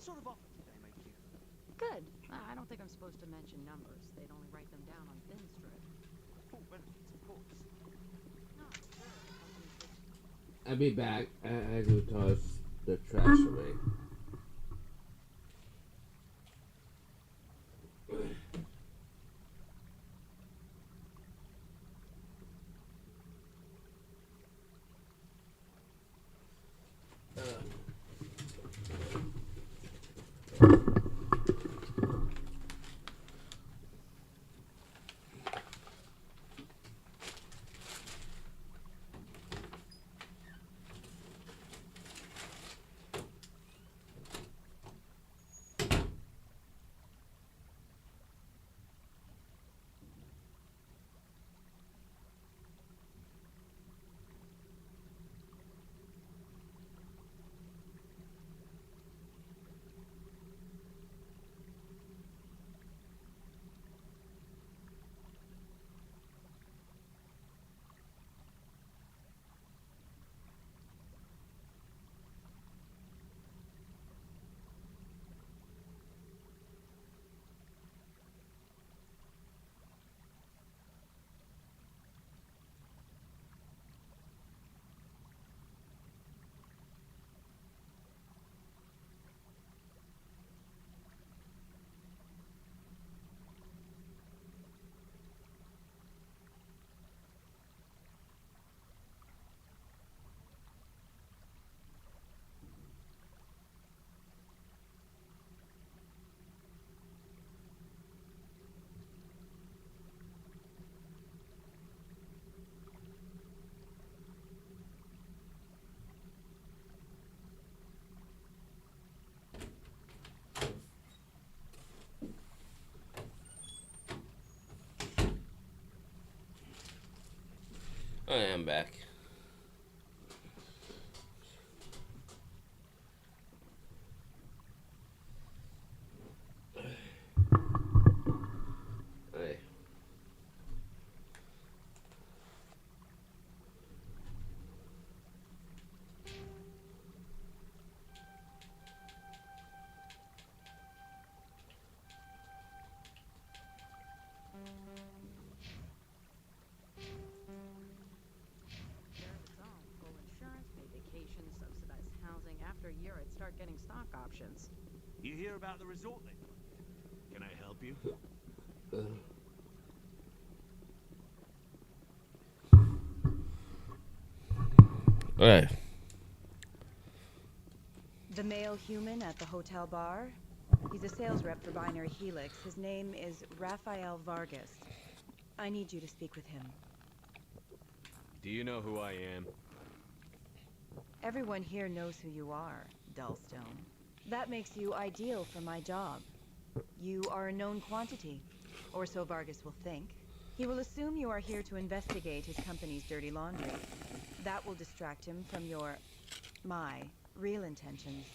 sort of offer did I make you? Good. I don't think I'm supposed to mention numbers. They'd only write them down on thin strip. Full benefits, of course. No, sure. The company's just... I'll be back as you toss the trash away. I am back. Hey. Full insurance, paid vacation, subsidized housing. After a year, I'd start getting stock options. You hear about the resort they put? Can I help you? Alright. The male human at the hotel bar? He's a sales rep for Binary Helix. His name is Rafael Vargas. I need you to speak with him. Do you know who I am? Everyone here knows who you are, Dullstone. That makes you ideal for my job. You are a known quantity, or so Vargas will think. He will assume you are here to investigate his company's dirty laundry. That will distract him from my real intentions.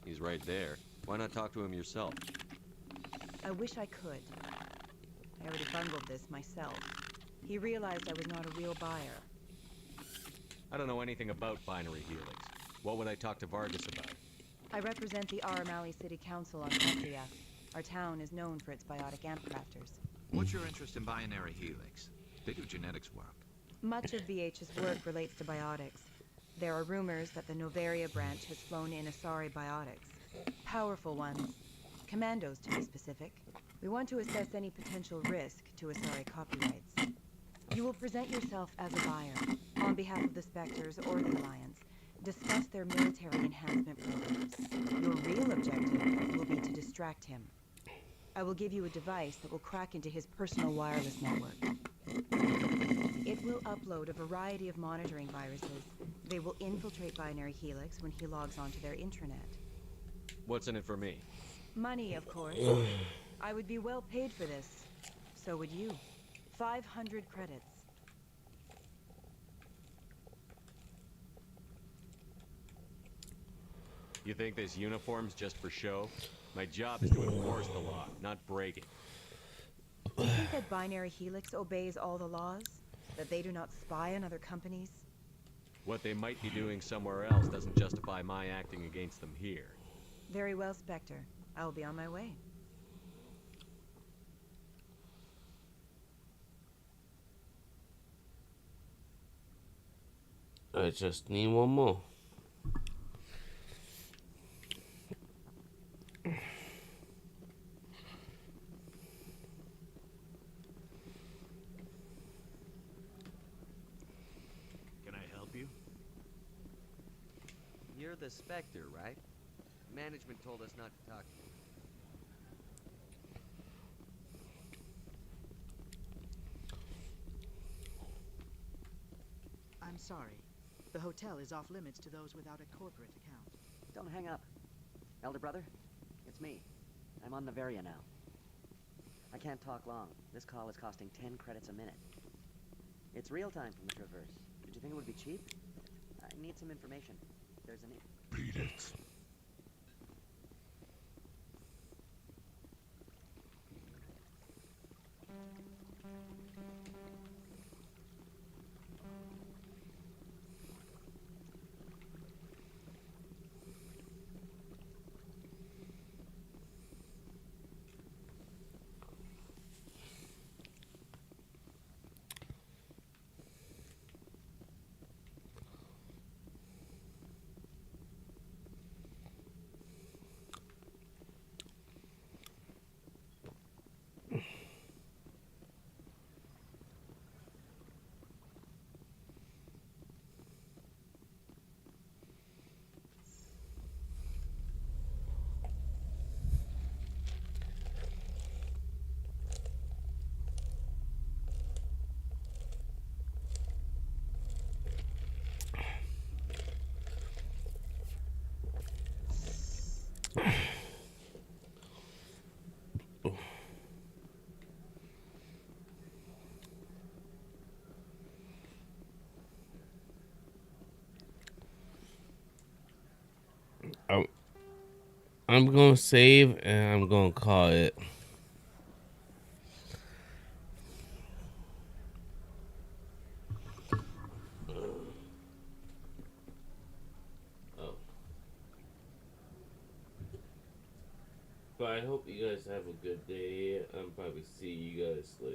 He's right there. Why not talk to him yourself? I wish I could. I already bungled this myself. He realized I was not a real buyer. I don't know anything about Binary Helix. What would I talk to Vargas about? I represent the Aramali City Council on Patria. Our town is known for its biotic amp crafters. What's your interest in Binary Helix? They do genetics work. Much of BH's work relates to biotics. There are rumors that the Novaria branch has flown in Asari biotics. Powerful ones. Commandos, to be specific. We want to assess any potential risk to Asari copyrights. You will present yourself as a buyer, on behalf of the Spectres or the Alliance. Discuss their military enhancement programs. Your real objective will be to distract him. I will give you a device that will crack into his personal wireless network. It will upload a variety of monitoring viruses. They will infiltrate Binary Helix when he logs onto their intranet. What's in it for me? Money, of course. I would be well paid for this. So would you. 500 credits. You think this uniform's just for show? My job is to enforce the law, not break it. You think that Binary Helix obeys all the laws? That they do not spy on other companies? What they might be doing somewhere else doesn't justify my acting against them here. Very well, Spectre. I will be on my way. I just need one more. Can I help you? You're the Spectre, right? Management told us not to talk to you. I'm sorry. The hotel is off limits to those without a corporate account. Don't hang up. Elder brother, it's me. I'm on Noveria now. I can't talk long. This call is costing 10 credits a minute. It's real time from the Traverse. Did you think it would be cheap? I need some information. There's an... Beat it. I'm gonna save and I'm gonna call it. Oh. But I hope you guys have a good day. I'll probably see you guys later.